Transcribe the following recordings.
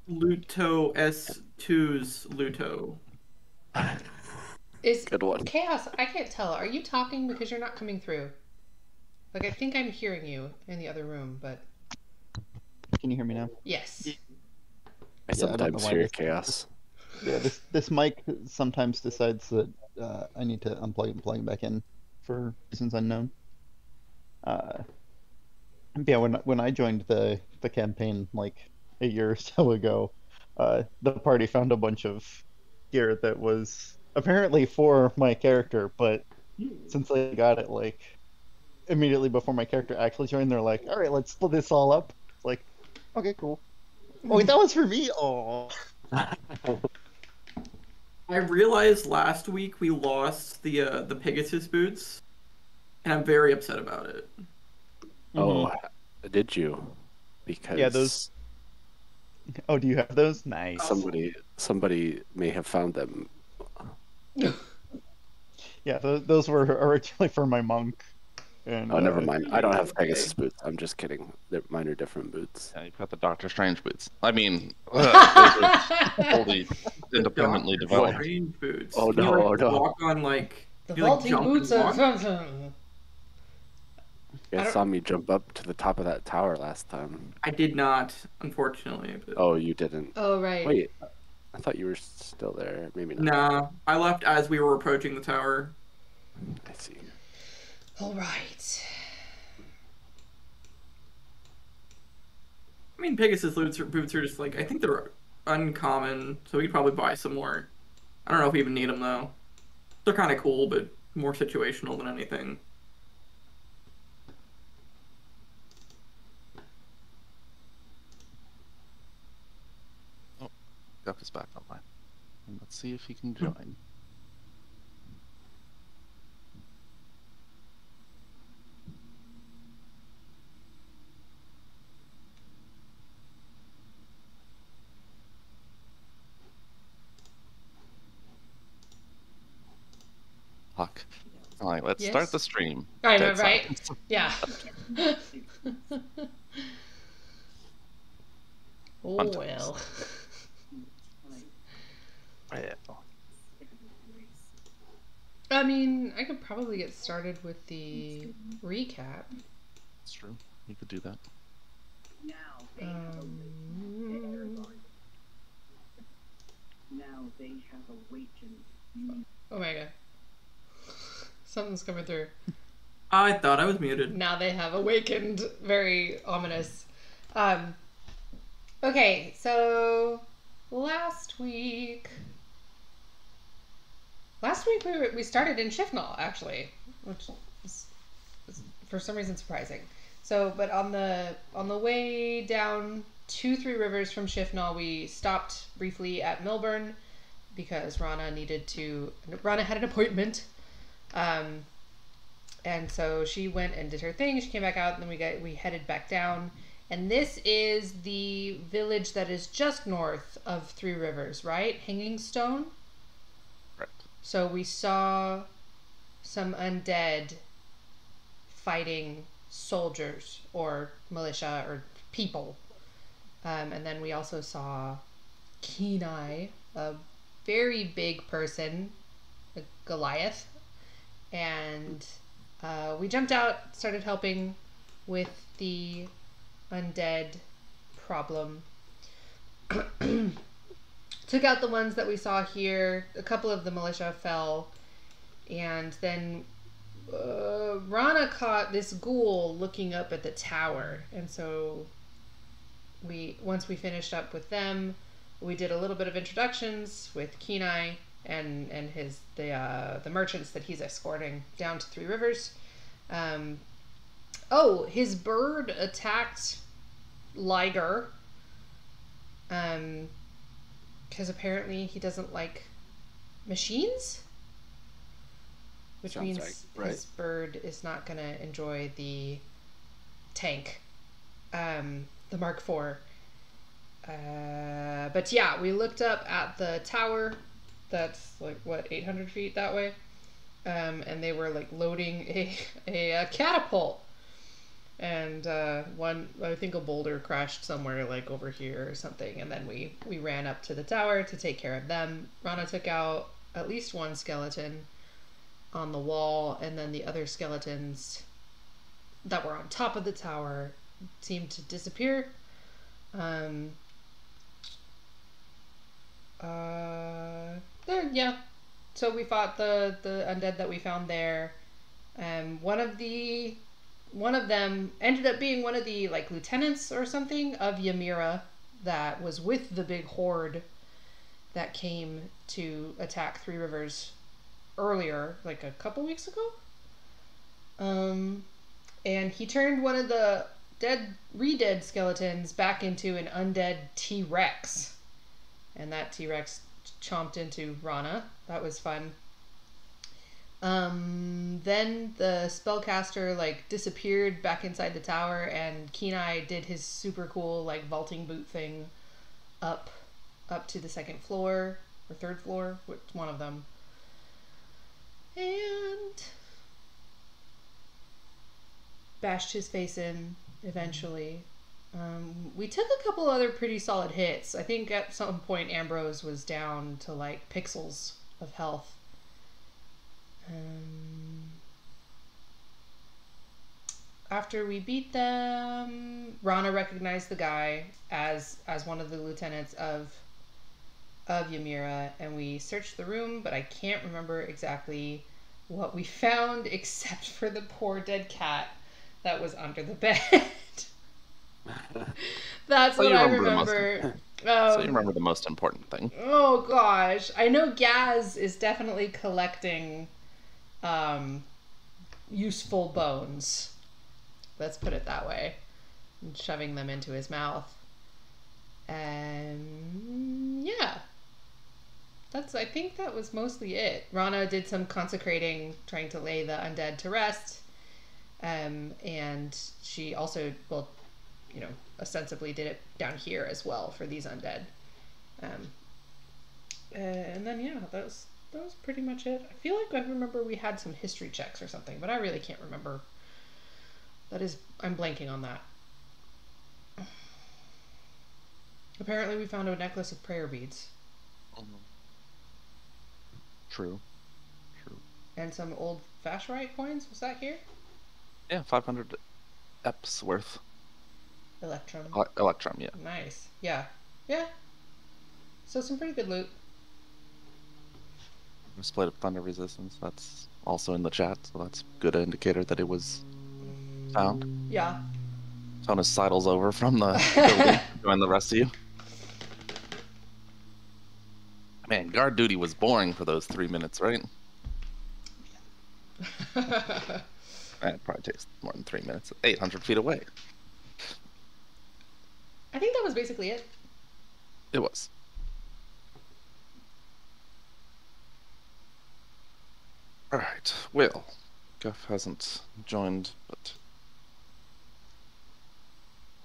Luto S2's Luto. Is Good one. Chaos? I can't tell. Are you talking because you're not coming through? Like I think I'm hearing you in the other room, but Can you hear me now? yes. I Yeah, I don't know sometimes why hear this. chaos. Yeah, this mic sometimes decides that I need to unplug and plug it back in for reasons unknown. Uh, but yeah, when I joined the campaign like a year or so ago, the party found a bunch of gear that was apparently for my character, but since they got it like immediately before my character actually joined, they're like, "All right, let's split this all up." It's like, okay, cool. Oh wait, that was for me. Oh, I realized last week we lost the Pegasus boots, and I'm very upset about it. Oh, did you? yeah, those. Because Oh, do you have those? Nice. somebody may have found them. Yeah, those were originally for my monk, and Oh, never mind. I don't have Okay. Pegasus boots. I'm just kidding. Mine are different boots. Yeah, you've got the Doctor Strange boots. I mean, those are totally The independently Doctor developed. Strange boots. Oh, Can you, no, like, no. walk on like The you, like, vaulting jump boots and of. walk? You I guys don't- saw me jump up to the top of that tower last time. I did not, unfortunately. But... Oh, you didn't. Oh right. Wait, I thought you were still there. Maybe not. Nah, I left as we were approaching the tower. I see. All right. I mean, Pegasus boots are just like I think they're uncommon, so we could probably buy some more. I don't know if we even need them though. They're kind of cool, but more situational than anything. Duck is back online. And let's see if he can join. Huck. All right, let's start Yes? the stream. I know, Dead right? silence. Yeah. Oh Fun times. well. Yeah. I mean, I could probably get started with the recap. It's true. You could do that. Now they have awakened. Oh my god. Something's coming through. I thought I was muted. Now they have awakened. Very ominous. Okay, so last week we started in Shifnal actually, which is for some reason surprising. So, but on the way down to Three Rivers from Shifnal, we stopped briefly at Milburn because Rana had an appointment. And so she went and did her thing. She came back out, and then we headed back down. And this is the village that is just north of Three Rivers, right? Hanging Stone. Right. So we saw some undead fighting soldiers or militia or people. And then we also saw Kenai, a very big person, a Goliath. And we jumped out, started helping with the undead problem. Took out the ones that we saw here. A couple of the militia fell. And then Rana caught this ghoul looking up at the tower. And so once we finished up with them, we did a little bit of introductions with Kenai and the merchants that he's escorting down to Three Rivers. His bird attacked Liger. Because apparently he doesn't like machines, which Sounds means right. his bird is not going to enjoy the tank, the Mark IV. But yeah, we looked up at the tower. That's like, what, 800 feet that way? And they were like loading a catapult. And I think a boulder crashed somewhere like over here or something, and then we ran up to the tower to take care of them. Rana took out at least one skeleton on the wall, and then the other skeletons that were on top of the tower seemed to disappear. Yeah. So we fought the undead that we found there. One of them ended up being one of the like lieutenants or something of Ymira that was with the big horde that came to attack Three Rivers earlier, like a couple weeks ago. And he turned one of the re-dead skeletons back into an undead T-Rex. And that T-Rex chomped into Rana. That was fun. Then the spellcaster like disappeared back inside the tower, and Kenai did his super cool like vaulting boot thing up to the second floor or third floor, which one of them. And bashed his face in eventually. We took a couple other pretty solid hits. I think at some point Ambrose was down to like pixels of health. After we beat them, Rana recognized the guy as one of the lieutenants of Ymira, and we searched the room, but I can't remember exactly what we found except for the poor dead cat that was under the bed. That's what I remember. So you remember the most important thing. Oh gosh, I know Gaz is definitely collecting useful bones. Let's put it that way. And shoving them into his mouth. And yeah. I think that was mostly it. Rana did some consecrating, trying to lay the undead to rest. And she also, ostensibly did it down here as well for these undead. And then, yeah, that was pretty much it. I feel like I remember we had some history checks or something, but I really can't remember. I'm blanking on that. Apparently we found a necklace of prayer beads. True. And some old Fashrite coins. Was that here? Yeah, 500 EPs worth. Electrum. Electrum, yeah. Nice. Yeah. So some pretty good loot. Split of thunder resistance. That's also in the chat, so that's a good indicator that it was found. Yeah. Tona sidles over from the building, join the rest of you. Man, guard duty was boring for those 3 minutes, right? It probably takes more than 3 minutes. 800 feet away. I think that was basically it. It was. Alright, well, Guff hasn't joined, but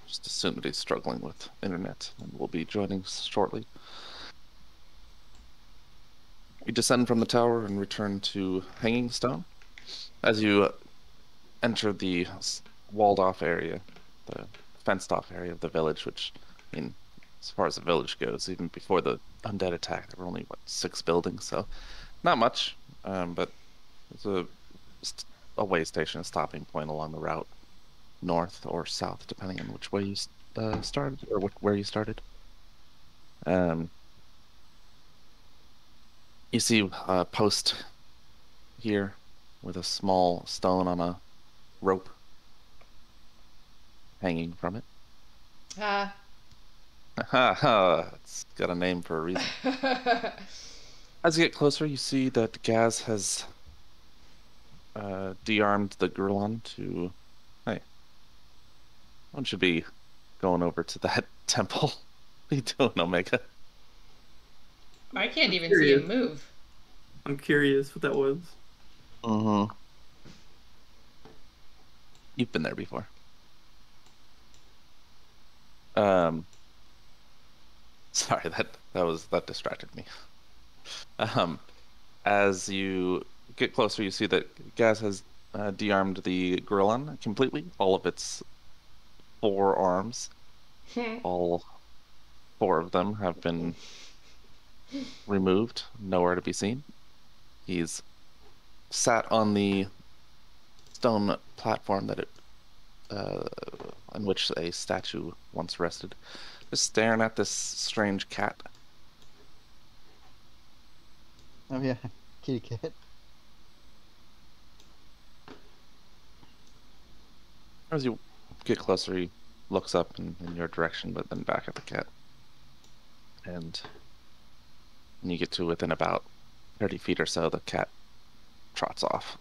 just assume that he's struggling with internet and will be joining shortly. You descend from the tower and return to Hanging Stone. As you enter the walled-off area, the fenced-off area of the village, which, I mean, as far as the village goes, even before the undead attack, there were only, 6 buildings, so not much, but it's a way station, a stopping point along the route, north or south, depending on which way you started, or where you started. You see a post here with a small stone on a rope hanging from it. It's got a name for a reason. As you get closer, you see that Gaz has de-armed the Gurlon to... Hey, one should be going over to that temple. What are you doing, Omega? I can't even see him move. I'm curious what that was. You've been there before. Sorry, that distracted me. As you get closer, you see that Gaz has de-armed the Gorillon completely. All of its 4 arms, all 4 of them have been removed, nowhere to be seen. He's sat on the stone platform that on which a statue once rested, just staring at this strange cat. Oh yeah, kitty cat. As you get closer, he looks up in your direction, but then back at the cat. And when you get to within about 30 feet or so, the cat trots off.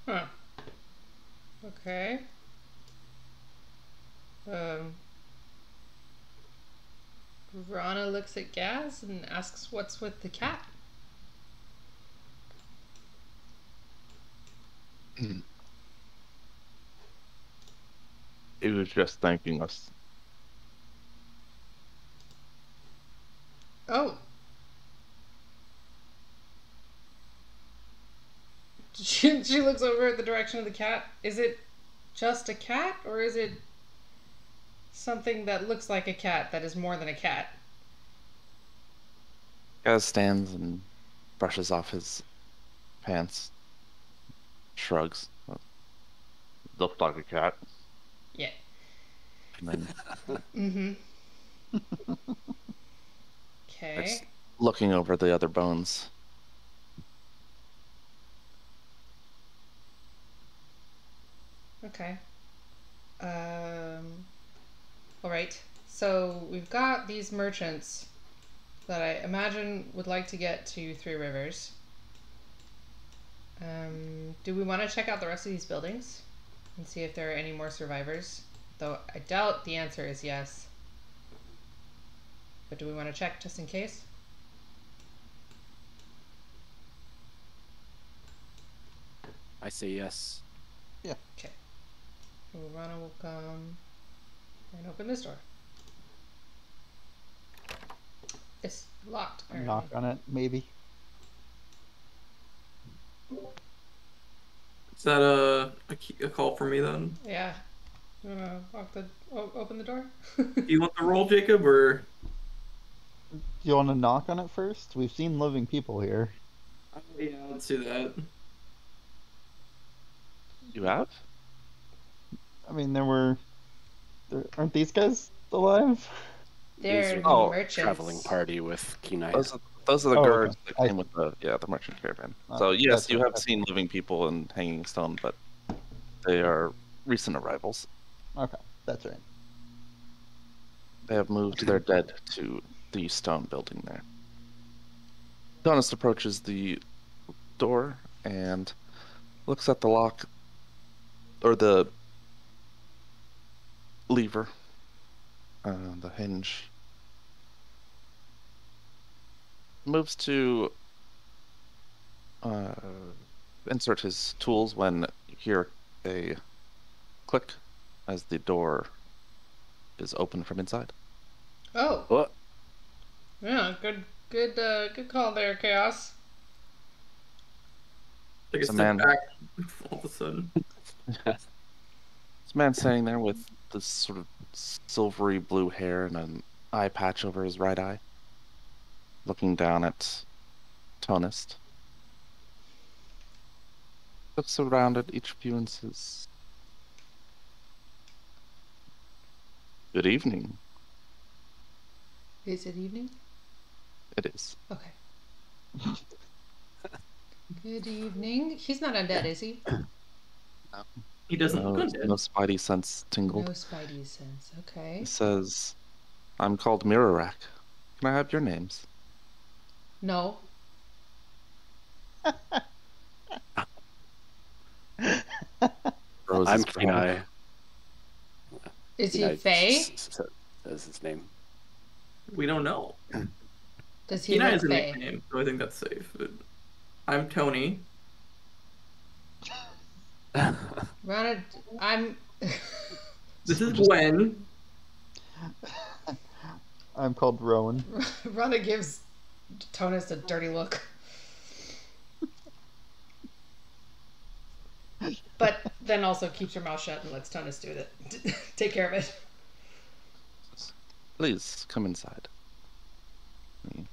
Huh. Okay. Rana looks at Gaz and asks what's with the cat. He was just thanking us. Oh. She looks over at the direction of the cat. Is it just a cat, or is it something that looks like a cat that is more than a cat? Gaz stands and brushes off his pants, shrugs. Looked like a cat. Yeah. And then Mm-hmm. Okay. starts looking over the other bones. Okay. All right. So we've got these merchants that I imagine would like to get to Three Rivers. Do we want to check out the rest of these buildings and see if there are any more survivors? Though I doubt the answer is yes. But do we want to check just in case? I say yes. Okay. So Rana will come and open this door. It's locked. Apparently. Knock on it, maybe. Is that a call for me then? Yeah. You wanna open the door? Do you want the roll, Jacob, or Do you want to knock on it first? We've seen living people here. yeah, let's do that. You have? I mean, aren't these guys alive? They're These the are merchants. traveling party with Kenai. Those are the Oh, okay. guards that came with the merchant caravan. So yes, that's you right, have that's seen living people in Hanging Stone, but they are recent arrivals. Okay, that's right. They have moved their dead to the stone building there. Donist approaches the door and looks at the lock, or the lever, the hinge. Moves to insert his tools when you hear a click as the door is open from inside. Oh, What? yeah, good call there, Chaos. Take a It's a step man. back all of a sudden. This man standing there with this sort of silvery blue hair and an eye patch over his right eye, looking down at Tonist. Looks around at each of you and says, "Good evening." Is it evening? It is. Okay. Good evening. He's not undead, is he? He doesn't No, look undead. no spidey sense tingled. No spidey sense. Okay. He says, "I'm called Mirarak. Can I have your names?" No. Rose I'm is brown. Kenai. Is he Kenai Fae? Says his name. We don't know. Does he Kenai look is a Fae? nickname, so I think that's safe. But I'm Tony. Rana, I'm. This is Gwen. I'm called Rowan. Rana gives Tonus a dirty look. But then also keeps her mouth shut and lets Tonus do it. Take care of it. Please come inside. He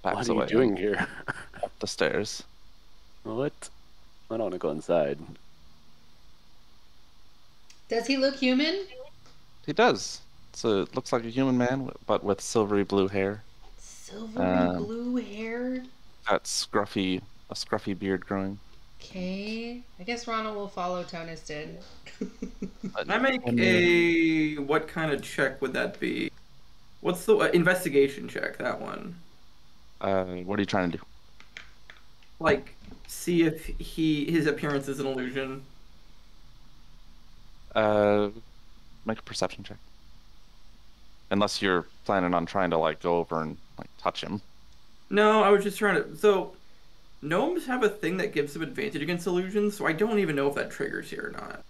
What backs are you away doing here? up the stairs. What? I don't want to go inside. Does he look human? He does. So it looks like a human man, but with silvery blue hair. Silvery blue hair. Got a scruffy beard growing. Okay. I guess Ronald will follow Tonus in. Can I make a... What kind of check would that be? What's the investigation check, that one? What are you trying to do? Like, see if his appearance is an illusion. Make a perception check. Unless you're planning on trying to, like, go over and, like, touch him. No, I was just trying to... So, gnomes have a thing that gives them advantage against illusions, so I don't even know if that triggers here or not.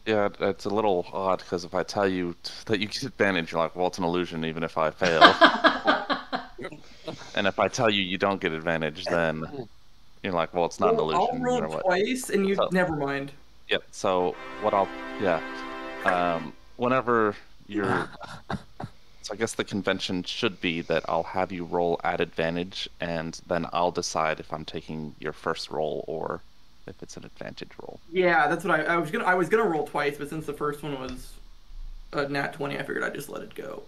Yeah, it's a little odd, because if I tell you that you get advantage, you're like, well, it's an illusion even if I fail. And if I tell you you don't get advantage, then you're like, well, it's not an illusion. I'll roll or what. twice, and you... So- Never mind. Yeah, so what I'll... Yeah. Whenever you're... So I guess the convention should be that I'll have you roll at advantage, and then I'll decide if I'm taking your first roll or if it's an advantage roll. Yeah, that's what I was gonna roll twice, but since the first one was a nat 20, I figured I'd just let it go.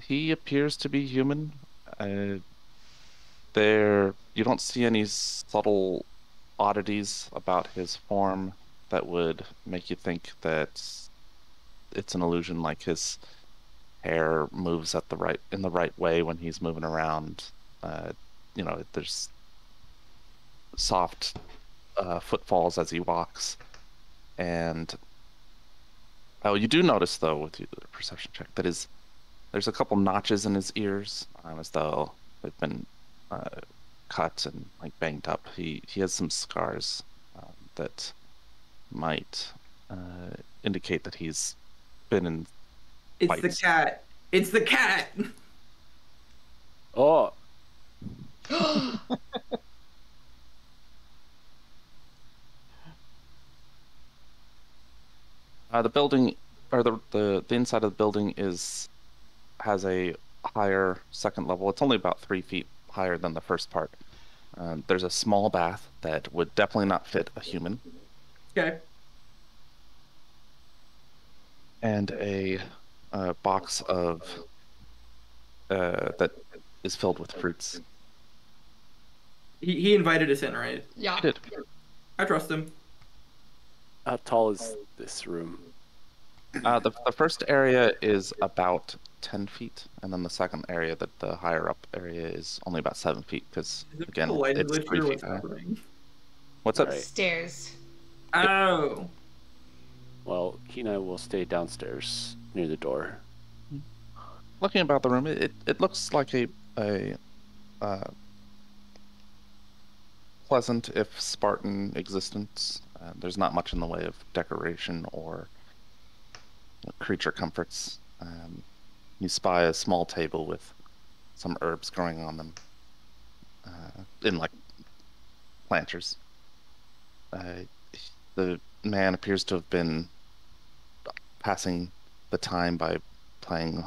He appears to be human. You don't see any subtle oddities about his form that would make you think that it's an illusion, like his hair moves in the right way when he's moving around. There's soft footfalls as he walks. And you do notice, though, with your perception check, there's a couple notches in his ears, as though they've been cut and like banged up. He has some scars that might indicate that he's been in It's fights. the cat. It's the cat! Oh, The building, or the inside of the building has a higher second level. It's only about 3 feet higher than the first part. There's a small bath that would definitely not fit a human, Okay. and a box of that is filled with fruits. He invited us in, right? Yeah. Did. I trust him. how tall is this room? The first area is about 10 feet, and then the second area, the higher up area, is only about 7 feet, because, Is it again, the light it's glitch 3 or feet what's high. happening? What's up? Alright. Stairs. Oh. Well, Kina will stay downstairs near the door. Looking about the room, it looks like a pleasant, if Spartan, existence. There's not much in the way of decoration or creature comforts. You spy a small table with some herbs growing on them, in like planters. The man appears to have been passing the time by playing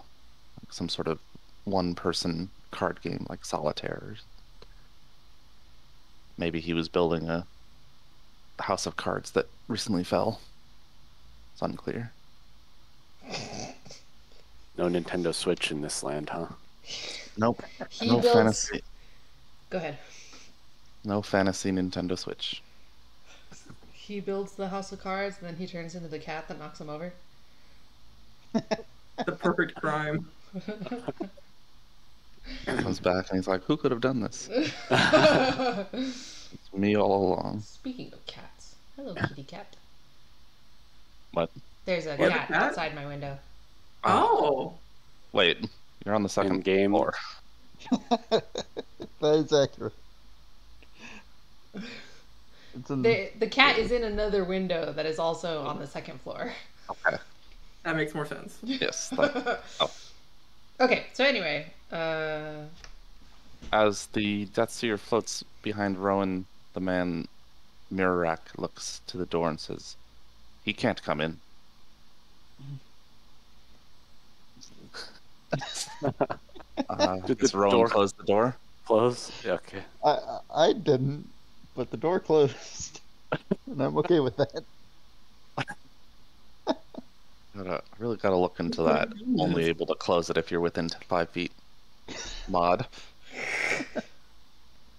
some sort of one-person card game like solitaire. Maybe he was building a house of cards that recently fell. It's unclear. No Nintendo Switch in this land, huh? Nope. He No builds. fantasy. Go ahead. No fantasy Nintendo Switch. He builds the house of cards, and then he turns into the cat that knocks him over. The perfect crime. Comes back and he's like, "Who could have done this? It's me all along." Speaking of cats, hello, kitty cat. What? There's a What? cat Cat? outside my window. Oh. Wait, you're on the second In game. floor. That is accurate. It's in, The cat is in another window that is also on the second floor. Okay. That makes more sense. Yes. Oh. Okay, so anyway, As the Death Seer floats behind Rowan, the man Mirarak looks to the door and says, "He can't come in." Did Does the Rowan door close the door? close? Yeah, okay. I didn't, but the door closed, and I'm okay with that. I really gotta look into that. Only able to close it if you're within 5 feet. Mod.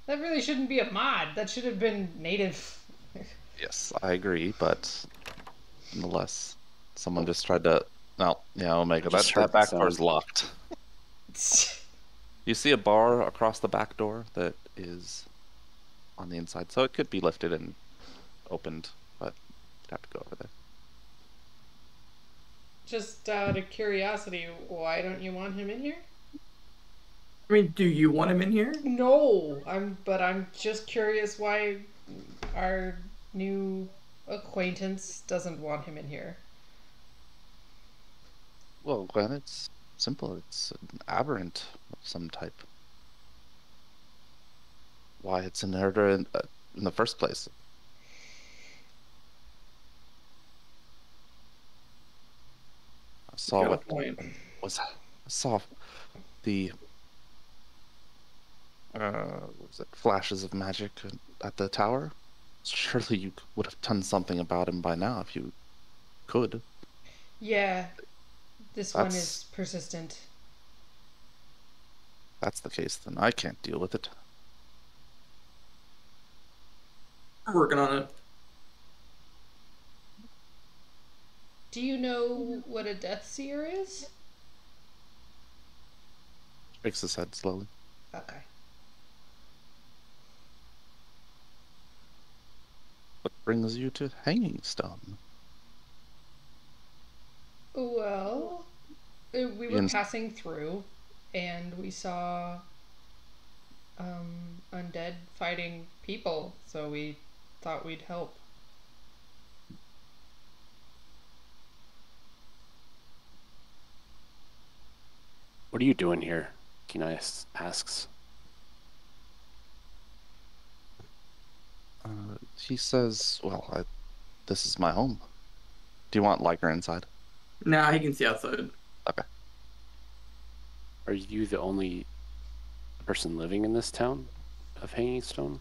that really shouldn't be a mod. That should have been native. Yes, I agree, but nonetheless, someone just tried to. No, yeah, Omega. Just That heard the back door's sound. locked. You see a bar across the back door that is on the inside, so it could be lifted and opened, but you'd have to go over there. Just out of curiosity, why don't you want him in here? I mean, do you want him in here? No, but I'm just curious why our new acquaintance doesn't want him in here. Well, Glenn, it's simple. It's an aberrant of some type. Why it's an herder in the first place. I saw Got a what point. was. I saw the what was it, flashes of magic at the tower. Surely you would have done something about him by now if you could. Yeah, this one That's- is persistent. That's the case, then I can't deal with it. We're working on it. Do you know what a Death Seer is? Shakes his head slowly. Okay. What brings you to Hanging Stone? Well, we were Yes. passing through, and we saw undead fighting people, so we thought we'd help. What are you doing here? Kenai asks. He says, "Well, this is my home. Do you want Liker inside?" Nah, he can see outside. Okay. Are you the only person living in this town of Hanging Stone?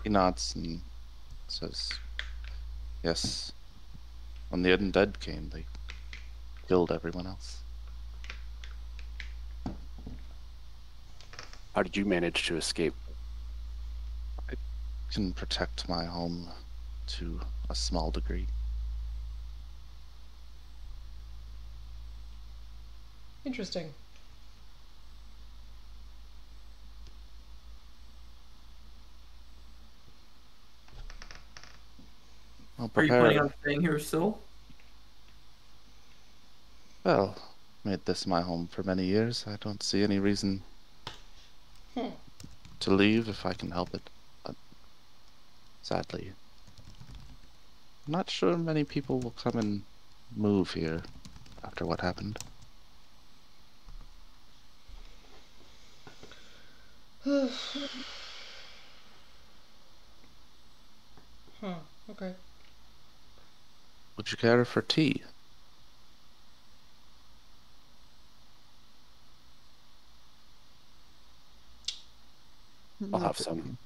He nods and says, "Yes. When the undead came, they killed everyone else." How did you manage to escape? Can protect my home to a small degree. Interesting. I'll Are you planning prepare. on staying here still? Well, made this my home for many years. I don't see any reason to leave if I can help it. But sadly, I'm not sure many people will come and move here after what happened. Okay. Would you care for tea? I'll have some.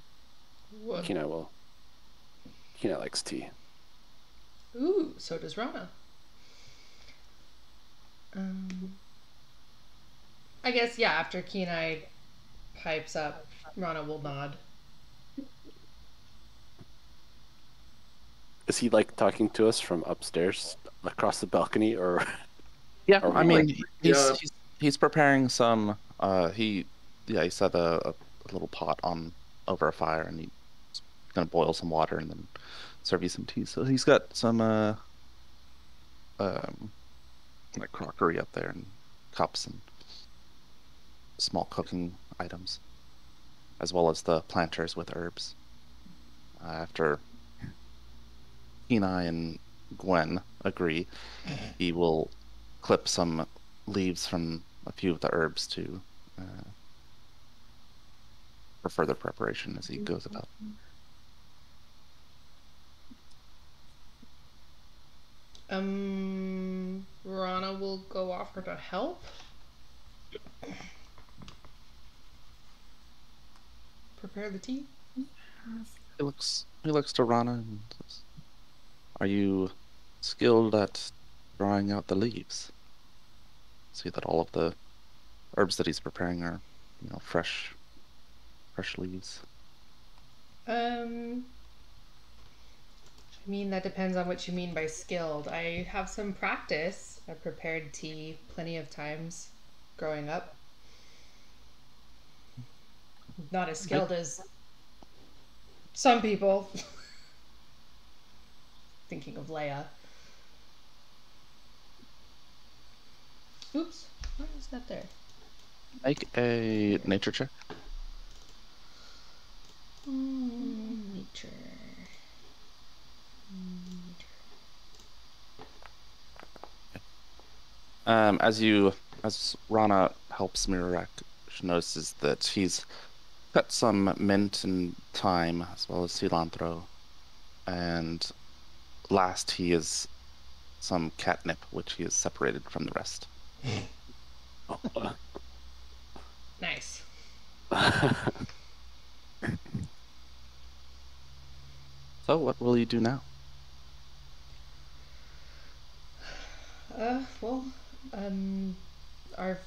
What? Kenai will. Kenai likes tea. Ooh, so does Rona. I guess, yeah, after Kenai pipes up, Rana will nod. Is he like talking to us from upstairs across the balcony, or? Yeah, Are I we, mean, like- he's preparing some. He set a little pot on over a fire, and he's gonna boil some water and then serve you some tea. So he's got some like crockery up there and cups and small cooking items, as well as the planters with herbs. After Kenai and Gwen agree, he will clip some leaves from a few of the herbs to for further preparation as he goes about. Rana will go offer to help. Prepare the tea. He looks to Rana and says, "Are you skilled at drawing out the leaves?" See that all of the herbs that he's preparing are, fresh leaves. I mean, that depends on what you mean by skilled. I have some practice. I've prepared tea plenty of times growing up. Not as skilled as some people. Thinking of Leia. Oops, why is that there? Make a nature check. Nature. As Rana helps Mirak, she notices that he's cut some mint and thyme as well as cilantro, and last he is some catnip which he has separated from the rest. Nice. So what will you do now? Our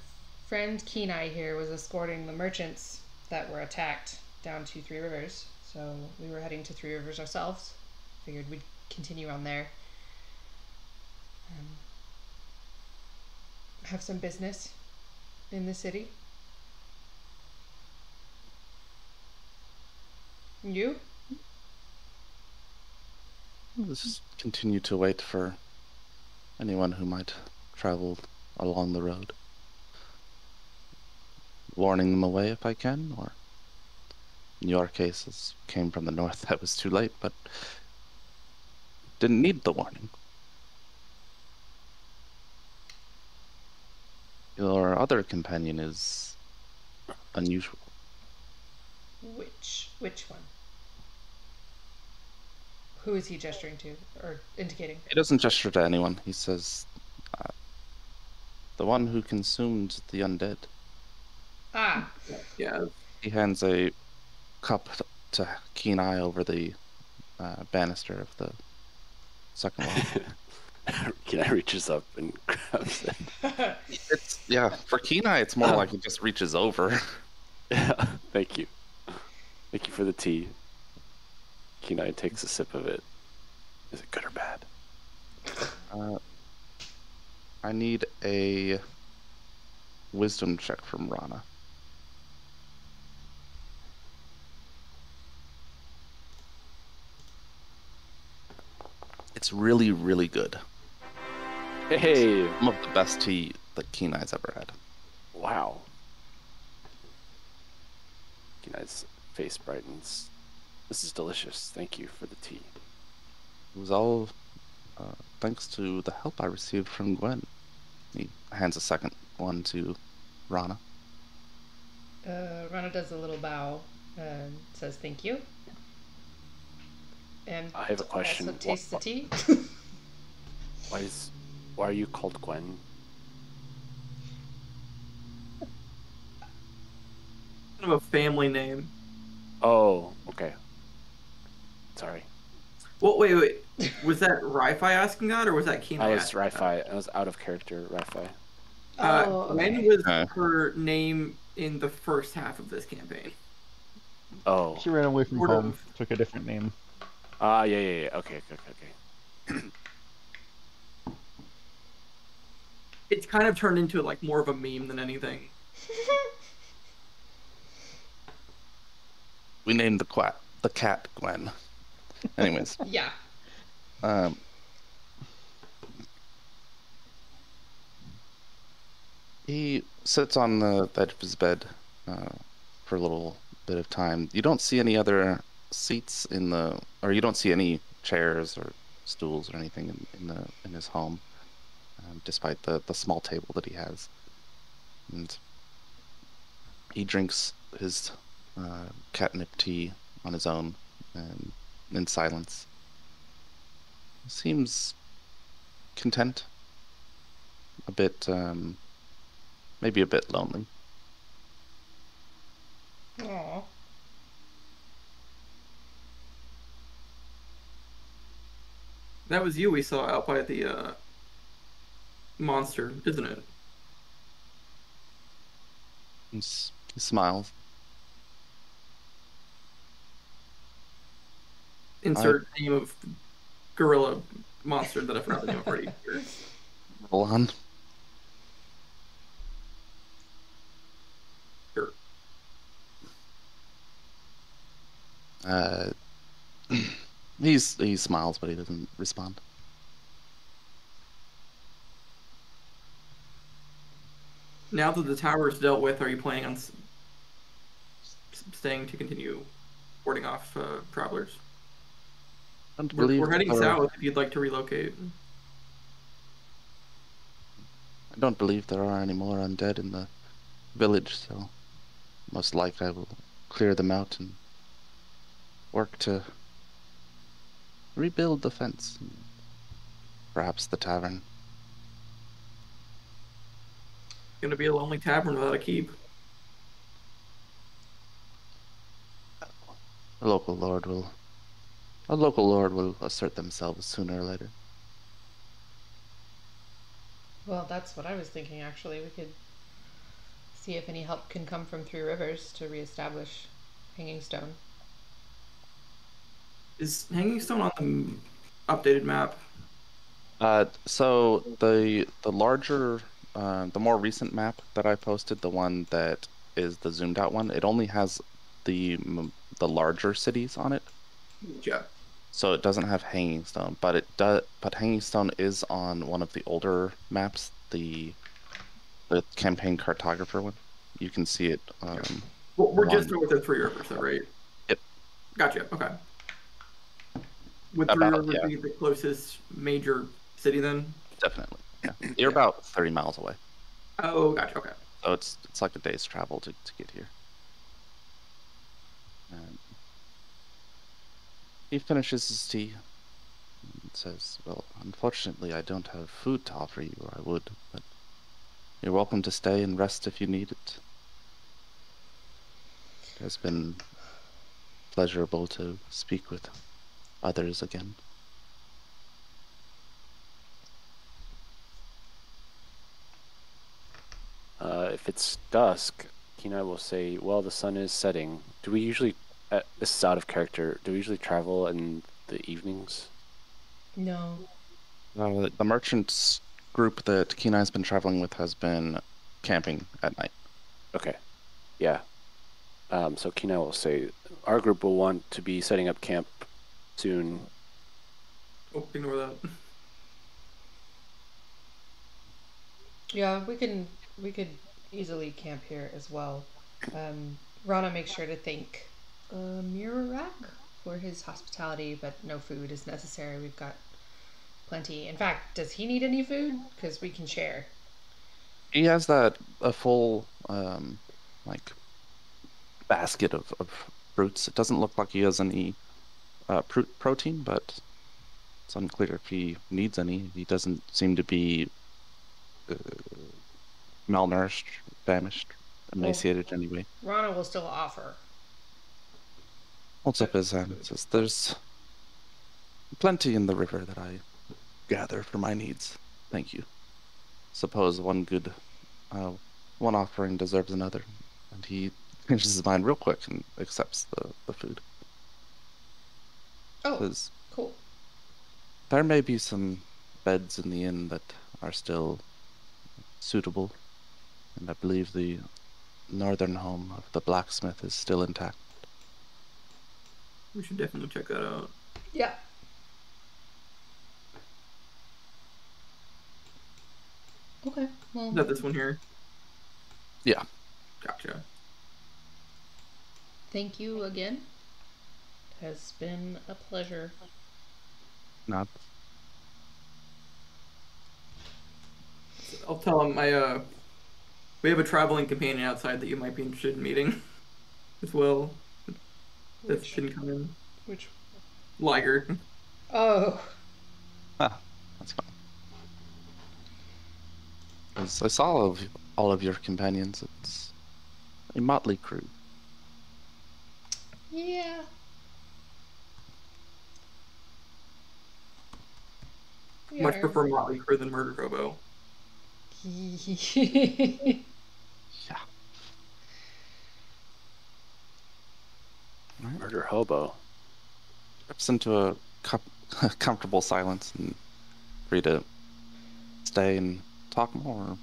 friend Kenai here was escorting the merchants that were attacked down to Three Rivers, so we were heading to Three Rivers ourselves. Figured we'd continue on there. Have some business in the city. You? Let's just continue to wait for anyone who might travel along the road. Warning them away if I can, or in your case, as came from the north, that was too late, but didn't need the warning. Your other companion is unusual. Which one? Who is he gesturing to or indicating? He doesn't gesture to anyone. He says, the one who consumed the undead. Ah. Yeah. He hands a cup to Kenai over the banister of the second one. Kenai reaches up and grabs it. Yeah, for Kenai, it's more like he just reaches over. Yeah, thank you. Thank you for the tea. Kenai takes a sip of it. Is it good or bad? I need a wisdom check from Rana. It's really, really good. Hey! Some of the best tea that Kenai's ever had. Wow. Kenai's face brightens. This is delicious. Thank you for the tea. It was all thanks to the help I received from Gwen. He hands a second one to Rana. Rana does a little bow and says thank you. And I have a question. Also tastes the tea. Why are you called Gwen? Kind of a family name. Oh, okay. Sorry. Well, wait. Was that Ri-Fi asking that, or was that Kenai? I was asking Ri-Fi. I was out of character, Ri-Fi. Gwen was her name in the first half of this campaign. Oh. She ran away from Sort home, of. took a different name. Yeah. Okay. It's kind of turned into like more of a meme than anything. We named the cat Gwen. Anyways. Yeah. He sits on the edge of his bed for a little bit of time. You don't see any other seats or you don't see any chairs or stools or anything in his home, despite the small table that he has. And he drinks his catnip tea on his own and in silence. Seems content, a bit, maybe a bit lonely. Aw. That was you we saw out by the monster, isn't it? He smiles. Insert name of gorilla monster that I forgot the name of already. Roll on. Sure. He smiles, but he doesn't respond. Now that the tower is dealt with, are you planning on staying to continue warding off travelers? We're heading south if you'd like to relocate. I don't believe there are any more undead in the village, so most likely I will clear them out and work to rebuild the fence. Perhaps the tavern. Gonna be a lonely tavern without a keep. A local lord will assert themselves sooner or later. Well, that's what I was thinking, actually. We could see if any help can come from Three Rivers to reestablish Hanging Stone. Is Hanging Stone on the updated map? So the larger, the more recent map that I posted, the one that is the zoomed out one, it only has the larger cities on it. Yeah. So it doesn't have Hanging Stone, but it does. But Hanging Stone is on one of the older maps, the campaign cartographer one. You can see it. Well, we're just over the Three Rivers, though, right? Yep. Gotcha. Okay. Would Three Rivers be the closest major city then? Definitely. Yeah. You're about 30 miles away. Oh, gotcha. Okay. So it's like a day's travel to get here. He finishes his tea and says, "Well, unfortunately, I don't have food to offer you, or I would, but you're welcome to stay and rest if you need it. It has been pleasurable to speak with others again." If it's dusk, Kenai will say, "Well, the sun is setting. Do we usually, this is out of character, do we usually travel in the evenings?" No. The merchants group that Kenai's been traveling with has been camping at night. Okay. Yeah. So Kenai will say, "Our group will want to be setting up camp soon." Oh, ignore that. Yeah, we could easily camp here as well. Rana makes sure to thank Mirarak for his hospitality, but no food is necessary. We've got plenty. In fact, does he need any food? Because we can share. He has a full like basket of fruits. It doesn't look like he has any protein, but it's unclear if he needs any. He doesn't seem to be malnourished, famished, emaciated anyway. Rana will still offer. Holds up his hand and says, "There's plenty in the river that I gather for my needs. Thank you. Suppose one offering deserves another." And he changes his mind real quick and accepts the food. Oh, Says, cool. "There may be some beds in the inn that are still suitable, and I believe the northern home of the blacksmith is still intact." We should definitely check that out. Yeah. Okay. Well. Is that this one here? Yeah. Gotcha. Thank you again. It has been a pleasure. Not I'll tell him we have a traveling companion outside that you might be interested in meeting as well. That's Which been coming. which? Liger. Oh, Ah, that's fine. As I saw all of your companions. It's a motley crew. yeah. We Much are. prefer Motley Crue than Murder Hobo. Yeah. Alright. Murder hobo. Steps into a comfortable silence and free to stay and talk more, or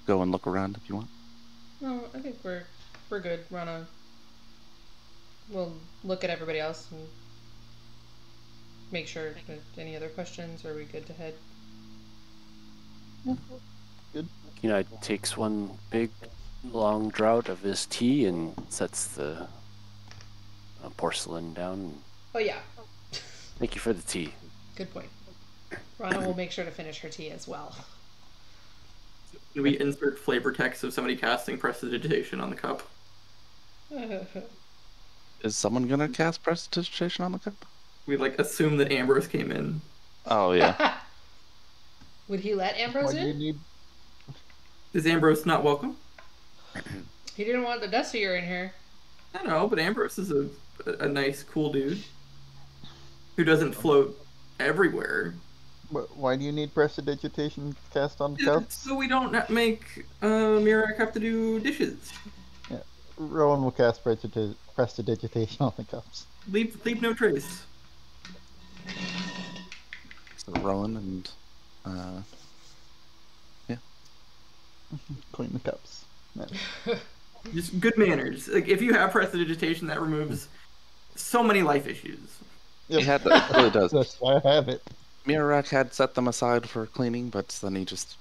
go and look around if you want. No, I think we're good. Rana. We'll look at everybody else and make sure that any other questions. Are we good to head? Kenai takes one big, long draught of his tea and sets the porcelain down. Oh yeah, Thank you for the tea. good point. Rana will make sure to finish her tea as well. Can we insert flavor text of somebody casting prestidigitation on the cup? Is someone gonna cast prestidigitation on the cup? We like assume that Ambrose came in. Oh yeah. Would he let Ambrose Why do you in? need? Is Ambrose not welcome? He didn't want the Dustier in here. I know, but Ambrose is a nice, cool dude who doesn't float everywhere. Why do you need prestidigitation cast on Yeah, cups? so we don't make Mirak have to do dishes. Rowan will cast prestidigitation on the cups. Leave no trace. So Rowan and Clean the cups. No. Just good manners. Like if you have prestidigitation, that removes so many life issues. he had that. It really does. That's why I have it. Mirak had set them aside for cleaning, but then he just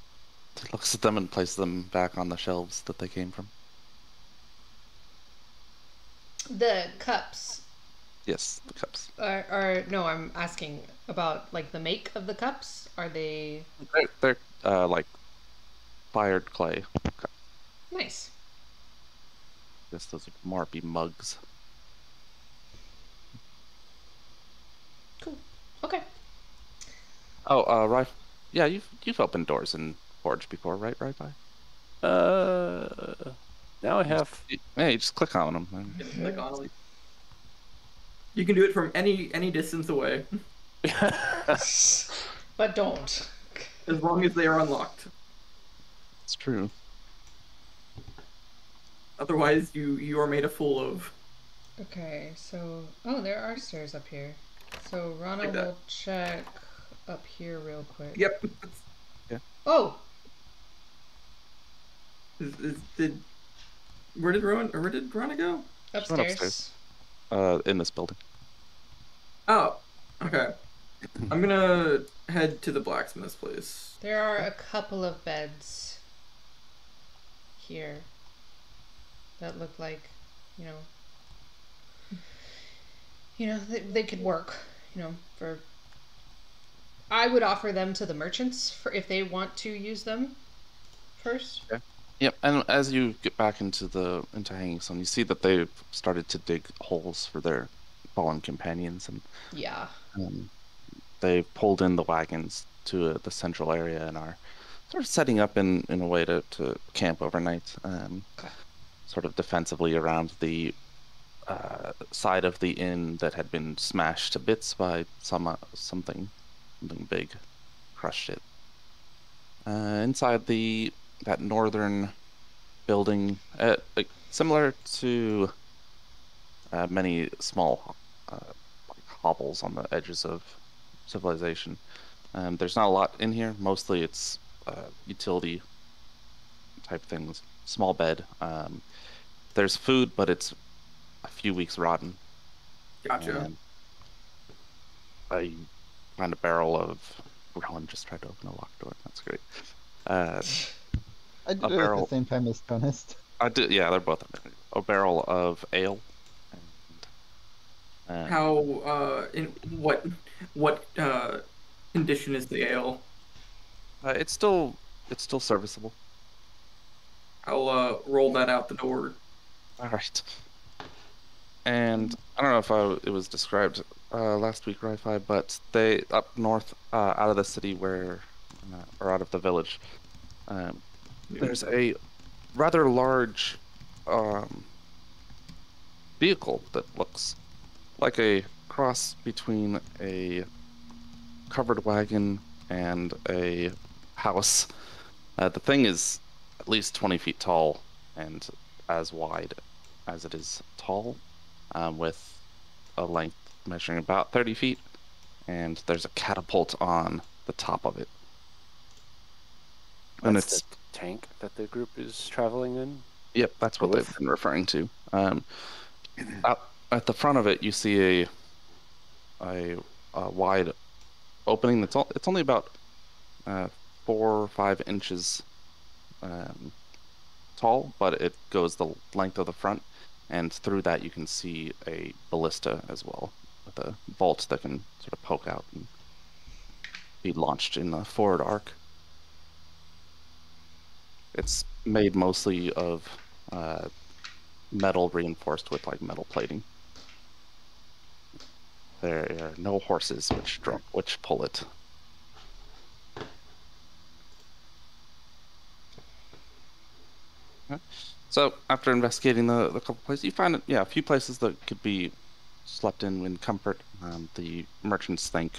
looks at them and places them back on the shelves that they came from. The cups Yes, the cups. are no. I'm asking about like the make of the cups. Are they They're like fired clay cups. nice? I guess those would more be mugs. Cool. Okay. Oh, right. Yeah, you've opened doors in Forge before, right? Right by. Now I have. Yeah, you just click on them. Like honestly, you can do it from any distance away, But don't. as long as they are unlocked. It's true. Otherwise, you are made a fool of. Okay, so there are stairs up here. So Rana Like that. will check up here real quick. Yep. Oh, Where did Rona go? upstairs. upstairs. In this building. Oh, okay. I'm gonna head to the blacksmith's place. There are a couple of beds here that look like, they could work, for. I would offer them to the merchants for if they want to use them first. Yep, and as you get back into Hanging Stone, you see that they've started to dig holes for their fallen companions, and Yeah. they pulled in the wagons to the central area and are sort of setting up in a way to camp overnight, Okay. sort of defensively around the side of the inn that had been smashed to bits by something big, crushed it. Inside that northern building, like, similar to many small hovels on the edges of civilization. There's not a lot in here. Mostly it's utility type things. Small bed. There's food, but it's a few weeks rotten. Gotcha. And I find a barrel of. Rowan just tried to open a locked door. That's great. I did A it at barrel. the same time as Tonist. I did. Yeah, they're both a barrel of ale. And, How in what condition is the ale? it's still it's still serviceable. I'll roll that out the door. All right. And I don't know if it was described last week, Wi-Fi, but they up north, out of the city or out of the village, there's a rather large vehicle that looks like a cross between a covered wagon and a house. The thing is at least 20 feet tall and as wide as it is tall, with a length measuring about 30 feet, and there's a catapult on the top of it. And That's it's the tank that the group is traveling in. Yep, that's what they've been referring to. Out at the front of it, you see a wide opening. It's only about 4 or 5 inches tall, but it goes the length of the front, and through that you can see a ballista as well, with a bolt that can sort of poke out and be launched in the forward arc. It's made mostly of metal reinforced with like metal plating. There are no horses which pull it. Okay. So after investigating the couple places, you find a few places that could be slept in comfort. The merchants think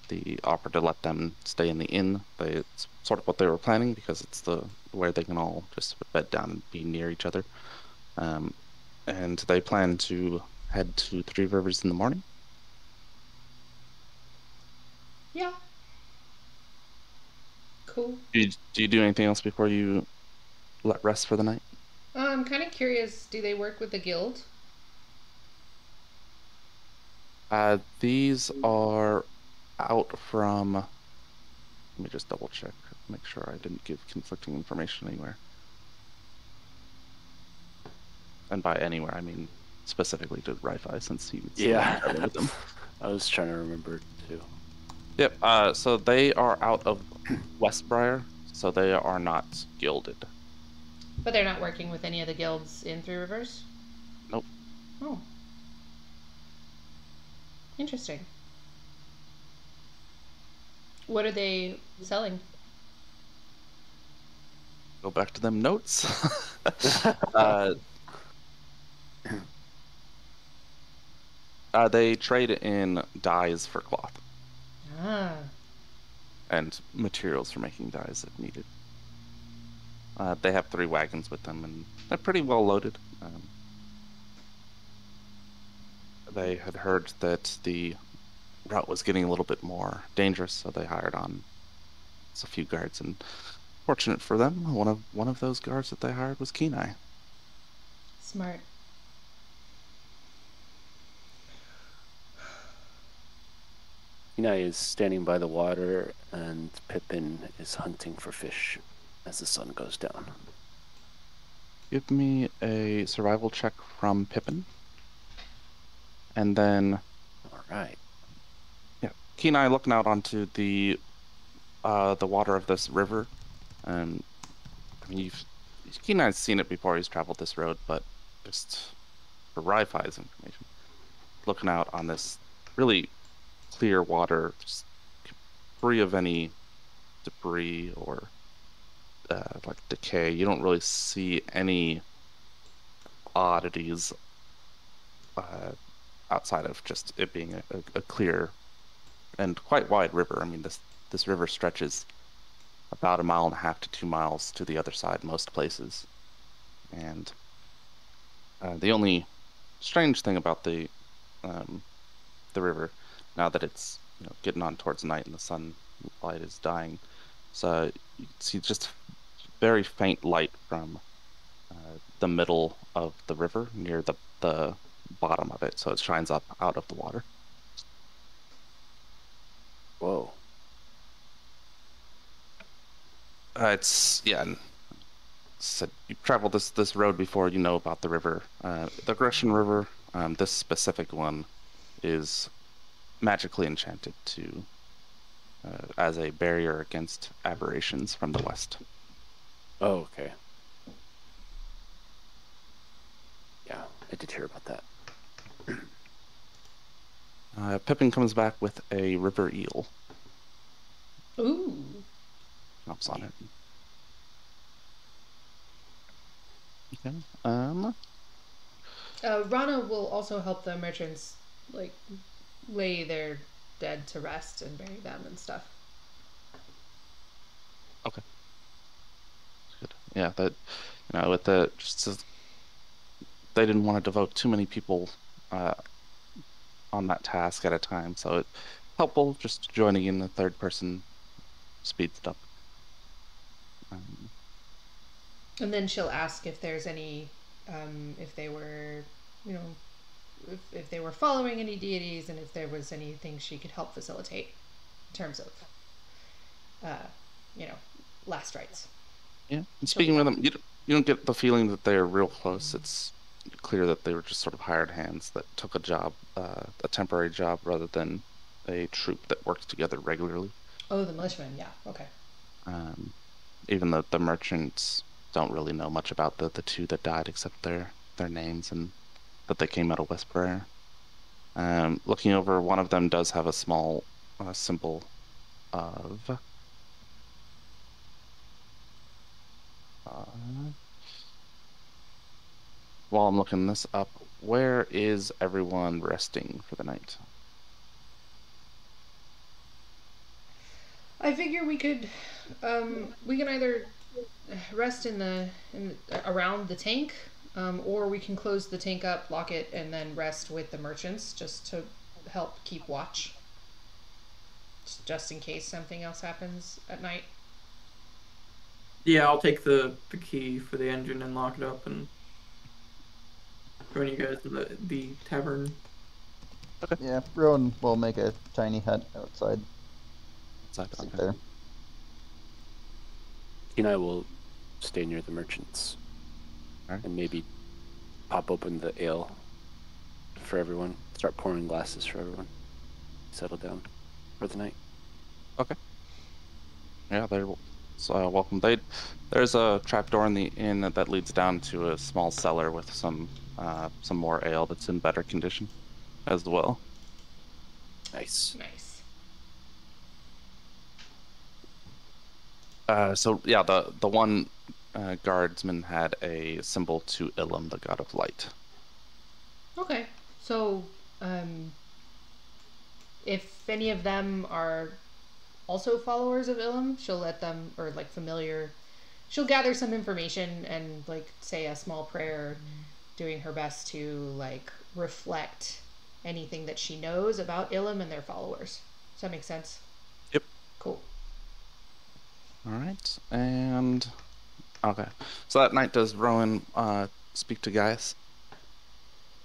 the offer to let them stay in the inn. It's sort of what they were planning, because it's where they can all just bed down and be near each other. And they plan to head to Three Rivers in the morning. Yeah. Cool. Do you do anything else before you let rest for the night? I'm kind of curious, do they work with the guild? These are out from... Let me just double check, make sure I didn't give conflicting information anywhere. And by anywhere, I mean specifically to Ri-Fi, since he was with them. I was trying to remember too. Yep. So they are out of Westbriar, so they are not gilded. But they're not working with any of the guilds in Three Rivers? Nope. Oh. Interesting. What are they selling? Go back to them notes. They trade in dyes for cloth. Ah. And materials for making dyes if needed. They have 3 wagons with them, and they're pretty well loaded. They had heard that the route was getting a little bit more dangerous, so they hired on a few guards. And fortunate for them, one of those guards that they hired was Kenai. Smart. Kenai is standing by the water, and Pippin is hunting for fish as the sun goes down. Give me a survival check from Pippin. And then... Alright. Yeah, Kenai looking out onto the water of this river. I mean, Kenai's seen it before, he's traveled this road, but just for Ri-Fi's information, looking out on this really clear water, just free of any debris or like decay. You don't really see any oddities outside of just it being a clear and quite wide river. I mean, this river stretches about 1.5 miles to 2 miles to the other side most places. And the only strange thing about the river, now that it's getting on towards night and the sunlight is dying, so you see just very faint light from the middle of the river near the bottom of it, so it shines up out of the water. Whoa. Said you've traveled this road before, you know about the river. The Grecian River, this specific one, is magically enchanted to as a barrier against aberrations from the west. Oh, okay. Yeah, I did hear about that. Pippin comes back with a river eel. Ooh. Jumps on it. Okay. Rana will also help the merchants, like, lay their dead to rest and bury them and stuff. Okay. Good. Yeah, that, with the they didn't want to devote too many people on that task at a time, so it's helpful just joining in the third person speeds it up. And then she'll ask if there's any, if they were, if they were following any deities, and if there was anything she could help facilitate in terms of, last rites. Yeah, and speaking with them, you don't get the feeling that they're real close. It's clear that they were just sort of hired hands that took a job, a temporary job, rather than a troop that works together regularly. Oh, the militiamen, yeah, okay. Even the merchants don't really know much about the two that died, except their names and that they came out of Westbriar. Looking over, one of them does have a small symbol of while I'm looking this up, where is everyone resting for the night? I figure we can either rest around the tank, or we can close the tank up, lock it, and then rest with the merchants just to help keep watch, just in case something else happens at night. Yeah, I'll take the key for the engine and lock it up and join you guys in the tavern. Okay. Yeah, Rowan will make a tiny hut outside. Okay. There. He and I will stay near the merchants. Alright. And maybe pop open the ale for everyone. Start pouring glasses for everyone. Settle down for the night. Okay. Yeah, they're welcome. There's a trapdoor in the inn that leads down to a small cellar with some more ale that's in better condition as well. Nice. So yeah, the one guardsman had a symbol to Ilum, the god of light. Okay, so if any of them are also followers of Ilum, she'll let them, or like familiar, she'll gather some information and like say a small prayer, doing her best to like reflect anything that she knows about Ilum and their followers. Does that make sense? Yep. Cool. All right, and okay. So that night, does Rowan speak to Gaius?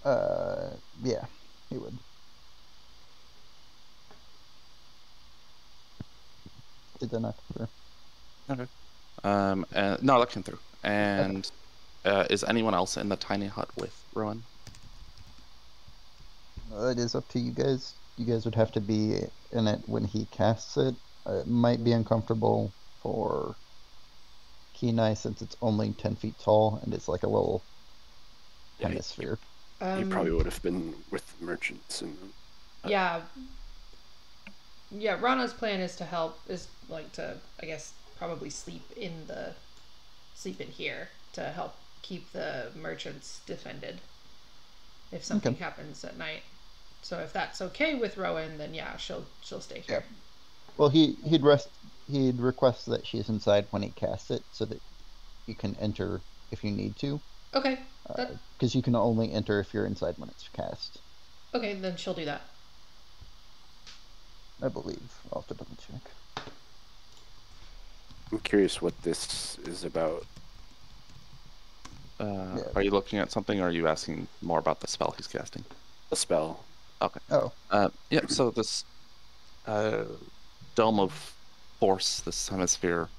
Yeah, he would. Did that not come through? Okay. And no, that came through. And is anyone else in the tiny hut with Rowan? It is up to you guys. You guys would have to be in it when he casts it. It might be uncomfortable for Kenai since it's only 10 feet tall and it's like a little hemisphere. You probably would have been with merchants and. Yeah, Rana's plan is to I guess probably sleep in here to help keep the merchants defended if something happens at night. So if that's okay with Rowan, then yeah, she'll stay here. Yeah. Well, he'd request that she's inside when he casts it so that you can enter if you need to. Okay. Because you can only enter if you're inside when it's cast. Okay, then she'll do that. I believe. I'll have to double check. I'm curious what this is about. Are you looking at something, or are you asking more about the spell he's casting? A spell. Okay. Oh. Yeah, so this dome of force, this hemisphere,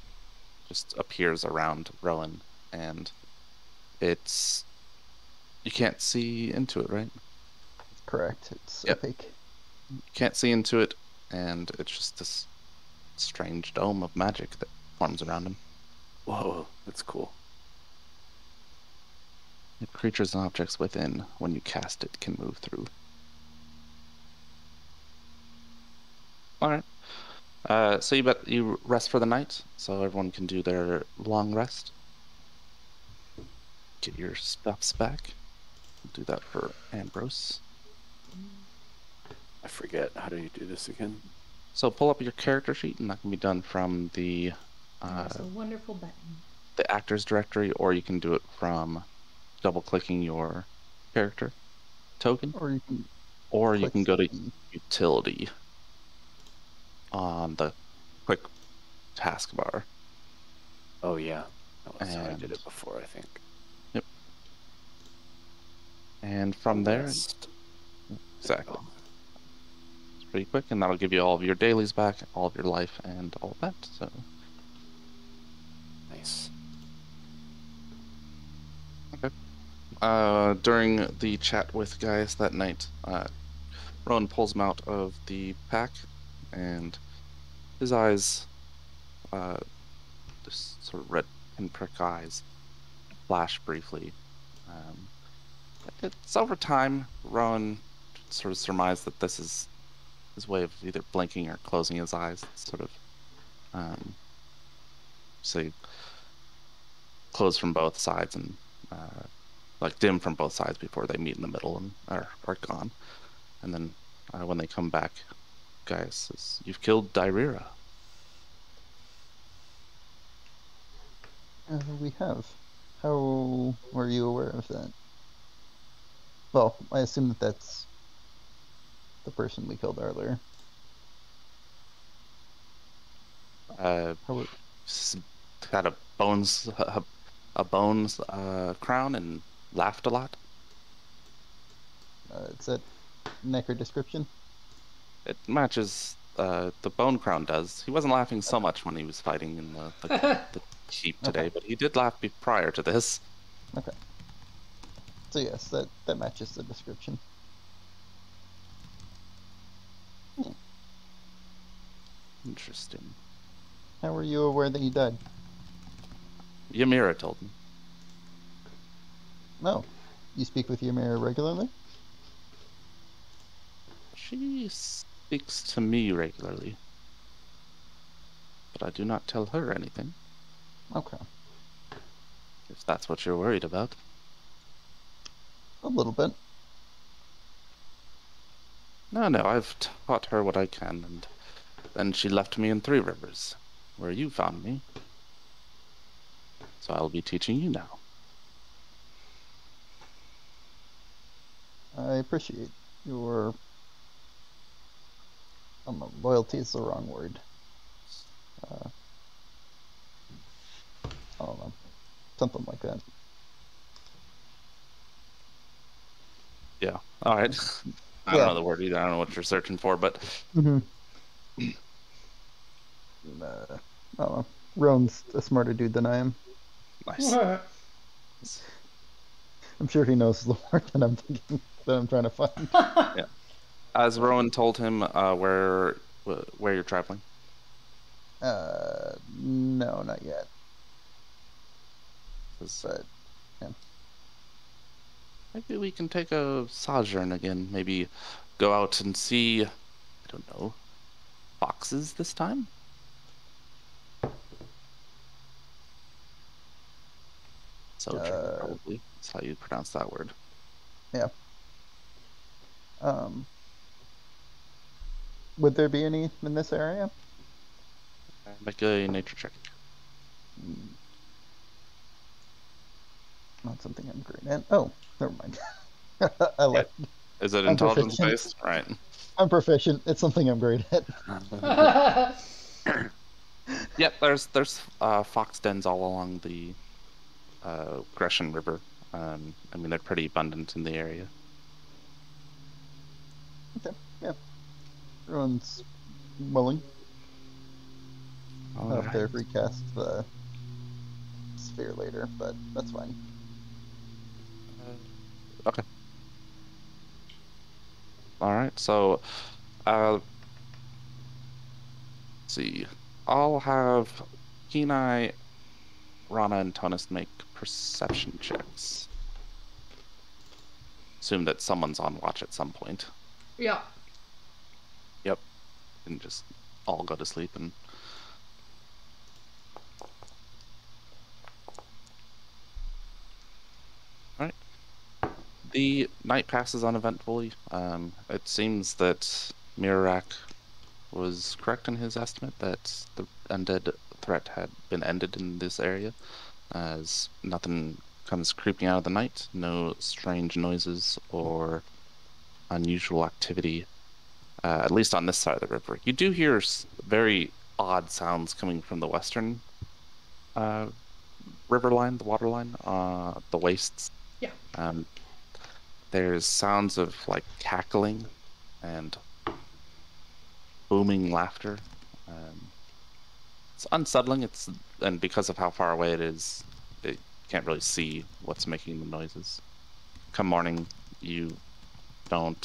just appears around Rowan, and you can't see into it, right? Correct. It's Yep. opaque. You can't see into it, and it's just this strange dome of magic that forms around him. Whoa, that's cool. The creatures and objects within, when you cast it, can move through. All right. So you rest for the night, so everyone can do their long rest. Get your stuffs back. Do that for Ambrose. I forget. How do you do this again? So pull up your character sheet, and that can be done from There's a wonderful button. the actors directory, or you can do it from double-clicking your character token, Or you can or you click can go to the- utility on the quick taskbar. Oh, yeah. That's how I did And- it before, I think. And from there, Rest. exactly. It's pretty quick, and that'll give you all of your dailies back, all of your life, and all of that. So Nice. during the chat with Gaius that night, Rowan pulls him out of the pack, and his eyes, just sort of red pinprick eyes, flash briefly. It's over time. Rowan sort of surmised that this is his way of either blinking or closing his eyes. It's sort of, say, close from both sides and like dim from both sides before they meet in the middle and are gone. And then when they come back, Gaius says, "You've killed Dyrira." We have. How were you aware of that? Well, I assume that that's the person we killed earlier. How would... Had a bones crown and laughed a lot. It's that neck or description? It matches the bone crown does. He wasn't laughing so much when he was fighting in the keep today, but he did laugh prior to this. Okay. So yes, that matches the description. Interesting. How were you aware that he died? Ymira told me. No. You speak with Ymir regularly? She speaks to me regularly, but I do not tell her anything, Okay. if that's what you're worried about. A little bit. No, I've taught her what I can, and then she left me in Three Rivers, where you found me. So I'll be teaching you now. I appreciate your... I don't know, loyalty is the wrong word. I don't know. Something like that. Yeah. All right. I Yeah. don't know the word either. I don't know what you're searching for, but Mm-hmm. I don't know. Roan's a smarter dude than I am. nice. I'm sure he knows the word that I'm thinking, that I'm trying to find. As Rowan told him where you're traveling. No, not yet. But Maybe we can take a sojourn again. Maybe go out and see, I don't know, foxes this time? Sojourn, probably. That's how you pronounce that word. yeah. Would there be any in this area? Make a nature check. Not something I'm great at. Oh, never mind. I like. Is it I'm intelligence proficient. based? Right. I'm proficient. It's something I'm great at. Yep, there's fox dens all along the Gresham River. I mean, they're pretty abundant in the area. Okay. Yeah. Everyone's willing. I'll have to recast the sphere later, but that's fine. Okay. All right. So, let's see. I'll have Kenai, Rana, and Tonus make perception checks. Assume that someone's on watch at some point. Yeah. Yep. And just all go to sleep and. Alright. The night passes uneventfully. It seems that Mirarak was correct in his estimate that the undead threat had been ended in this area, as nothing comes creeping out of the night, no strange noises or unusual activity, at least on this side of the river. You do hear very odd sounds coming from the western river line, the water line, the wastes. Yeah. There's sounds of like cackling and booming laughter. It's unsettling. And because of how far away it is, you can't really see what's making the noises. Come morning, you don't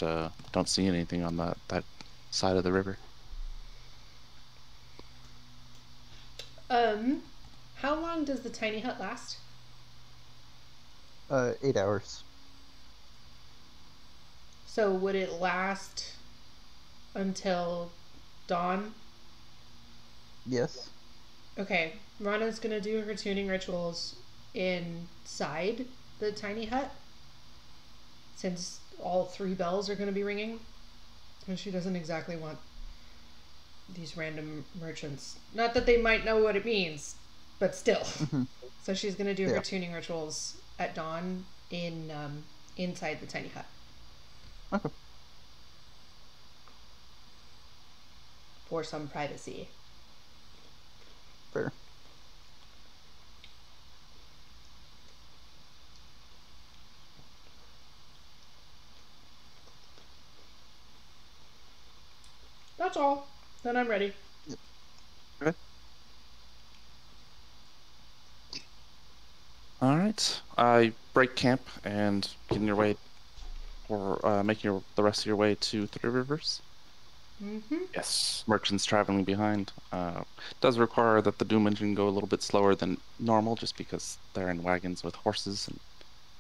see anything on that side of the river. How long does the tiny hut last? 8 hours. So would it last until dawn? Yes. Okay, Rana's gonna do her tuning rituals inside the tiny hut, since all 3 bells are gonna be ringing, and she doesn't exactly want these random merchants. Not that they might know what it means, but still. So she's gonna do her tuning rituals at dawn inside the tiny hut. Okay. For some privacy. Fair. That's all. Then I'm ready. Yep. Okay. All right. I break camp and get in your way, or making the rest of your way to Three Rivers. Mm-hmm. Yes. Merchants traveling behind. Does require that the Doom engine go a little bit slower than normal, just because they're in wagons with horses and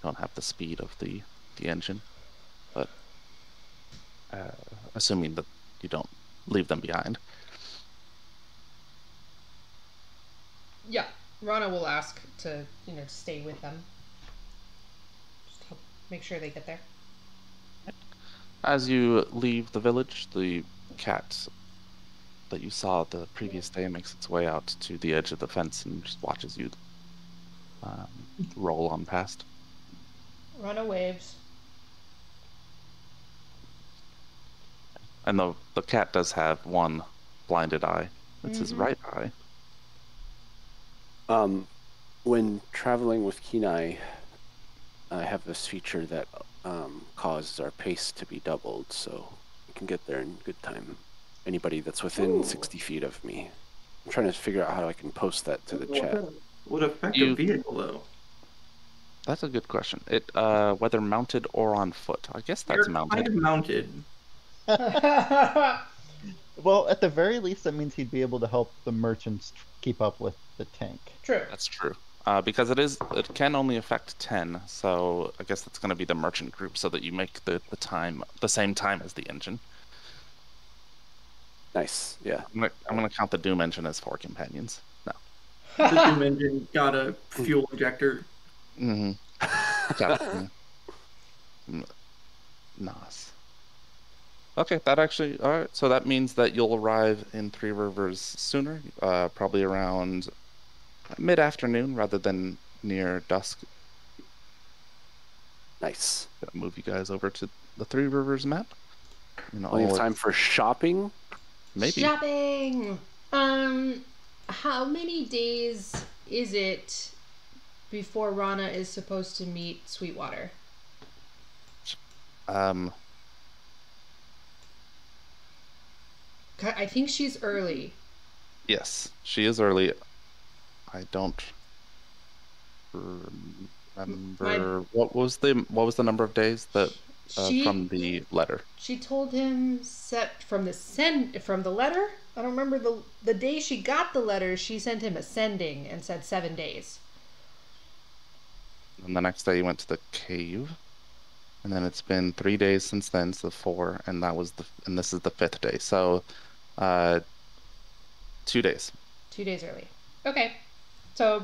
don't have the speed of the engine. But assuming that you don't leave them behind. Yeah, Rana will ask to, stay with them. Just help make sure they get there. As you leave the village, the cat that you saw the previous day makes its way out to the edge of the fence and just watches you roll on past. Rana waves. And the cat does have one blinded eye. It's his right eye. When traveling with Kenai, I have this feature that causes our pace to be doubled, so we can get there in good time. Anybody that's within 60 feet of me. I'm trying to figure out how I can post that to the chat. Would affect a vehicle, though. That's a good question. It whether mounted or on foot. I guess that's You're mounted. kind of mounted. Well, at the very least, that means he'd be able to help the merchants keep up with the tank. True. That's true. Because it can only affect 10, so I guess that's going to be the merchant group, so that you make the same time as the engine. Nice, yeah. I'm gonna count the Doom engine as 4 companions. No. The Doom engine got a fuel injector. Mm-hmm. Nice. Okay, that actually, all right. So that means that you'll arrive in Three Rivers sooner, probably around mid-afternoon rather than near dusk. Nice. Gonna move you guys over to the Three Rivers map. Plenty of time for shopping? Maybe. Shopping! How many days is it before Rana is supposed to meet Sweetwater? I think she's early. Yes, she is early. I don't remember what was the number of days that from the letter. She told him from the letter I don't remember the day she got the letter. She sent him a sending and said 7 days. And the next day you went to the cave. And then it's been 3 days since then, so 4, and this is the 5th day. So 2 days. 2 days early. Okay. So,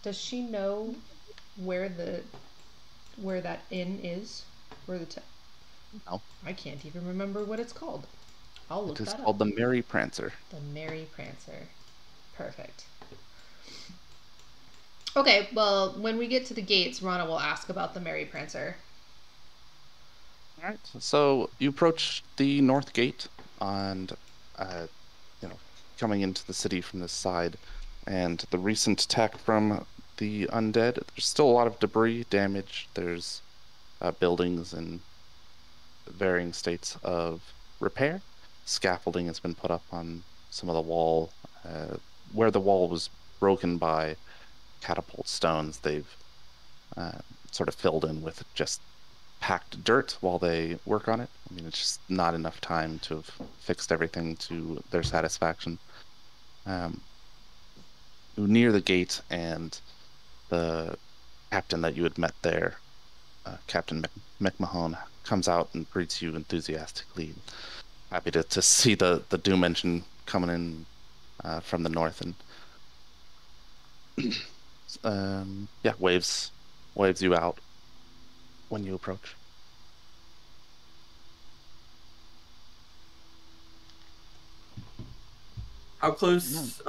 does she know where that inn is? No. I can't even remember what it's called. I'll look It is that called up. the Merry Prancer. The Merry Prancer. Perfect. Okay, well, when we get to the gates, Rana will ask about the Merry Prancer. All right. So you approach the north gate, and coming into the city from this side, and the recent attack from the undead. There's still a lot of debris, damage. There's buildings in varying states of repair. Scaffolding has been put up on some of the wall. Where the wall was broken by catapult stones, they've sort of filled in with just packed dirt while they work on it. I mean, it's just not enough time to have fixed everything to their satisfaction. Near the gate, and the captain that you had met there, Captain McMahon, comes out and greets you enthusiastically. Happy to see the Doom engine coming in from the north, and waves you out when you approach. How close?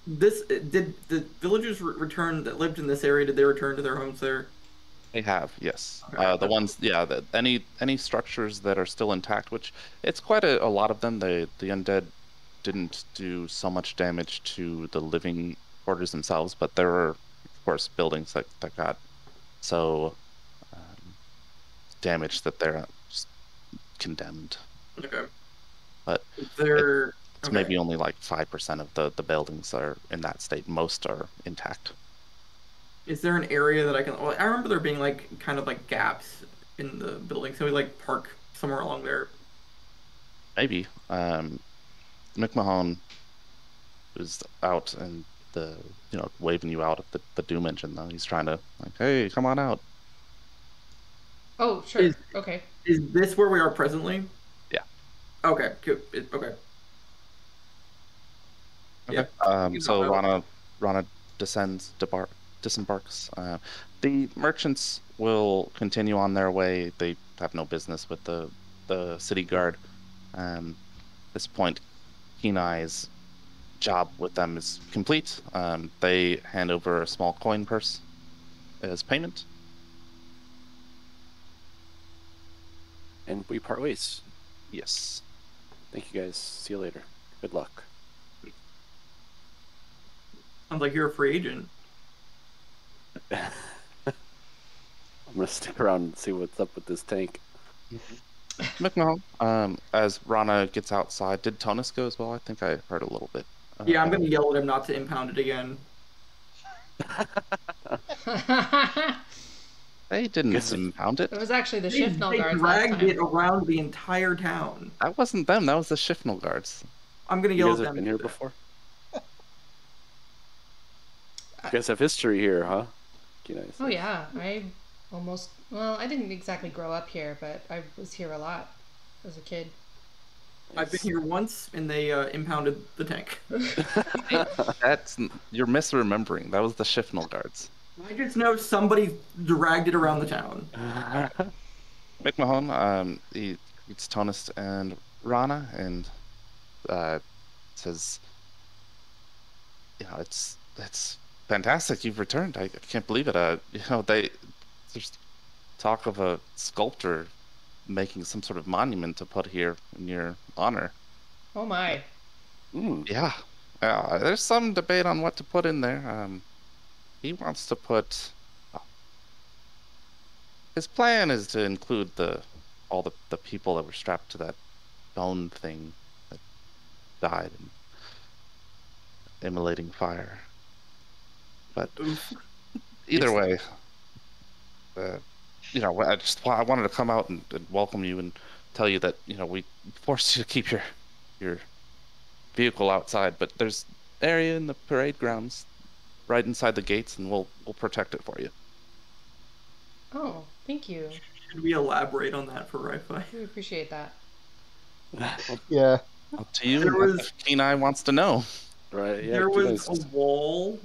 Did the villagers return that lived in this area? Did they return to their homes there? They have, yes. Okay. The ones, any structures that are still intact, which it's quite a lot of them. The undead didn't do so much damage to the living quarters themselves, but there were, of course, buildings that got so damaged that they're just condemned. Okay. But it's maybe only like 5% of the buildings are in that state. Most are intact. Is there an area that I can? Well, I remember there being like kind of like gaps in the building, so we like park somewhere along there. Maybe. McMahon is out and waving you out at the Doom engine though. He's trying to like, hey, come on out. Oh, sure. Okay. Is this where we are presently? Yeah. Okay. Good. Okay. Okay. So Rana disembarks. The merchants will continue on their way. They have no business with the city guard. At this point, Kenai's job with them is complete. They hand over a small coin purse as payment. And we part ways. Yes. Thank you guys. See you later. Good luck. Sounds like you're a free agent. I'm gonna stick around and see what's up with this tank. McMahon, as Rana gets outside, did Tonus go as well? I think I heard a little bit. Yeah, I'm gonna yell at him not to impound it again. They didn't impound it. It was actually the Shifnal guards. They dragged it around the entire town. That wasn't them. That was the Shifnal guards. I'm gonna You yell guys at have them. been here before? You guys have history here, huh? Nice. Oh yeah, I didn't exactly grow up here, but I was here a lot as a kid. I've been here once, and they impounded the tank. You're misremembering. That was the Shifnal guards. I just know somebody dragged it around the town. McMahon, it's Tonus and Rana, and says, it's fantastic. You've returned. I can't believe it. There's talk of a sculptor making some sort of monument to put here in your honor. Oh my. Yeah. There's some debate on what to put in there. He wants to put. His plan is to include all the people that were strapped to that bone thing that died in immolating fire. But either way, I wanted to come out and welcome you and tell you that we forced you to keep your vehicle outside, but there's area in the parade grounds right inside the gates, and we'll protect it for you. Oh, thank you. Should we elaborate on that for Wi-Fi? We appreciate that. Yeah. Up to you. There was- If Kenai wants to know. Right. Yeah. There was Kenai's- a wall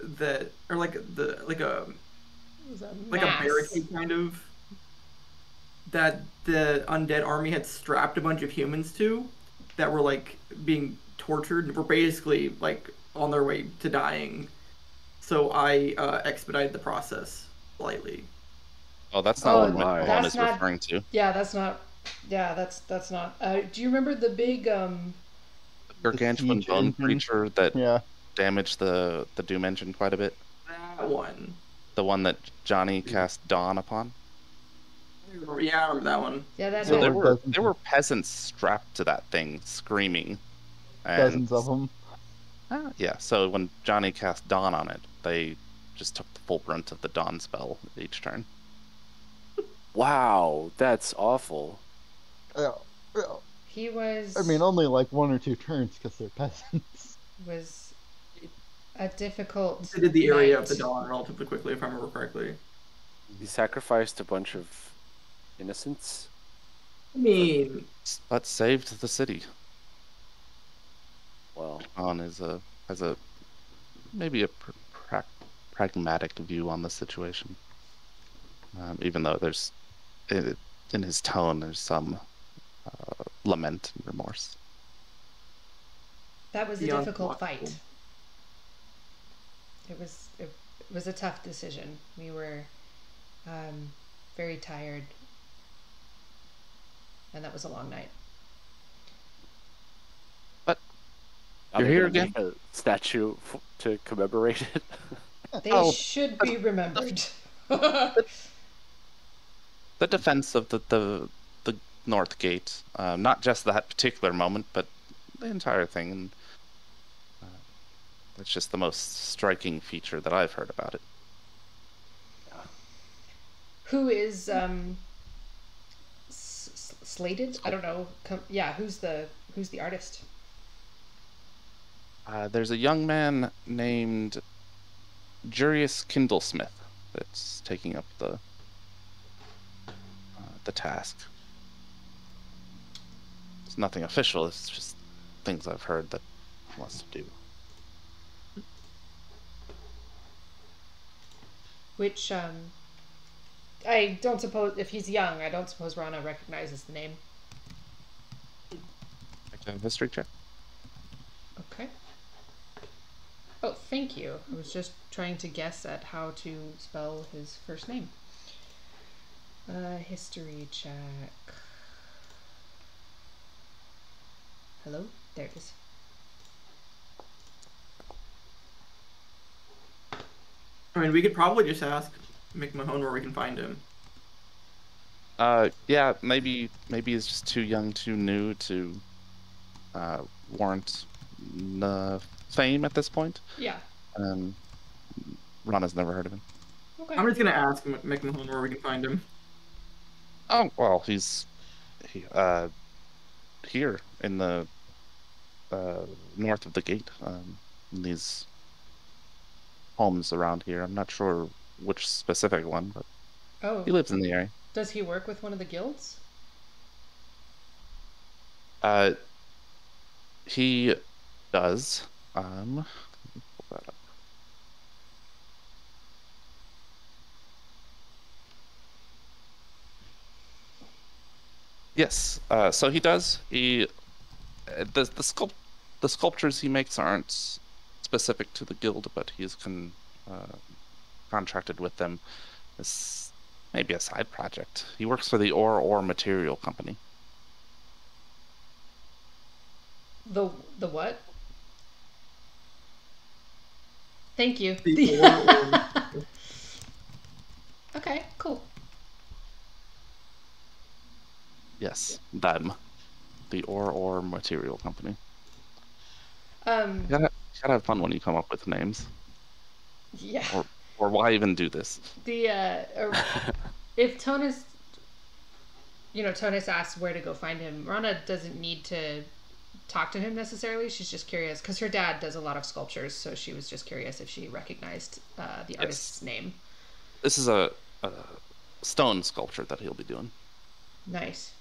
that, or like a It was a like a mass. barricade kind of, that the undead army had strapped a bunch of humans to, that were like being tortured, were basically like on their way to dying. So I expedited the process slightly. Oh, that's not Oh, what my. McMahon That's is not- referring to. Yeah, that's not. Yeah, that's not. Do you remember the big Gargantuan siege bone engine? creature that Yeah. damaged the Doom engine quite a bit. That one. The one that Johnny cast Dawn upon. Yeah, I remember that one. Yeah, that So Yeah, had- there dozens were of- peasants strapped to that thing, screaming. And, Dozens of them. Yeah, so when Johnny cast Dawn on it, they just took the full brunt of the Dawn spell each turn. Wow, that's awful. Yeah. Yeah. he was. I mean, only like 1 or 2 turns because they're peasants. was a difficult. They did the area of night. the dawn relatively quickly, if I remember correctly. He sacrificed a bunch of innocents. I mean, But saved the city. Well, Dawn has a maybe a pragmatic view on the situation. Even though there's in his tone there's some lament and remorse. That was a Beyond difficult watchful. fight. It was a tough decision. We were very tired, and that was a long night. are You're they here gonna again? make a statue to commemorate it. They Oh, should be remembered. The defense of the North Gate, not just that particular moment, but the entire thing, and it's just the most striking feature that I've heard about it. Who is slated? I don't know. Yeah, who's the artist? There's a young man named Jurius Kindlesmith that's taking up the task. It's nothing official. It's just things I've heard that he wants to do. Which I don't suppose, if he's young, I don't suppose Rana recognizes the name. Like a history check. Okay. Oh, thank you. I was just trying to guess at how to spell his first name. History check. Hello? There it is. I mean, we could probably just ask McMahon where we can find him. Yeah, maybe he's just too young, too new to warrant fame at this point. Yeah. Rana's never heard of him. Okay. I'm just gonna ask McMahon where we can find him. Oh well, he's here in the north of the gate, in these homes around here. I'm not sure which specific one, but Oh, he lives in the area. does he work with one of the guilds? He does. Let me pull that up. Yes, so he does. He the sculptures he makes aren't specific to the guild, but he's contracted with them. It's maybe a side project. He works for the Ore Material Company. The what? Thank you. The or- Okay, cool. Yes, them. The Ore Material Company. Um, You gotta have fun when you come up with names. yeah. Or why even do this? The if Tonus, Tonus asks where to go find him, Rana doesn't need to talk to him necessarily. She's just curious because her dad does a lot of sculptures, so she was just curious if she recognized the artist's name. This is a stone sculpture that he'll be doing. Nice.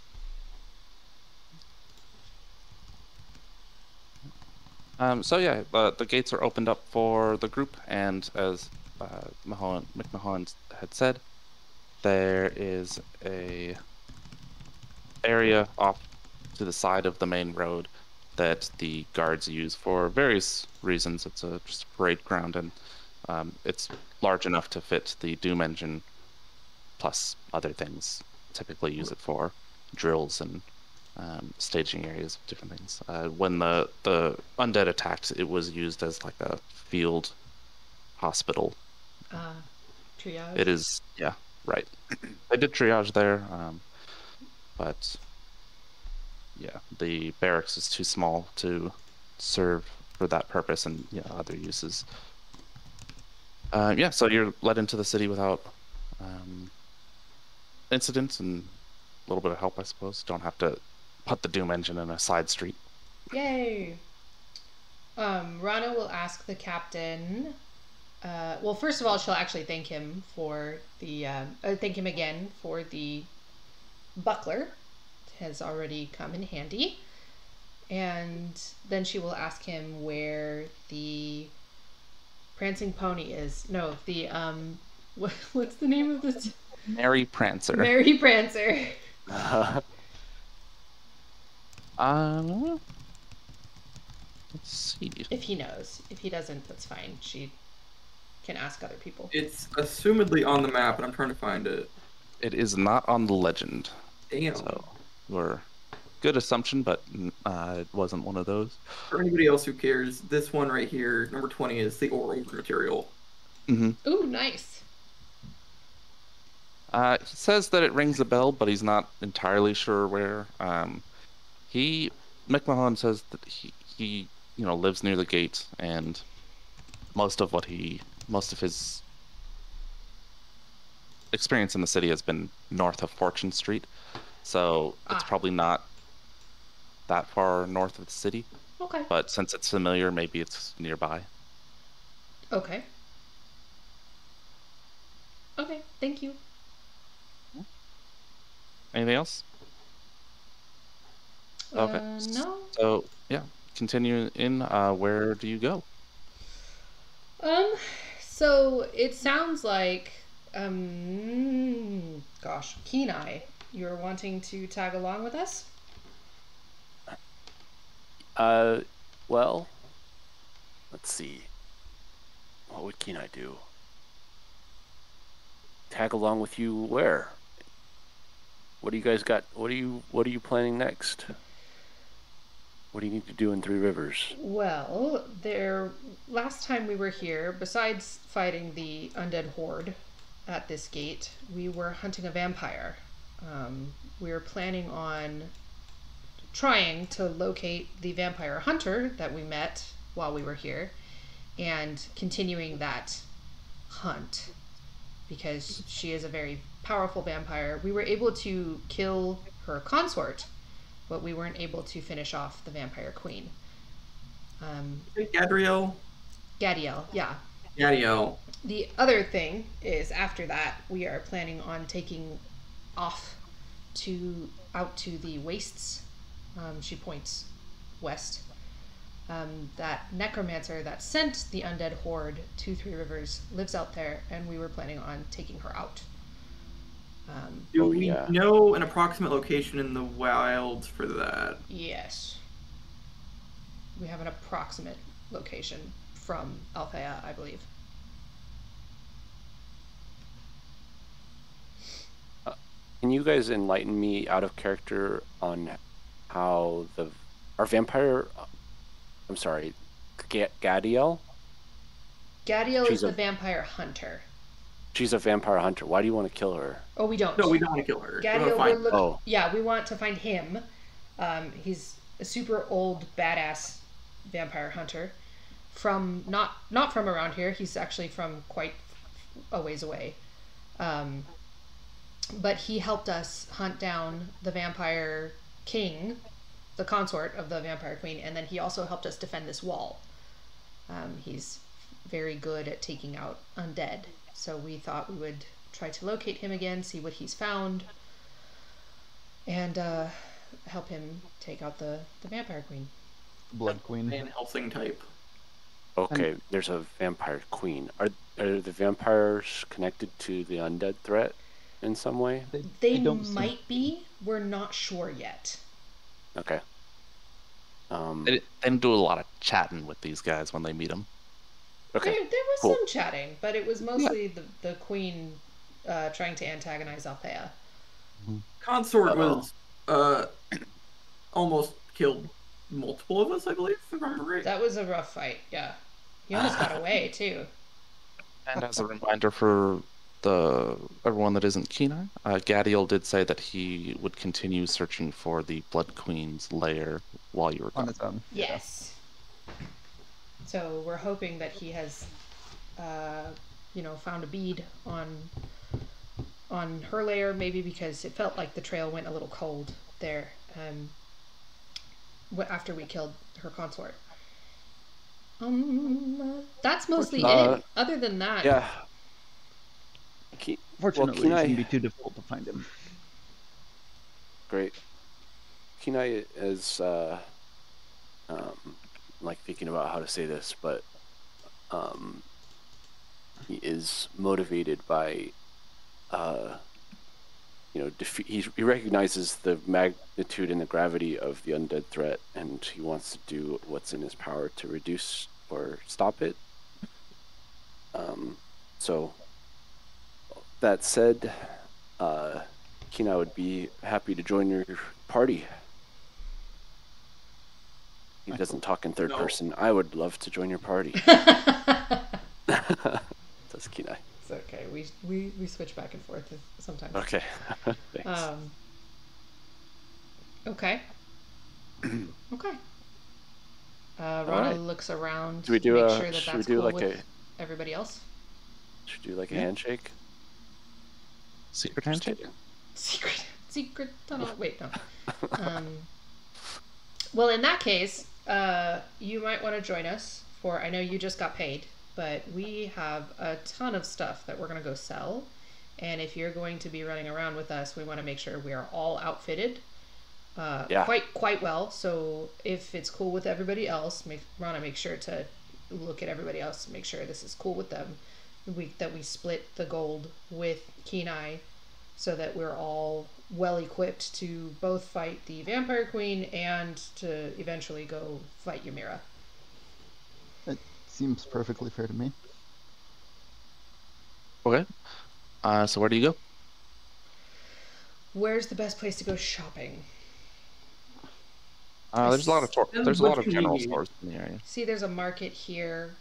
So yeah, the gates are opened up for the group, and as McMahon had said, there is a area off to the side of the main road that the guards use for various reasons. It's just a parade ground, and it's large enough to fit the Doom engine, plus other things. Typically use it for drills and staging areas of different things. When the undead attacked, it was used as like a field hospital. Triage. It is, yeah, right. They did triage there, but yeah, the barracks is too small to serve for that purpose, and other uses. So you're led into the city without incidents and a little bit of help, I suppose. Don't have to put the Doom engine in a side street. Yay! Rana will ask the captain. Well, first of all, she'll actually thank him for the thank him again for the buckler. It has already come in handy. And then she will ask him where the prancing pony is. No, the what's the name of this? Mary Prancer. Mary Prancer. Let's see. If he knows. If he doesn't, that's fine. She can ask other people. It's assumedly on the map, and I'm trying to find it. It is not on the legend. Damn. So, good assumption, but it wasn't one of those. For anybody else who cares, this one right here, number 20, is the oral material. Mm-hmm. Ooh, nice. He says that it rings a bell, but he's not entirely sure where. McMahon says that he lives near the gate, and most of his experience in the city has been north of Fortune Street, so it's probably not that far north of the city. Okay. But since it's familiar, maybe it's nearby. Okay. Okay, thank you. Anything else? Okay. No. So yeah, continue in. Where do you go? So it sounds like, Kenai, you're wanting to tag along with us? Well, let's see. What would Kenai do? Tag along with you where? What do you guys got? What are you planning next? What do you need to do in Three Rivers? Well, last time we were here, besides fighting the undead horde at this gate, we were hunting a vampire. We were planning on trying to locate the vampire hunter that we met while we were here and continuing that hunt because she is a very powerful vampire. We were able to kill her consort, but we weren't able to finish off the vampire queen. Gadiel? Gadiel, yeah. Gadiel. The other thing is after that, we are planning on taking off out to the wastes. She points west. That necromancer that sent the undead horde to Three Rivers lives out there, and we were planning on taking her out. Do we know an approximate location in the wilds for that? Yes. We have an approximate location from Althea, I believe. Can you guys enlighten me out of character on how our vampire... I'm sorry, Gadiel? Gadiel is the vampire hunter. She's a vampire hunter. Why do you want to kill her? Oh, we don't. No, we don't want to kill her. Gadiel, we want to find him. He's a super old, badass vampire hunter from not from around here. He's actually from quite a ways away. but he helped us hunt down the vampire king, the consort of the vampire queen, and then he also helped us defend this wall. He's very good at taking out undead, so we thought we would try to locate him again, see what he's found, and help him take out the vampire queen. Blood Queen. Van Helsing type. Okay, there's a vampire queen. Are the vampires connected to the undead threat in some way? They don't seem- might be. We're not sure yet. Okay. They didn't do a lot of chatting with these guys when they meet them. Okay. There was cool. some chatting, but it was mostly the queen trying to antagonize Althea. Consort was almost killed multiple of us, I believe, if I remember right. That was a rough fight, yeah. He almost got away, too. And as a reminder for everyone that isn't Kenai, Gadiel did say that he would continue searching for the Blood Queen's lair while you were On gone. its own. Yes. So we're hoping that he has, found a bead on her lair, maybe because it felt like the trail went a little cold there after we killed her consort. That's mostly it. Other than that, Yeah. Fortunately, Kenai- it shouldn't be too difficult to find him. Great. Kenai is like thinking about how to say this, but he is motivated by defeat. He recognizes the magnitude and the gravity of the undead threat, and he wants to do what's in his power to reduce or stop it. So that said, Kenai would be happy to join your party. He doesn't talk in third No. person. I would love to join your party. That's Kenai. it's okay. We switch back and forth sometimes. Okay. Thanks. Okay. Okay. Rana right. looks around Do we to do make a- sure that should we that's do cool like with everybody else. Should we do like a Yeah. handshake? Secret Just handshake? kidding. Secret tunnel. Wait, no. Well, in that case, you might want to join us I know you just got paid, but we have a ton of stuff that we're going to go sell. And if you're going to be running around with us, we want to make sure we are all outfitted Yeah. quite well. So if it's cool with everybody else, make sure to look at everybody else, make sure this is cool with them. That we split the gold with Kenai so that we're all well equipped to both fight the Vampire Queen and to eventually go fight Ymira. It seems perfectly fair to me. Okay. So where do you go? Where's the best place to go shopping? There's a lot of And there's a what lot of you general need. stores in the area. See, there's a market here.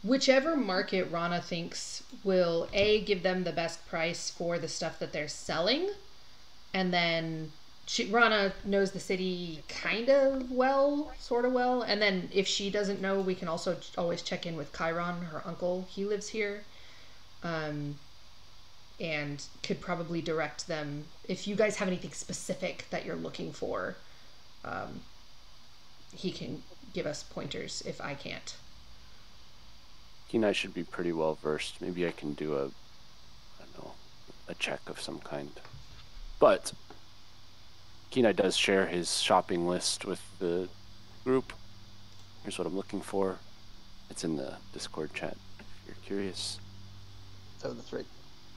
Whichever market Rana thinks will give them the best price for the stuff that they're selling, and then Rana knows the city kind of well, sort of well, and then if she doesn't know, we can also always check in with Chiron, her uncle. He lives here, and could probably direct them if you guys have anything specific that you're looking for. He can give us pointers if I can't. Kenai should be pretty well versed. Maybe I can do a check of some kind. But Kenai does share his shopping list with the group. Here's what I'm looking for. It's in the Discord chat if you're curious. Oh, that's right.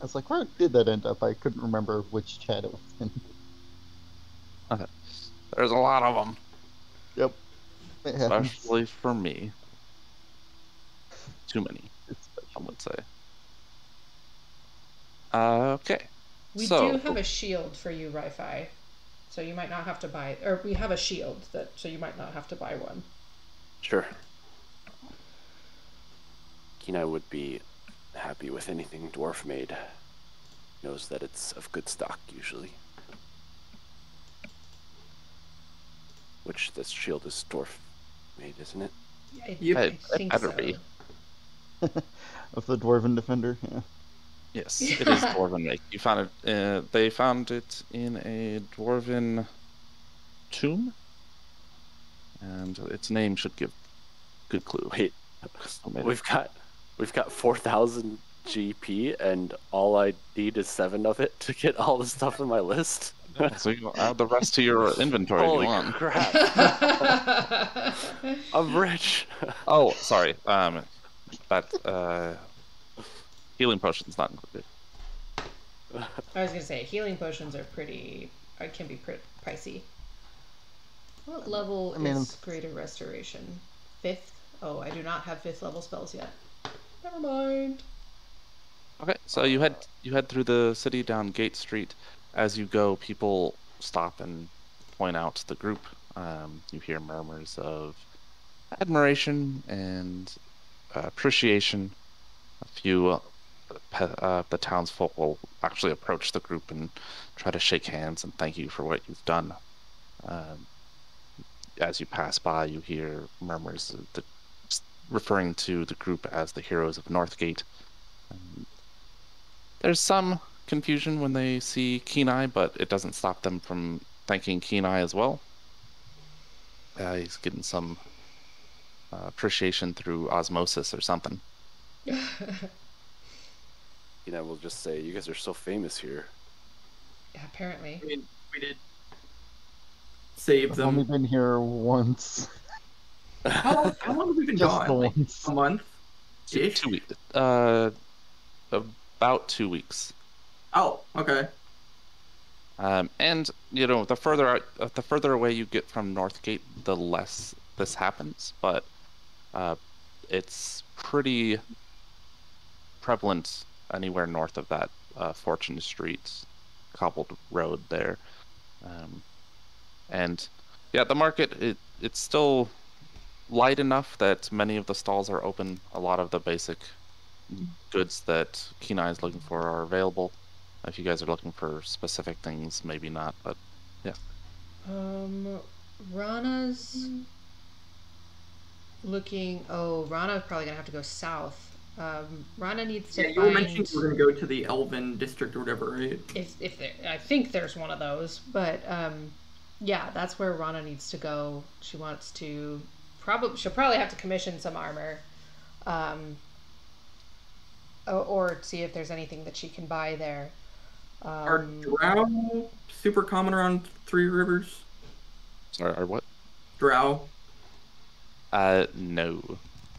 I was like, where did that end up? I couldn't remember which chat it was in. Okay. There's a lot of them, Yep. It happens. especially for me. Too many, It's I would say. Okay. We So- do have a shield for you, Ri-Fi. So you might not have to buy, or we have a shield so you might not have to buy one. Sure. Kenai would be happy with anything dwarf made. Knows that it's of good stock usually. Which this shield is dwarf made, isn't it? I, Yep. I It think better so. be. of the Dwarven Defender. Yeah. Yes, it is dwarven make. You found it. They found it in a dwarven tomb, and its name should give good clue. Wait, Who made it. we've got 4,000 GP, and all I need is 7 of it to get all the stuff in my list. So you can add the rest to your inventory if Holy you want. crap! I'm rich. Oh, sorry. That healing potion's not included. I was gonna say healing potions can be pretty pricey. What level is Greater Restoration? 5th? Oh, I do not have 5th level spells yet. Never mind. Okay, so you head through the city down Gate Street. As you go, people stop and point out the group. You hear murmurs of admiration and appreciation. A few the townsfolk will actually approach the group and try to shake hands and thank you for what you've done. As you pass by, you hear murmurs referring to the group as the heroes of Northgate. There's some confusion when they see Kenai, but it doesn't stop them from thanking Kenai as well. He's getting some appreciation through osmosis or something. We'll just say, you guys are so famous here. Yeah, apparently. I mean, we did save I've them. only been here once. How long have we been Just the gone? Like, once. a month? 2 weeks. About 2 weeks. Oh, okay. And the further away you get from Northgate, the less this happens. But it's pretty prevalent anywhere north of that Fortune Street cobbled road there. And yeah, the market it's still light enough that many of the stalls are open. A lot of the basic goods that Kenai is looking for are available. If you guys are looking for specific things, maybe not, but yeah. Rana's looking. Oh, Rana's probably gonna have to go south. Rana needs to Yeah, you find. were mentioning we're gonna go to the Elven district or whatever, right? If there, I think there's one of those, but yeah, that's where Rana needs to go. She wants to she'll probably have to commission some armor, or see if there's anything that she can buy there. Are drow super common around Three Rivers? Sorry, or what? Drow? No.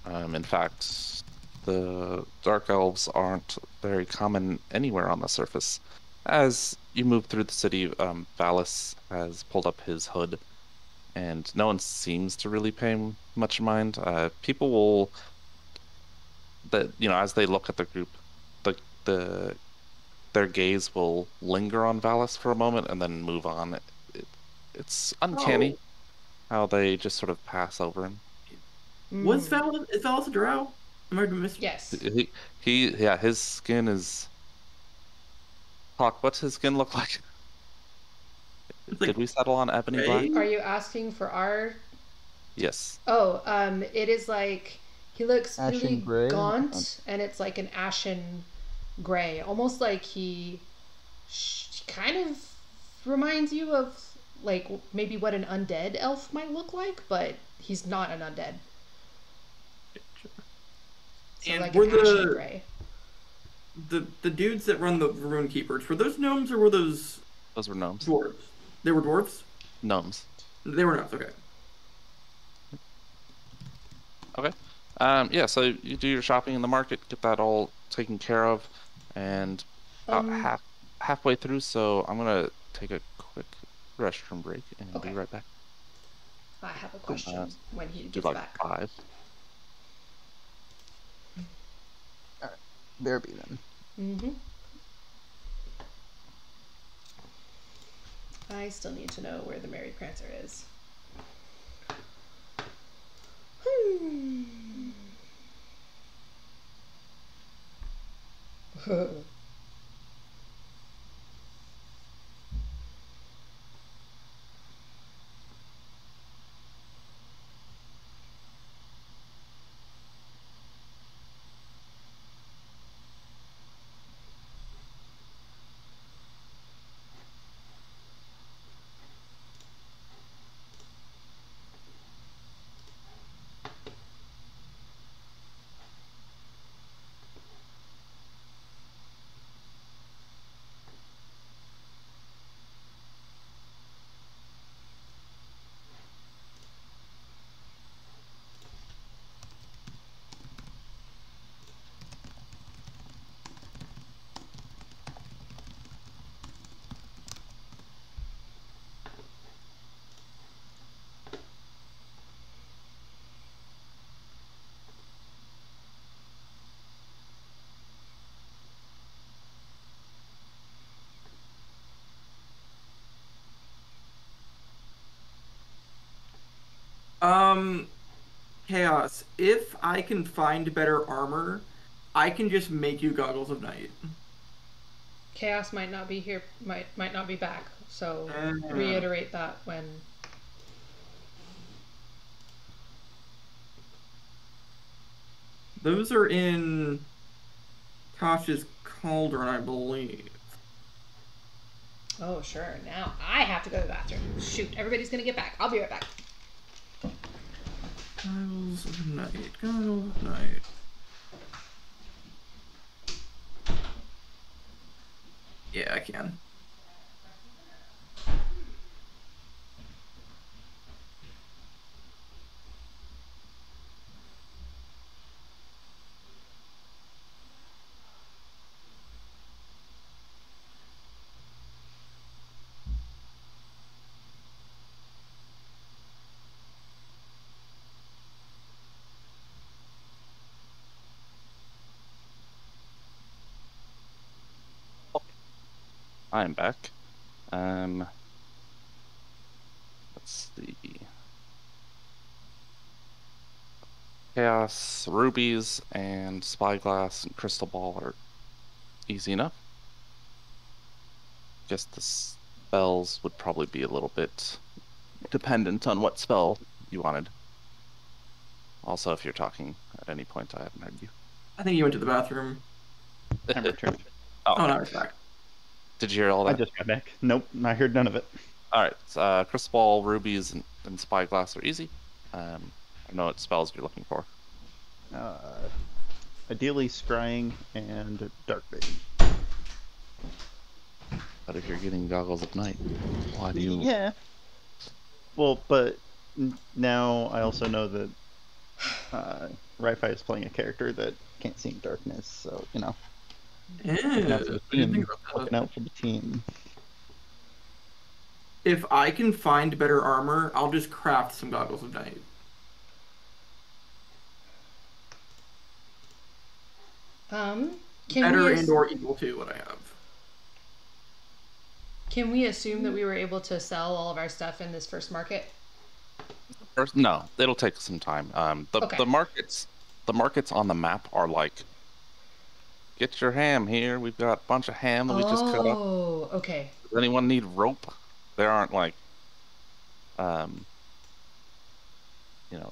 In fact, the Dark Elves aren't very common anywhere on the surface. As you move through the city, Valis has pulled up his hood, and no one seems to really pay much mind. People will, as they look at the group, their gaze will linger on Valis for a moment and then move on. It's uncanny how they just sort of pass over him. Is Valis a drow? Am I missing? Yes. His skin is. Hawk, what's his skin look like? Did we settle on ebony black? Are you asking for our? Yes. Oh, it is like he looks Ashen really gray? gaunt, and it's like an ashen gray, almost like he kind of reminds you of like maybe what an undead elf might look like, but he's not an undead. So And like were an ashen gray. the dudes that run the Rune Keepers, were those gnomes or were those Those were gnomes. dwarves? They were dwarves? Gnomes. They were gnomes, okay. Okay. Yeah, so you do your shopping in the market, get that all taken care of, and about halfway through, so I'm gonna take a quick restroom break and Okay. be right back. I have a question when he Do gets like back. 5. There be then. Mm-hmm. I still need to know where the Mary Prancer is. Um, Chaos. If I can find better armor, I can just make you goggles of night. Chaos might not be here, might not be back. So Ah. reiterate that when. Those are in Tasha's cauldron, I believe. Oh, sure. Now I have to go to the bathroom. Shoot, everybody's gonna get back. I'll be right back. Goggles of night. Goggles of night. Yeah, I can. I'm back. Let's see. Chaos, rubies, and spyglass and crystal ball are easy enough. Guess the spells would probably be a little bit dependent on what spell you wanted. Also, if you're talking at any point, I haven't heard you. I think you went to the bathroom. I'm returned. Oh, okay. no, it's back. Did you hear all I that? just got back. Nope, I heard none of it. All right. Crystal ball, rubies, and spyglass are easy. I know what spells you're looking for. Ideally, scrying and dark vision. But if you're getting goggles of night, why do you? Yeah. Well, but now I also know that Ri-Fi is playing a character that can't see in darkness, so Yeah, looking out for the I didn't team. think about that. Looking out for the team. If I can find better armor, I'll just craft some goggles of night. Can Better we and or equal to what I have. can we assume that we were able to sell all of our stuff in this first market? First, no, it'll take some time. Okay. The markets on the map are like, get your ham here. We've got a bunch of ham that we just cut up. Oh, okay. Does anyone need rope? There aren't like,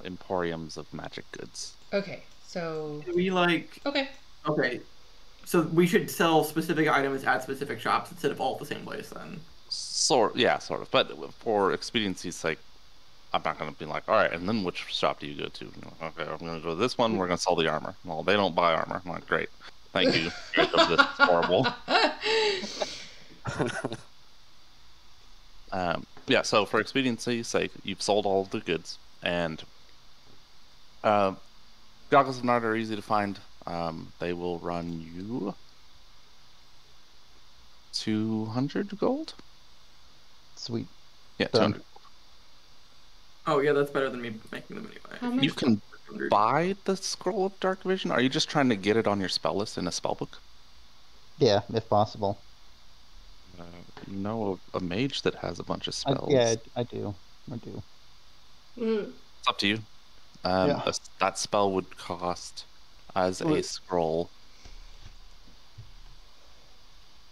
emporiums of magic goods. Okay. So We like okay. okay. So we should sell specific items at specific shops instead of all at the same place then. Sort of. But for expediency's sake, I'm not going to be like, all right, and then which shop do you go to? Okay, I'm going to go to this one. We're going to sell the armor. Well, they don't buy armor. I'm like, great. Thank you. This is horrible. Yeah, so for expediency's sake, you've sold all of the goods, and goggles of night are easy to find. They will run you 200 gold. Sweet. Yeah, Done. 200. Oh yeah, that's better than me making them anyway. How much? You can 100. buy the scroll of dark vision. Are you just trying to get it on your spell list in a spell book? Yeah, if possible. You know a mage that has a bunch of spells. I do. I do. It's up to you. Yeah. That spell would cost as a Well, scroll.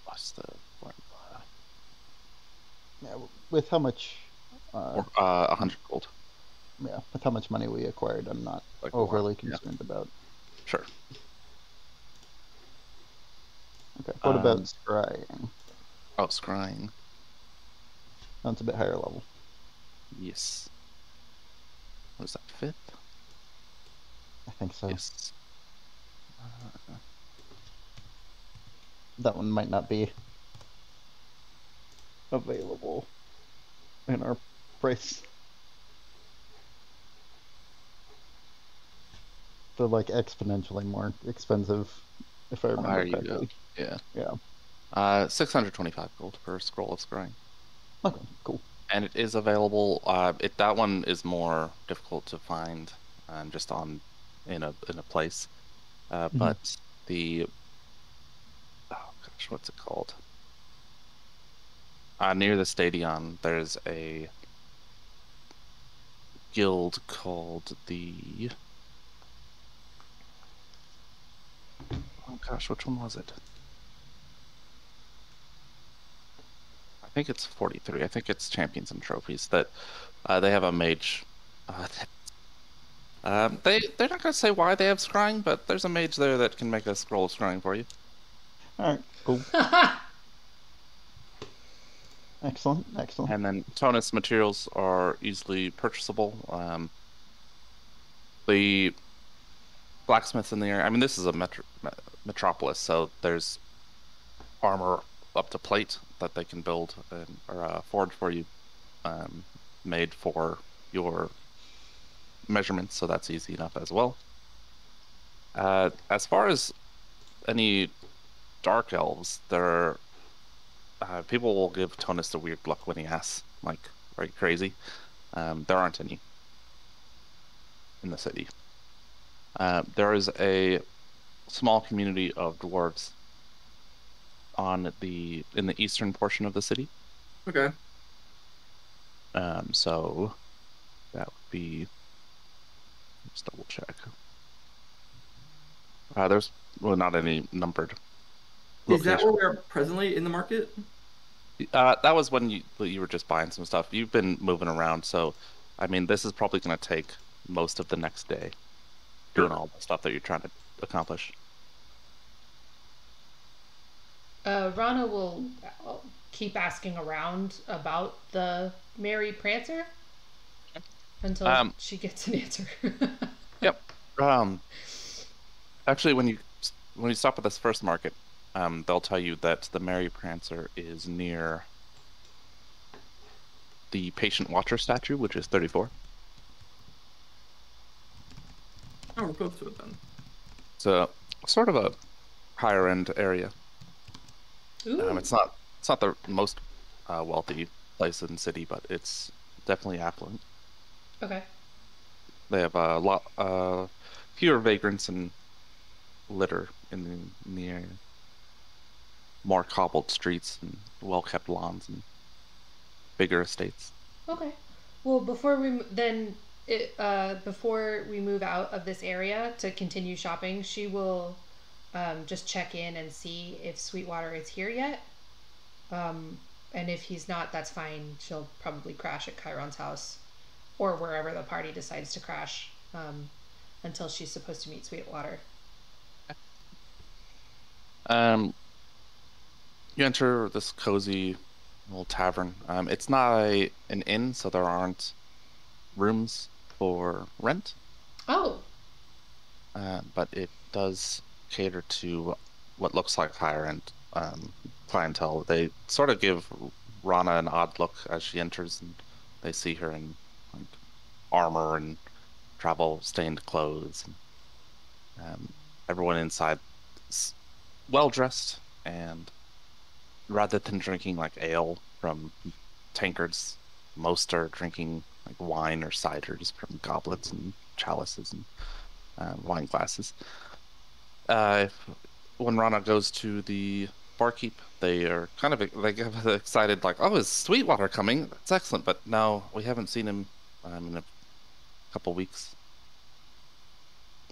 What's the formula? Yeah, with how much 100 gold. yeah, with how much money we acquired, I'm not Like, overly yeah. concerned about. Sure. Okay. What about scrying? Oh, scrying. That's a bit higher level. Yes. What is that, 5th? I think so. Yes. That one might not be available in our price. They're like exponentially more expensive, if I remember There you correctly. go. Yeah. Yeah. 625 gold per scroll of scrying. Okay. Cool. And it is available. That one is more difficult to find, just in a place. But the what's it called? Near the stadion, there's a guild called the... Oh gosh, which one was it? I think it's 43. I think it's Champions and Trophies that they have a mage. They're not gonna say why they have scrying, but there's a mage there that can make a scroll of scrying for you. All right, cool. Excellent, excellent. And then Tonus materials are easily purchasable. The blacksmiths in the area. I mean, this is a metropolis, so there's armor up to plate that they can build or forge for you, made for your measurements. So that's easy enough as well. As far as any dark elves, there people will give Tonus the weird look when he asks, like, are you crazy? There aren't any in the city. There is a small community of dwarves in the eastern portion of the city. Okay. So that would be, let's double check. There's not any numbered Is that location. where we are presently in the market? That was when you were just buying some stuff. You've been moving around, so I mean, this is probably going to take most of the next day doing all the stuff that you're trying to accomplish. Rana will keep asking around about the Mary Prancer until she gets an answer. Yep. Actually, when you stop at this first market, they'll tell you that the Mary Prancer is near the Patient Watcher statue, which is 34. Oh, we're close to it then. It's a sort of a higher end area. Ooh. It's not the most wealthy place in the city, but it's definitely affluent. Okay. They have a lot fewer vagrants and litter in the area. More cobbled streets and well-kept lawns and bigger estates. Okay. Well, before we move out of this area to continue shopping, she will just check in and see if Sweetwater is here yet. And if he's not, that's fine. She'll probably crash at Chiron's house or wherever the party decides to crash until she's supposed to meet Sweetwater. You enter this cozy little tavern. It's not an inn, so there aren't rooms for rent. Oh. But it does cater to what looks like higher end clientele. They sort of give Rana an odd look as she enters, and they see her in like armor and travel-stained clothes. And, everyone inside is well dressed, and rather than drinking like ale from tankards, most are drinking like wine or ciders from goblets and chalices and wine glasses. When Rana goes to the barkeep, they get excited, like, "Oh, is Sweetwater coming? That's excellent!" But no, we haven't seen him in a couple weeks,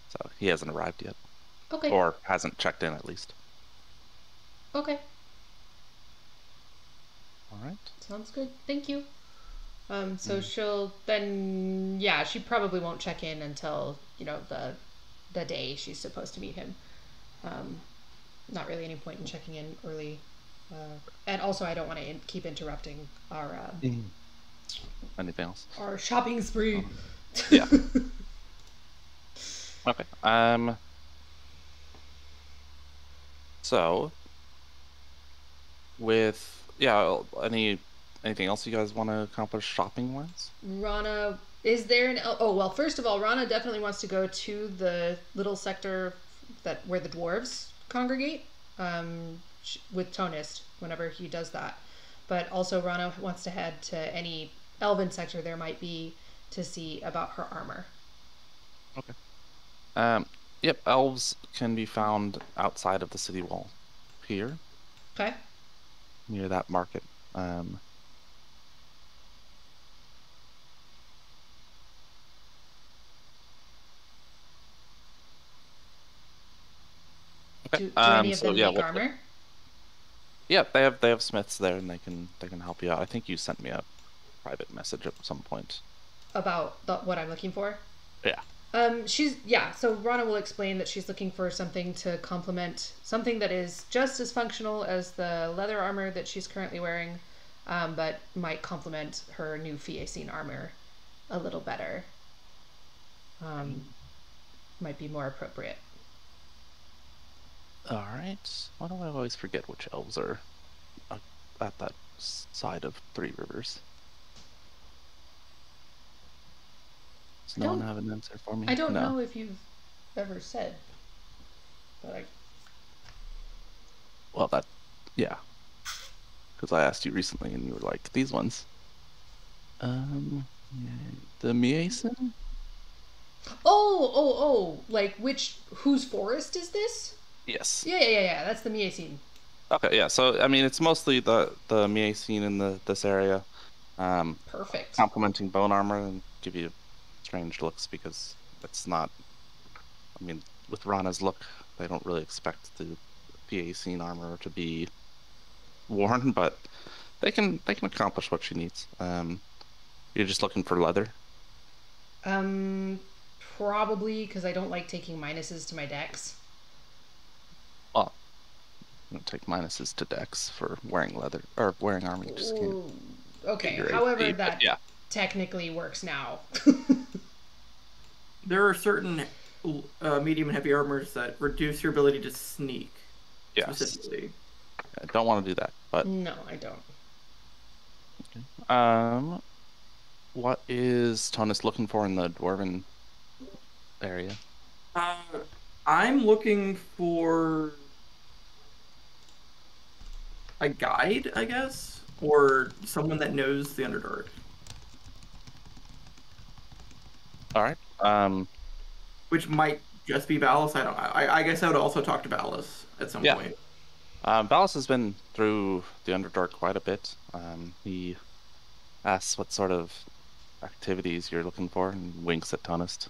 so he hasn't arrived yet, Okay. or hasn't checked in at least. Okay. All right. Sounds good. Thank you. So she'll then, yeah, she probably won't check in until, the day she's supposed to meet him. Not really any point in checking in early. And also I don't want to keep interrupting our Anything else? our shopping spree. Yeah. Okay. So with anything else you guys want to accomplish shopping wise? Rana, is there first of all, Rana definitely wants to go to the little sector where the dwarves congregate, with Tonist whenever he does that. But also Rana wants to head to any elven sector there might be to see about her armor. Okay. Yep, elves can be found outside of the city wall here. Okay. Near that market. Okay. Do any of So them yeah, make armor? yeah, they have smiths there, and they can help you out. I think you sent me a private message at some point. About what I'm looking for? Yeah. So Rana will explain that she's looking for something to complement something that is just as functional as the leather armor that she's currently wearing, but might complement her new Fiacine armor a little better. Might be more appropriate. All right. Why do I always forget which elves are at that side of Three Rivers? Does no one have an answer for me? I don't No. know if you've ever said, but I. Well, yeah. Because I asked you recently, and you were like, these ones. Yeah, the Miason? Like whose forest is this? Yes. Yeah. That's the Miacine. Okay, yeah. So I mean, it's mostly the Miason in this area. Perfect. Complementing bone armor and give you strange looks because it's not. I mean, with Rana's look, they don't really expect the Miason armor to be worn, but they can accomplish what she needs. You're just looking for leather. Probably because I don't like taking minuses to my decks. Well, you don't take minuses to dex for wearing leather or wearing armor. You just can't. Ooh, okay. Your However, AC, but that yeah. technically works now. There are certain medium and heavy armors that reduce your ability to sneak. Yes. Specifically. I don't want to do that, but No, I don't. what is Tonus looking for in the dwarven area? I'm looking for a guide, I guess, or someone that knows the Underdark. All right. Which might just be Valis. I don't. I guess I would also talk to Valis at some Yeah. point. Valis has been through the Underdark quite a bit. He asks what sort of activities you're looking for and winks at Tonus.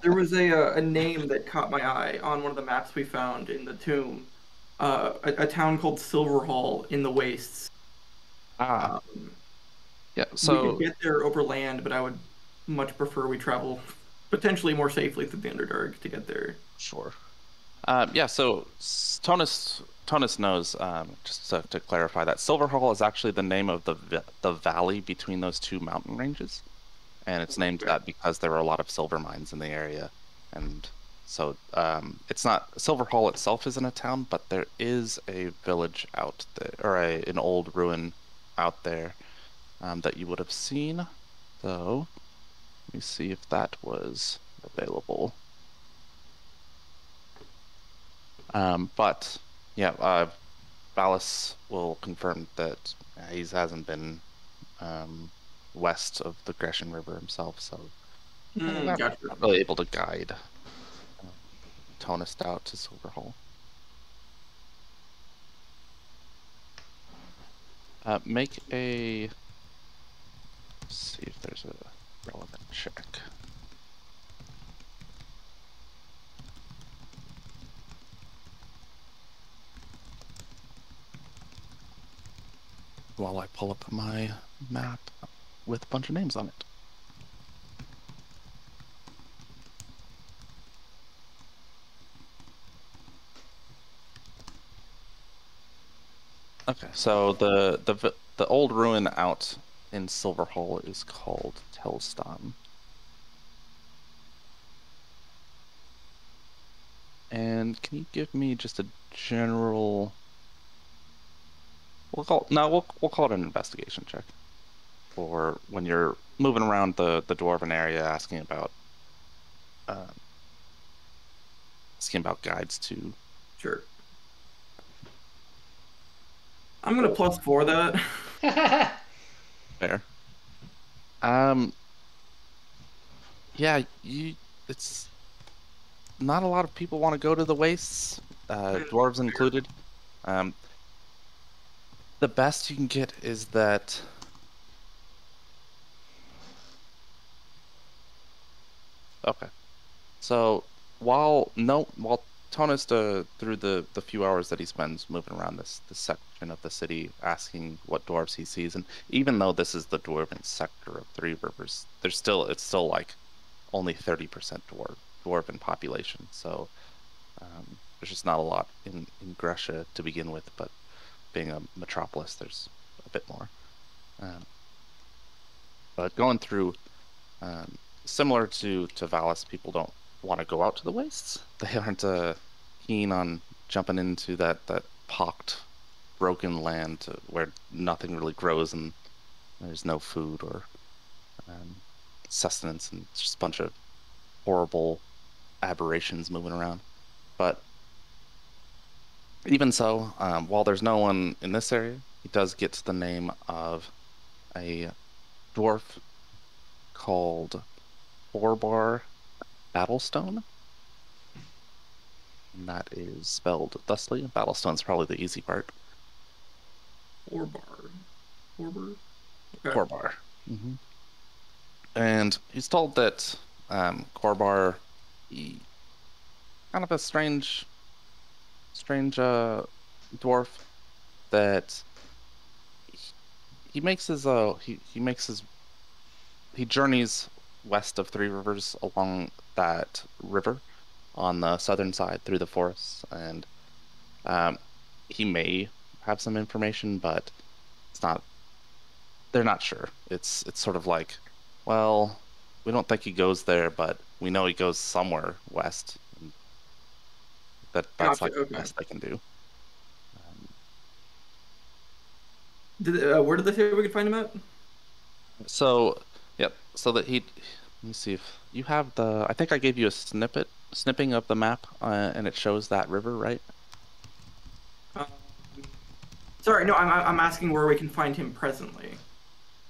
There was a name that caught my eye on one of the maps we found in the tomb. A town called Silverhall in the Wastes. Yeah. We So could get there over land, but I would much prefer we travel potentially more safely through the Underdark to get there. sure. Yeah. So Tonus knows. Just to clarify, that Silverhall is actually the name of the valley between those two mountain ranges, and it's named that because there were a lot of silver mines in the area, and so it's not Silverhall itself isn't a town, but there is a village out there or an old ruin out there that you would have seen. So let me see if that was available. But yeah, Valis will confirm that he hasn't been west of the Grecian River himself, so not really able to guide Tonus out to Silverhall. Make a. Let's see if there's a relevant check. While I pull up my map with a bunch of names on it. Okay, so the old ruin out in Silverhall is called Telstan. And can you give me just a general? We'll call it an investigation check, for when you're moving around the dwarven area, asking about guides to. Sure. I'm gonna +4 that. Fair. Yeah, it's not a lot of people want to go to the wastes, dwarves included. The best you can get is that. Okay, so while Tonus, through the few hours that he spends moving around this section of the city, asking what dwarves he sees, and even though this is the dwarven sector of Three Rivers, it's still like only 30% dwarven population. So there's just not a lot in Grescia to begin with, but being a metropolis, there's a bit more. But going through, similar to Valis, people don't want to go out to the wastes. They aren't keen on jumping into that pocked, broken land where nothing really grows and there's no food or sustenance, and it's just a bunch of horrible aberrations moving around. But even so, while there's no one in this area, he does get to the name of a dwarf called Borbar Battlestone. And that is spelled thusly. Battlestone's probably the easy part. Orbar. Orbar? Okay. Corbar. Mm-hmm. And he's told that Corbar, he kind of a strange dwarf, that he makes his he journeys west of Three Rivers along that river on the southern side through the forests, and he may have some information, but they're not sure. It's sort of like, well, we don't think he goes there, but we know he goes somewhere west. And that's Gotcha, like okay. the best they can do. Where did they say we could find him at? So, yep. So that let me see if you have I think I gave you a snipping of the map, and it shows that river, right? Sorry, no, I'm asking where we can find him presently.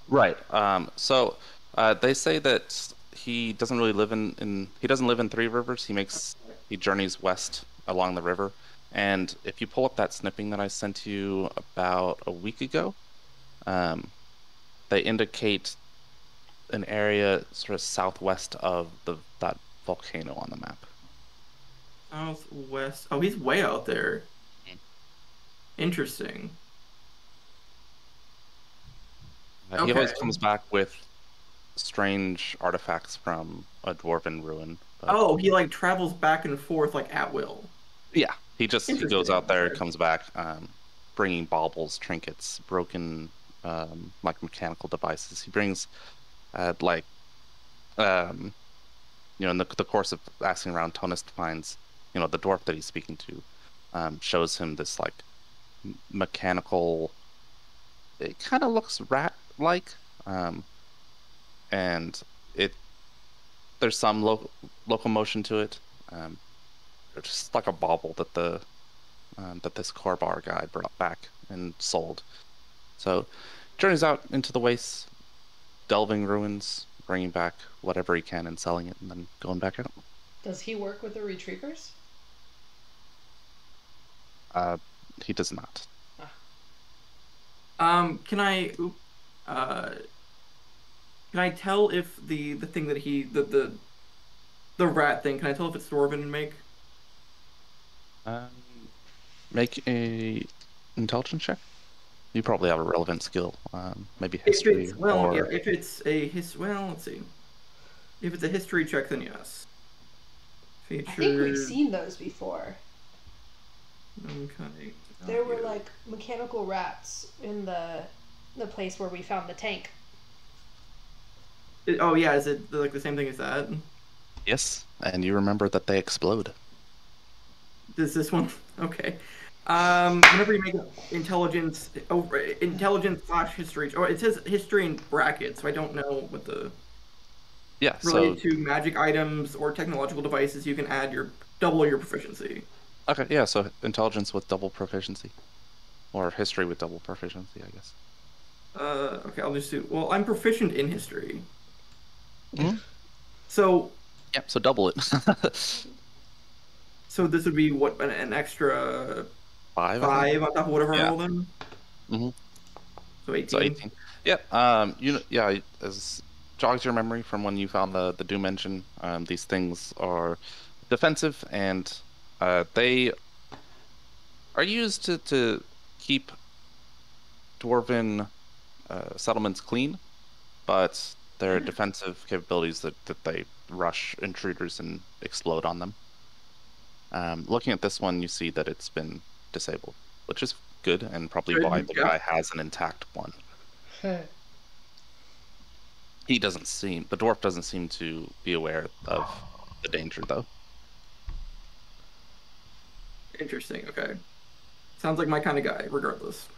Right. So they say that he doesn't really live he doesn't live in Three Rivers. He journeys west along the river. And if you pull up that snipping that I sent you about a week ago, they indicate an area sort of southwest of that volcano on the map. Southwest. Oh, he's way out there. Interesting. He always Okay. comes back with strange artifacts from a dwarven ruin. But Oh, he like travels back and forth like at will. yeah, he goes Interesting. out there, Okay. comes back, bringing baubles, trinkets, broken like mechanical devices. He brings like in the course of asking around, Tonus finds the dwarf that he's speaking to, shows him this like mechanical. It kind of looks rat-like, and there's some locomotion to it. It's just like a bauble that that this Corbar guy brought back and sold. So journeys out into the wastes, delving ruins, bringing back whatever he can and selling it, and then going back out. Does he work with the Retrievers? He does not. Can I tell if the thing that the rat thing, can I tell if it's dwarven in make? Make a intelligence check. You probably have a relevant skill, maybe If history it's well, or yeah, if it's a let's see. If it's a history check, then yes. I think we've Features. seen those before. Okay. There were like mechanical rats in the place where we found the tank. Oh yeah, is it like the same thing as that? yes, and you remember that they explode. Does this one? Okay. Whenever you make an intelligence / history, or it says history in brackets, so I don't know what the Yeah, related so to magic items or technological devices, you can add double your proficiency. okay, yeah, so intelligence with double proficiency, or history with double proficiency, I guess. Okay, I'll just do. Well, I'm proficient in history, Mhm. so Yeah, so double it. this would be what an extra 5. I think? 5 on top of whatever I Yeah. roll then. Mhm. So 18. So 18. Yeah. As jogs your memory from when you found the Doom engine. These things are defensive, and they are used to keep dwarven settlements clean, but their defensive capabilities that they rush intruders and explode on them. Looking at this one, you see that it's been disabled, which is good, and probably why the guy has an intact one. The dwarf doesn't seem to be aware of the danger, though. Interesting. Okay. Sounds like my kind of guy, regardless.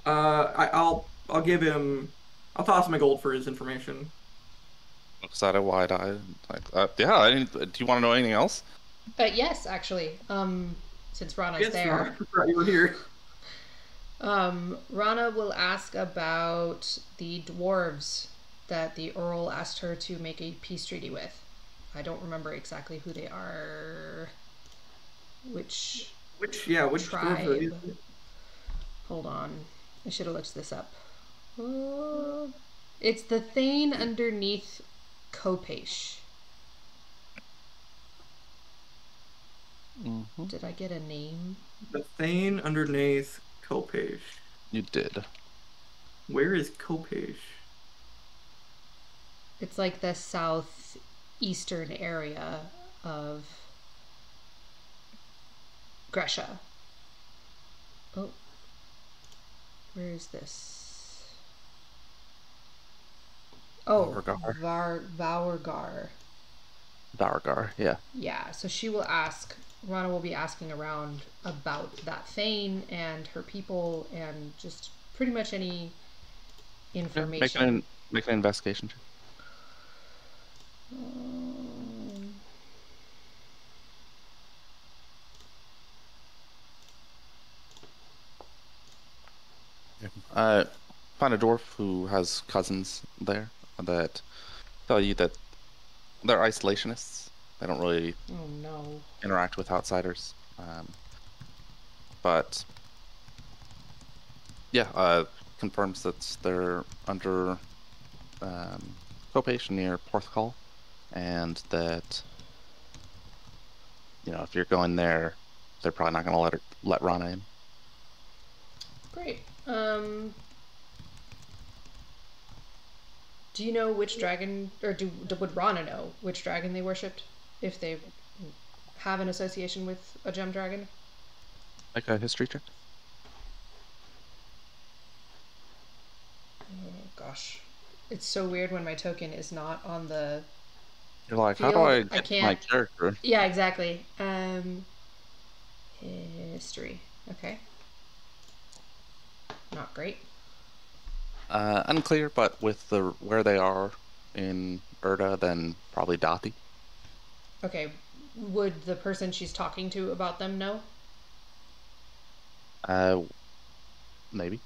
I'll give him. I'll toss him a gold for his information. Looks at a wide eye. Like, yeah. Do you want to know anything else? Yes, actually. Since Rana's Yes, there. I forgot you were here. Rana will ask about the dwarves that the Earl asked her to make a peace treaty with. I don't remember exactly who they are. Which dwarves are tribe? these? Hold on. I should have looked this up. It's the Thane underneath Kopesh. Mm-hmm. Did I get a name? The Thane underneath Kopesh. You did. Where is Kopesh? It's like the southeastern area of Gresha. Oh. Where is this? Oh, Vaurgar. Vaurgar, yeah. Yeah, so she will ask, Rana will be asking around about that Thane and her people and just pretty much any information. Make an investigation check. Find a dwarf who has cousins there that tell you that they're isolationists. They don't really interact with outsiders. But yeah, confirms that they're under Kopesh near Porthcawl, and that if you're going there, they're probably not going to let Rana in. Great. Do you know which dragon, or would Rana know which dragon they worshipped, if they have an association with a gem dragon? Like a history check? Oh gosh, it's so weird when my token is not on the. You're like, field. How do I I get can't. my character? Yeah, exactly. History. Okay. Not great. Unclear, but with where they are in Urda, then probably Dathi. Okay. Would the person she's talking to about them know? Maybe.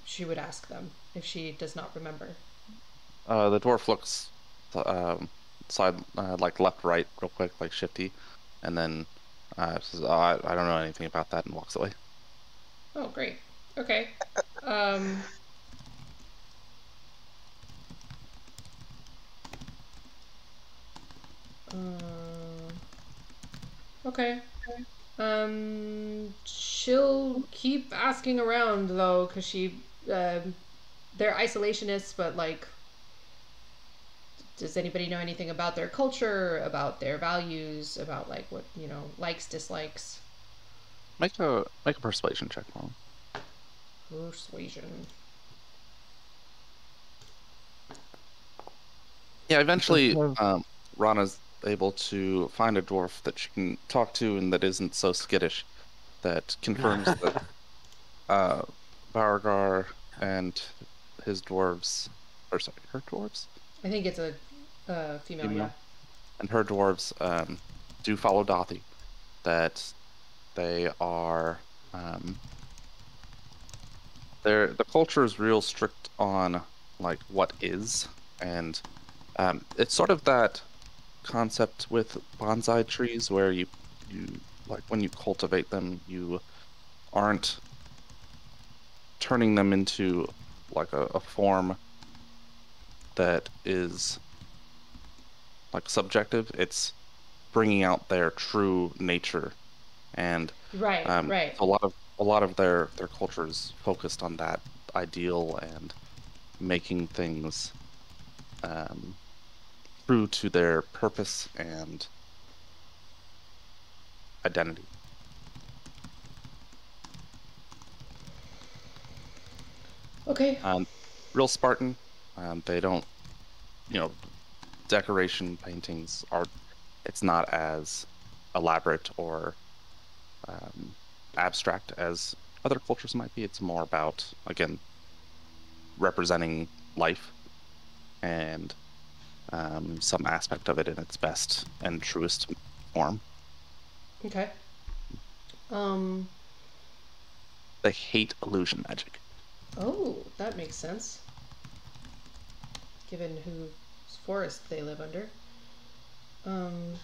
She would ask them if she does not remember. The dwarf looks side like left, right, real quick, like shifty, and then says, I don't know anything about that, and walks away. Oh, great. Okay. Okay. She'll keep asking around though, because they're isolationists, but like, does anybody know anything about their culture, about their values, about like what likes, dislikes? Make a persuasion check for him. Persuasion. Yeah, eventually, Rana's able to find a dwarf that she can talk to and that isn't so skittish, that confirms that Vaurgar and his dwarves, or sorry, her dwarves? I think it's a female, yeah. And her dwarves do follow Dathi, that they are, the culture is real strict on like what is, and it's sort of that concept with bonsai trees where you like when you cultivate them, you aren't turning them into like a form that is like subjective. It's bringing out their true nature, and Right, right. a lot of their culture is focused on that ideal and making things true to their purpose and identity. Okay. Real Spartan. They don't, you know, decoration paintings are. It's not as elaborate or abstract as other cultures might be. It's more about, again, representing life and some aspect of it in its best and truest form. Okay. Um. They hate illusion magic. Oh, that makes sense. Given whose forest they live under. Um.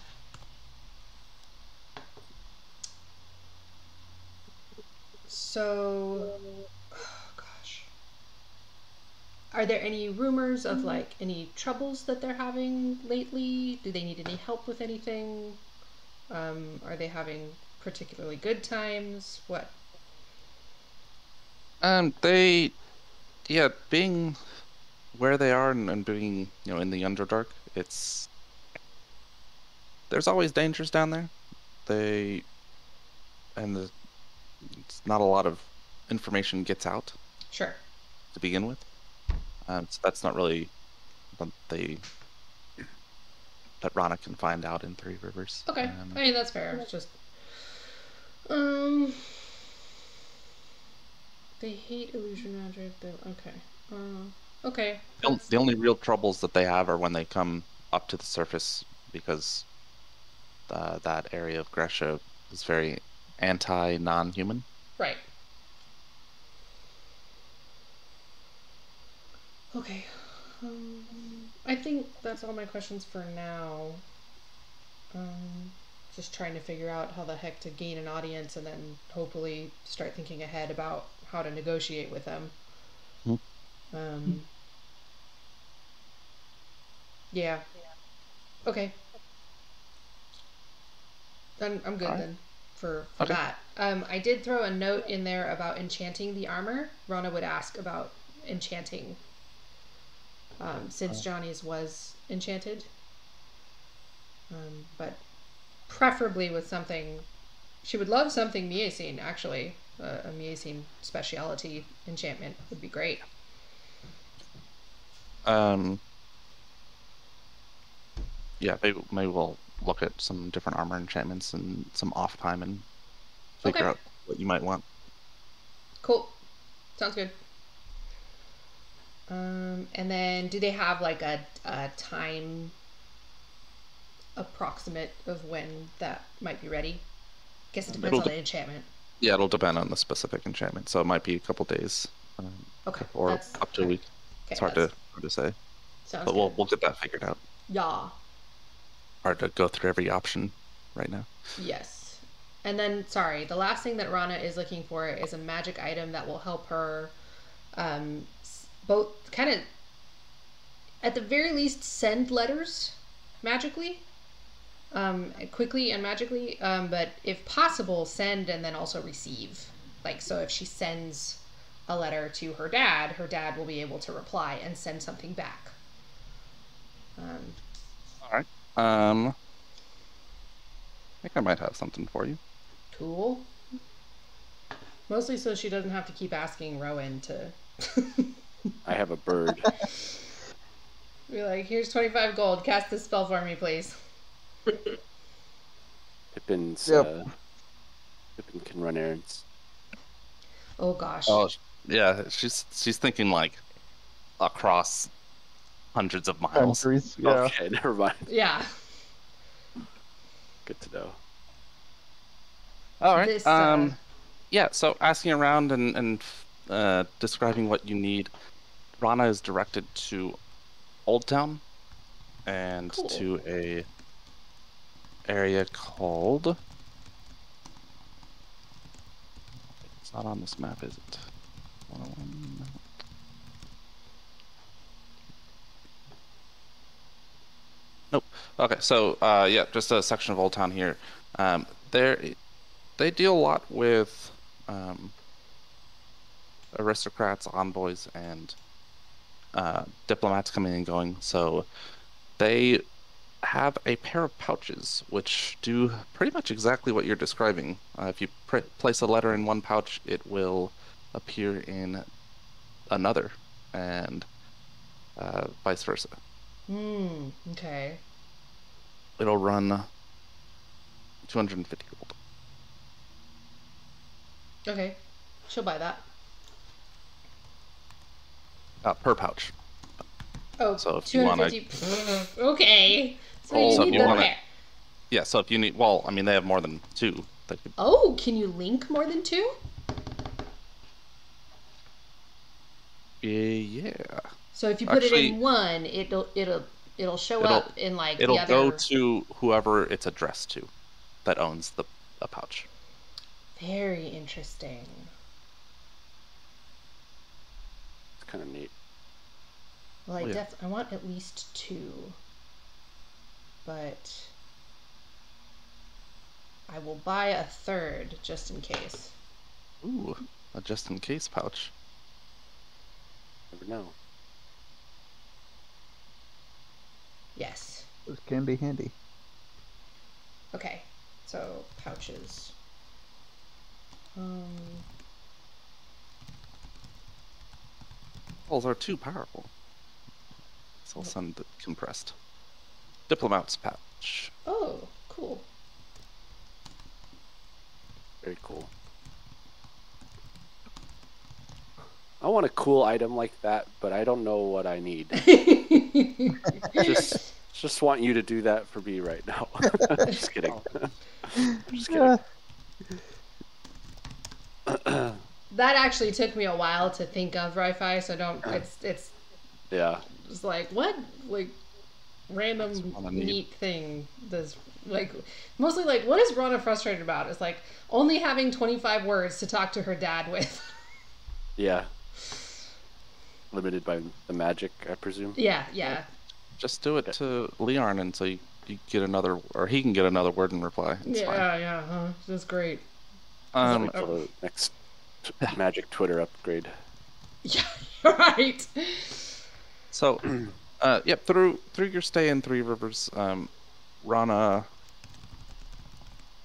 So, oh gosh. Are there any rumors of like any troubles that they're having lately? Do they need any help with anything? Are they having particularly good times? What? They, yeah, being where they are and being, in the Underdark, there's always dangers down there. They, and it's not a lot of information gets out Sure. to begin with. So that's not really something that Rana can find out in Three Rivers. Okay. I mean, that's fair. It's just, um, they hate illusion magic. Okay. Okay. The only real troubles that they have are when they come up to the surface, because that area of Gresha is very anti-non-human. Right. Okay. I think that's all my questions for now. Just trying to figure out how the heck to gain an audience and then hopefully start thinking ahead about how to negotiate with them. Yeah. Okay. Then I'm good then for Okay. that. I did throw a note in there about enchanting the armor. Rona would ask about enchanting. Since Johnny's was enchanted. But preferably with something. She would love something Miasine, actually. A Miasine speciality enchantment would be great. Yeah, maybe we'll look at some different armor enchantments and some off time and figure out what you might want. Cool. Sounds good. And then do they have like a time approximate of when that might be ready? Guess it depends on the enchantment. Yeah, it'll depend on the specific enchantment. So it might be a couple days. Okay. Or up to a week. Okay, it's hard to say. Sounds but good. we'll get that figured out. Yeah. Hard to go through every option right now. Yes. And then, sorry, the last thing that Rana is looking for is a magic item that will help her both kind of, at the very least, send letters magically, quickly and magically, but if possible, send and then also receive. Like, so if she sends a letter to her dad will be able to reply and send something back. All right. I think I might have something for you. Cool. Mostly so she doesn't have to keep asking Rowan to... I have a bird. Be like, here's 25 gold. Cast this spell for me, please. Pippin can run errands. Oh gosh. Oh, yeah. She's thinking like across hundreds of miles. Countries, yeah. Okay, never mind. Yeah. Good to know. All right. This, yeah. So asking around and describing what you need, Rana is directed to Old Town and to a area called. It's not on this map, is it? Nope. Okay, so yeah, just a section of Old Town here. They deal a lot with aristocrats, envoys, and diplomats coming and going. So they have a pair of pouches which do pretty much exactly what you're describing. If you place a letter in one pouch, it will appear in another, and vice versa. Okay. It'll run 250 gold. Okay. She'll buy that. Per pouch. Oh, So if you want to, 250. Okay. So Oh, you so if need you the want to, pair. yeah. So if you need, well, I mean, they have more than two. They could, Oh, can you link more than two? yeah. So if you put it Actually, in one, it'll show it'll up in like the it'll go other. to whoever it's addressed to, that owns the a pouch. Very interesting. It's kind of neat. Well, Oh, yeah. I want at least two, but I will buy a third just in case. Ooh, a just in case pouch. Never know. Yes. Those can be handy. Okay. So pouches. Those are too powerful. So I'll send it compressed. Diplomat's pouch. Oh, cool. Very cool. I want a cool item like that, but I don't know what I need. just want you to do that for me right now. Just kidding. Just kidding. That actually took me a while to think of Wi-Fi, so don't. It's Yeah. just like what like random what I need. neat thing does like mostly like what is Rana frustrated about? It's like only having 25 words to talk to her dad with. Yeah. Limited by the magic, I presume. Yeah. Just do it to Leon, and so you get another, or he can get another word in reply. It's fine. Yeah. That's great. Um, Wait till the next magic Twitter upgrade. Yeah, right. So, yep. Through your stay in Three Rivers, Rana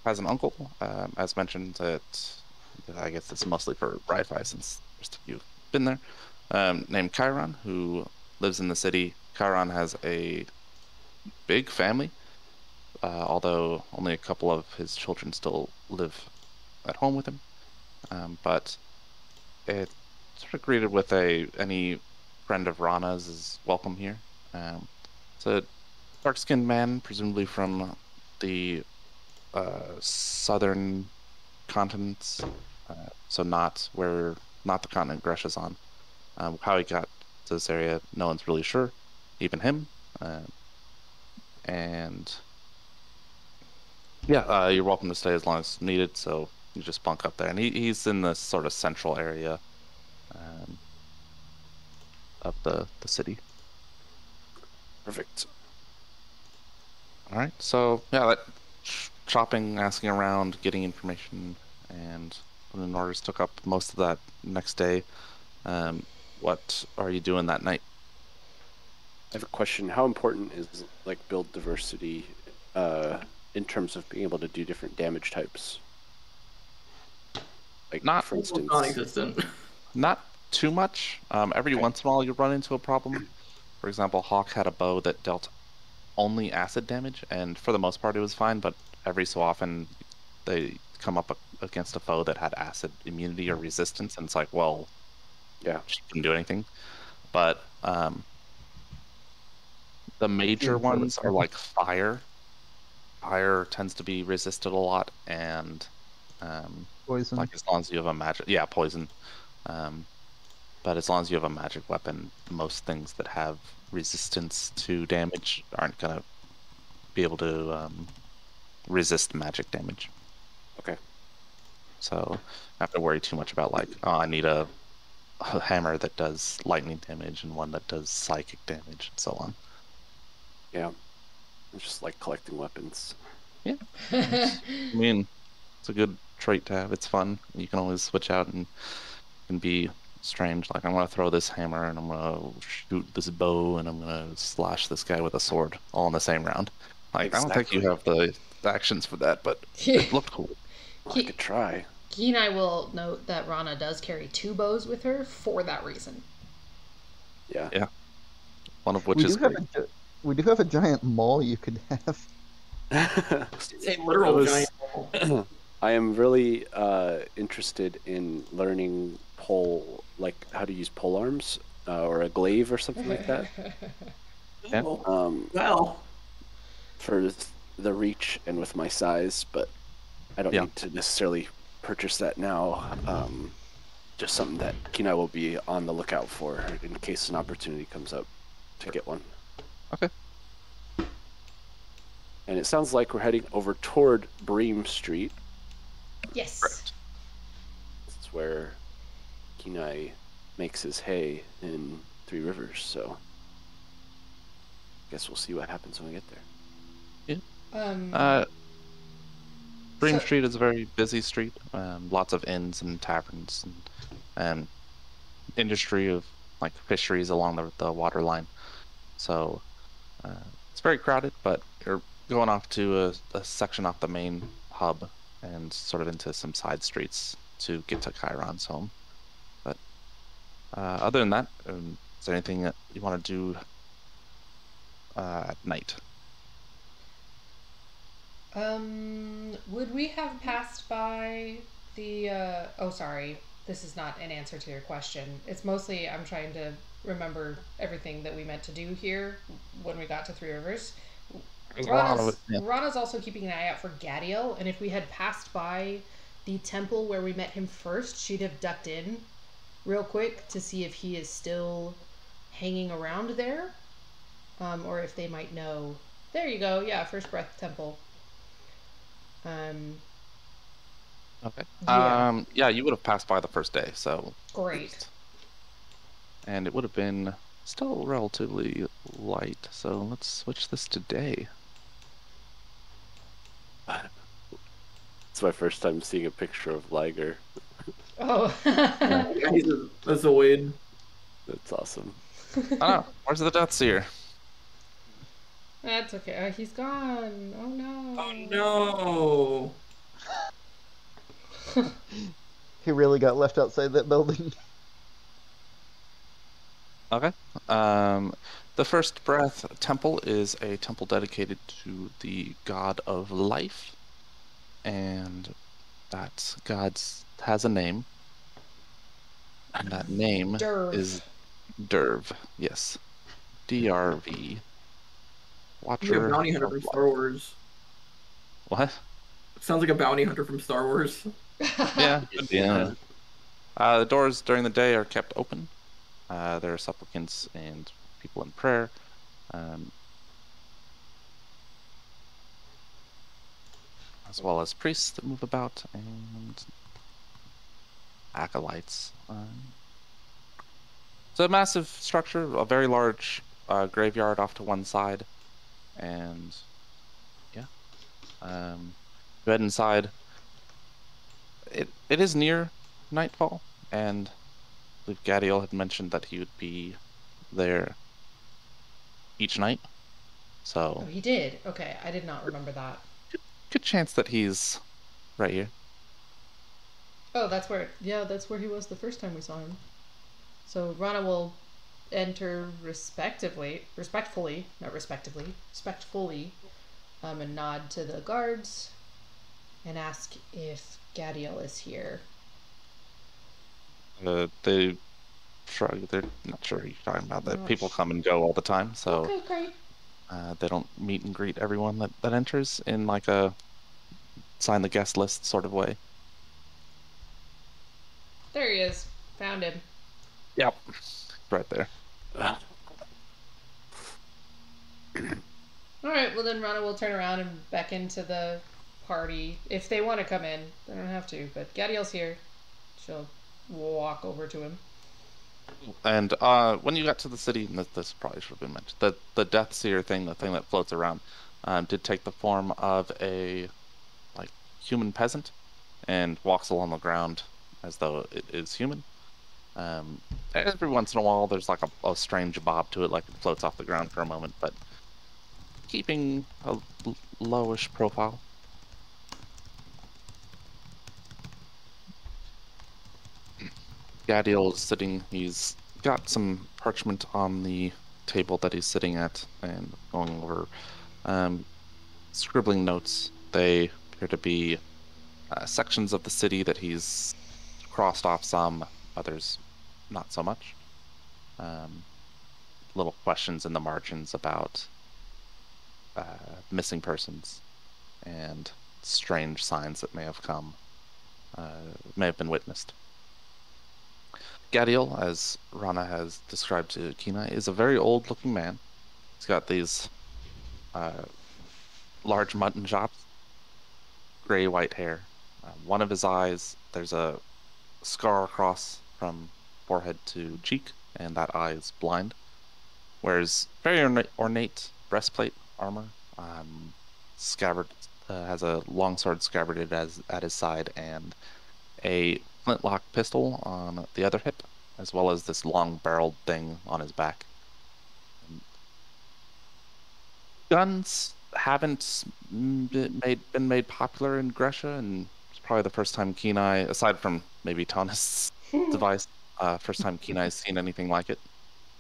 has an uncle, as mentioned. That I guess it's mostly for Wi-Fi since most of you've been there. Named Chiron, who lives in the city. Chiron has a big family, although only a couple of his children still live at home with him. But it's sort of greeted with any friend of Rana's is welcome here. It's a dark-skinned man, presumably from the southern continents, so not the continent Gresh is on. How he got to this area, no one's really sure, even him. And yeah, you're welcome to stay as long as needed. So you just bunk up there, and he's in the sort of central area of the city. Perfect. All right. So yeah, that shopping, asking around, getting information, and putting in orders took up most of that next day. What are you doing that night? I have a question. How important is like build diversity in terms of being able to do different damage types? Like Not for instance, Non-existent. Not too much. Every once in a while you run into a problem. For example, Hawk had a bow that dealt only acid damage, and for the most part it was fine, but every so often they come up against a foe that had acid immunity or resistance, and it's like, well, yeah. she couldn't do anything. But the major ones are like fire. Fire tends to be resisted a lot, and Poison. like as long as you have a magic, yeah, poison. But as long as you have a magic weapon, most things that have resistance to damage aren't gonna be able to resist magic damage. Okay. So I don't have to worry too much about like, oh, I need a hammer that does lightning damage and one that does psychic damage and so on. Yeah. I just like collecting weapons. Yeah. I mean, it's a good trait to have. It's fun. You can always switch out and be strange. Like, I'm gonna throw this hammer and I'm gonna shoot this bow and I'm gonna slash this guy with a sword all in the same round. Like, I don't think you have the actions for that, but it looked cool. Well, I could try. Key and I will note that Rana does carry 2 bows with her for that reason. Yeah. Yeah. One of which We is do have great. we do have a giant maul you could have. It's a literal Those- giant ball. I am really interested in learning how to use pole arms or a glaive or something like that. Yeah. Well, For the reach and with my size, but I don't Yeah. need to necessarily purchase that now. Just something that Kenai will be on the lookout for in case an opportunity comes up to get one. Okay. And it sounds like we're heading over toward Bream Street. Yes. Correct. This is where Kenai makes his hay in Three Rivers, so guess we'll see what happens when we get there. Bream So- Street is a very busy street. Lots of inns and taverns and industry of like fisheries along the water line. So it's very crowded, but you're going off to a section off the main hub and sort of into some side streets to get to Chiron's home. But other than that, is there anything that you want to do at night? Would we have passed by the, oh, sorry. This is not an answer to your question. It's mostly I'm trying to remember everything that we meant to do here when we got to Three Rivers. There's a lot of it, yeah. Rana's also keeping an eye out for Gadiel, and if we had passed by the temple where we met him first, she'd have ducked in real quick to see if he is still hanging around there, or if they might know. There you go. Yeah, First Breath Temple. Okay. Yeah. Yeah, you would have passed by the first day, so. Great. And it would have been still relatively light, so let's switch this to day. It's my first time seeing a picture of Liger. Oh. yeah, he's a Zoid. That's awesome. Oh, where's the Death Seer? That's okay. He's gone. Oh no. Oh no. He really got left outside that building. Okay. The First Breath Temple is a temple dedicated to the god of life, and that god has a name, and that name Derv. is Derv. Yes, DRV. Sounds like a Watcher. bounty hunter of from life. Star Wars. What? Sounds like a bounty hunter from Star Wars. Yeah. Yeah. The doors during the day are kept open. There are supplicants and people in prayer. As well as priests that move about and acolytes. It's a massive structure, a very large graveyard off to one side. And yeah. You head inside. It is near nightfall, and I believe Gadiel had mentioned that he would be there each night. So Oh, he did. Okay, I did not remember that. good chance that he's right here. Oh, that's where. Yeah, that's where he was the first time we saw him. So Rana will enter respectively, and nod to the guards, and ask if Gadiel is here. They shrug. They're not sure who you're talking about. That Not people sh- come and go all the time, so Okay, great. they don't meet and greet everyone that enters in like a sign the guest list sort of way. There he is. Found him. Yep, right there. All right. Well, then Rana will turn around and beckon to the party if they want to come in. They don't have to, but Gadiel's here. She'll walk over to him. And when you got to the city, and this probably should have been mentioned, the Death Seer thing, the thing that floats around, did take the form of a like human peasant and walks along the ground as though it is human. Every once in a while, there's like a strange bob to it, like it floats off the ground for a moment, but keeping a lowish profile. Gadiel is sitting, he's got some parchment on the table that he's sitting at and going over, scribbling notes. They appear to be sections of the city that he's crossed off some, others not so much. Little questions in the margins about missing persons and strange signs that may have may have been witnessed. Gadiel, as Rana has described to Kenai, is a very old-looking man. He's got these large mutton chops, gray-white hair. One of his eyes, there's a scar across from forehead to cheek, and that eye is blind. Wears very ornate breastplate armor. Scabbard has a longsword scabbarded at his side, and a flintlock pistol on the other hip, as well as this long-barreled thing on his back. Guns haven't been made popular in Gresha, and it's probably the first time Kenai, aside from maybe Tonus' device, first time Kenai's seen anything like it.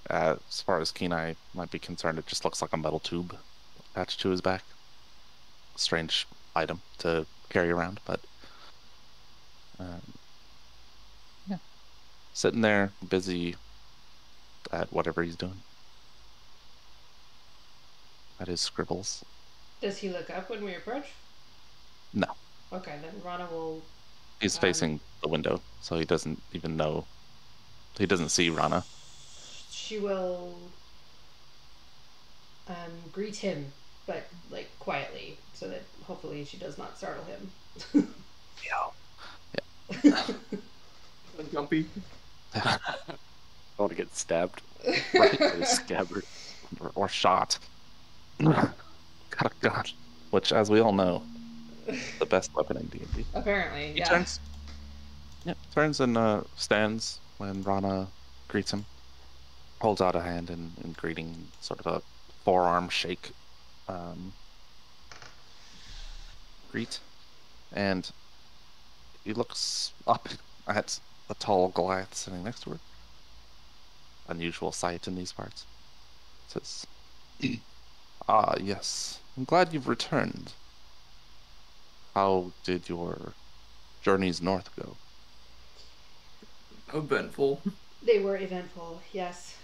As far as Kenai might be concerned, it just looks like a metal tube attached to his back. Strange item to carry around, but yeah, sitting there busy at whatever he's doing, at his scribbles. Does he look up when we approach? No. Okay, then Rana will... He's facing the window, so he doesn't even know. He doesn't see Rana. She will greet him, but like quietly, so that hopefully she does not startle him. Yeah. Jumpy. I want to get stabbed. Right. With a scabbard. Or shot. Got a gun, which, as we all know, is the best weapon in D&D. Apparently, He yeah. turns and stands when Rana greets him. Holds out a hand in greeting, sort of a forearm shake greet. And he looks up at the tall Goliath sitting next to her. Unusual sight in these parts. Says, "Ah, yes. I'm glad you've returned. How did your journeys north go?" Eventful. They were eventful, yes.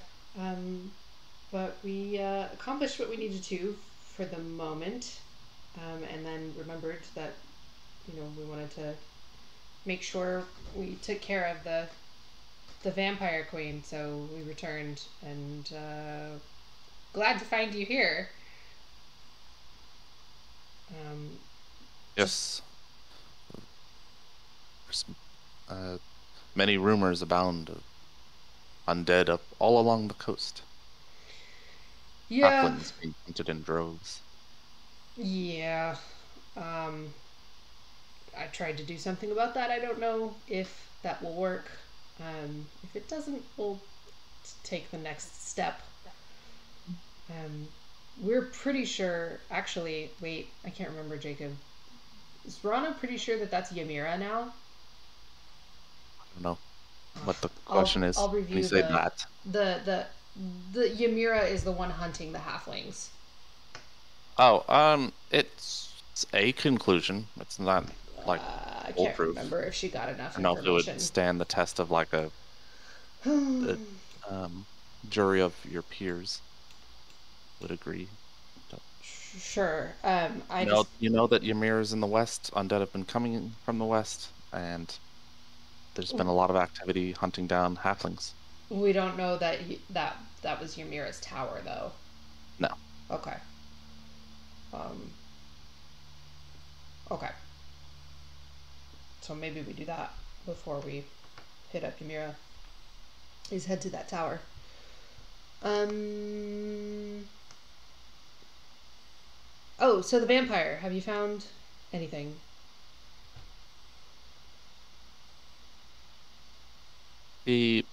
But we accomplished what we needed to for the moment, and then remembered that, we wanted to make sure we took care of the vampire queen, so we returned, and glad to find you here. Yes. Many rumors abound of undead up all along the coast. Yeah. Halflings being hunted in droves. Yeah. I tried to do something about that. I don't know if that will work. If it doesn't, we'll take the next step. We're pretty sure... Actually, wait, I can't remember, Jacob. Is Rana pretty sure that that's Ymira now? I don't know what the question is. I'll review Can you say that? The Ymira is the one hunting the halflings. Oh, it's a conclusion. It's not like I full can't proof. remember if she got enough I don't know if it information. would stand the test of like a jury of your peers would agree. Sure. You know that Ymir is in the west. Undead have been coming from the west, and there's been a lot of activity hunting down halflings. We don't know that that was Ymira's tower, though. No. Okay. Okay. So maybe we do that before we hit up Ymira. Is head to that tower. Oh, so the vampire. Have you found anything? He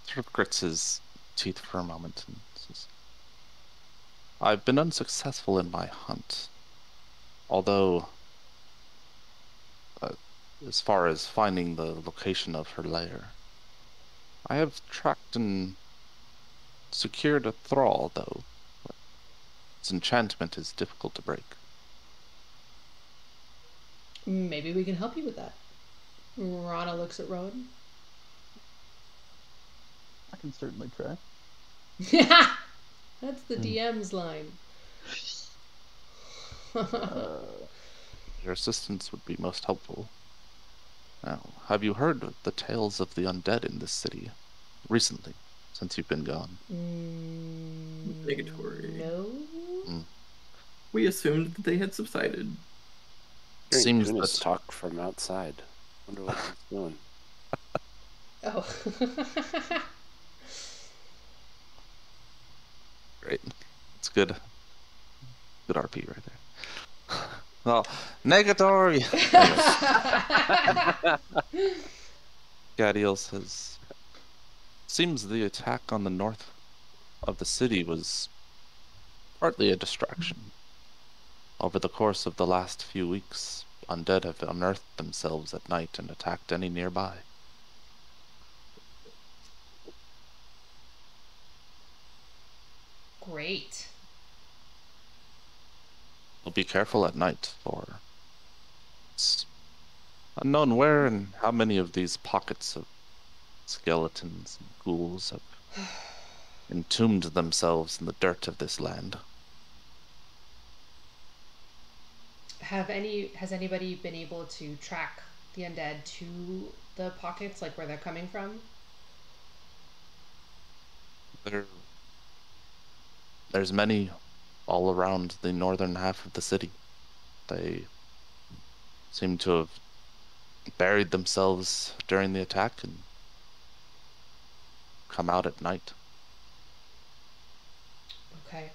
sort of grits his teeth for a moment and says, I've been unsuccessful in my hunt, although, uh, as far as finding the location of her lair, I have tracked and secured a thrall, though. Its enchantment is difficult to break. Maybe we can help you with that. Rana looks at Rowan. I can certainly try. That's the DM's line. Your assistance would be most helpful. Now, have you heard of the tales of the undead in this city recently, since you've been gone? Negatory. No. We assumed that they had subsided. Hearing Seems Tunis that talk from outside. Wonder what he's doing. Oh. great. It's good. Good RP right there. Well, negatory. Gadiel says, seems the attack on the north of the city was partly a distraction. Over the course of the last few weeks, undead have unearthed themselves at night and attacked any nearby. Great. So be careful at night, for it's unknown where and how many of these pockets of skeletons and ghouls have entombed themselves in the dirt of this land. Has anybody been able to track the undead to the pockets, like where they're coming from? There's many all around the northern half of the city. They seem to have buried themselves during the attack and come out at night. Okay.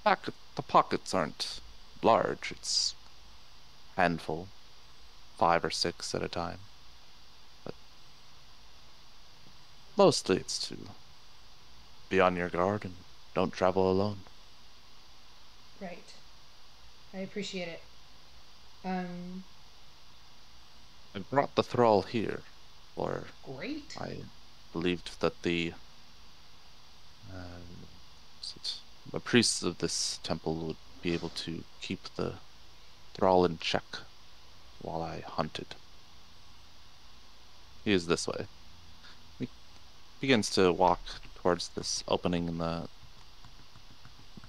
The pockets aren't large. It's a handful, 5 or 6 at a time. But mostly it's to be on your guard and don't travel alone. Right. I appreciate it. I brought the thrall here, for Great. I believed that the priests of this temple would be able to keep the thrall in check while I hunted. He is this way. He begins to walk towards this opening in the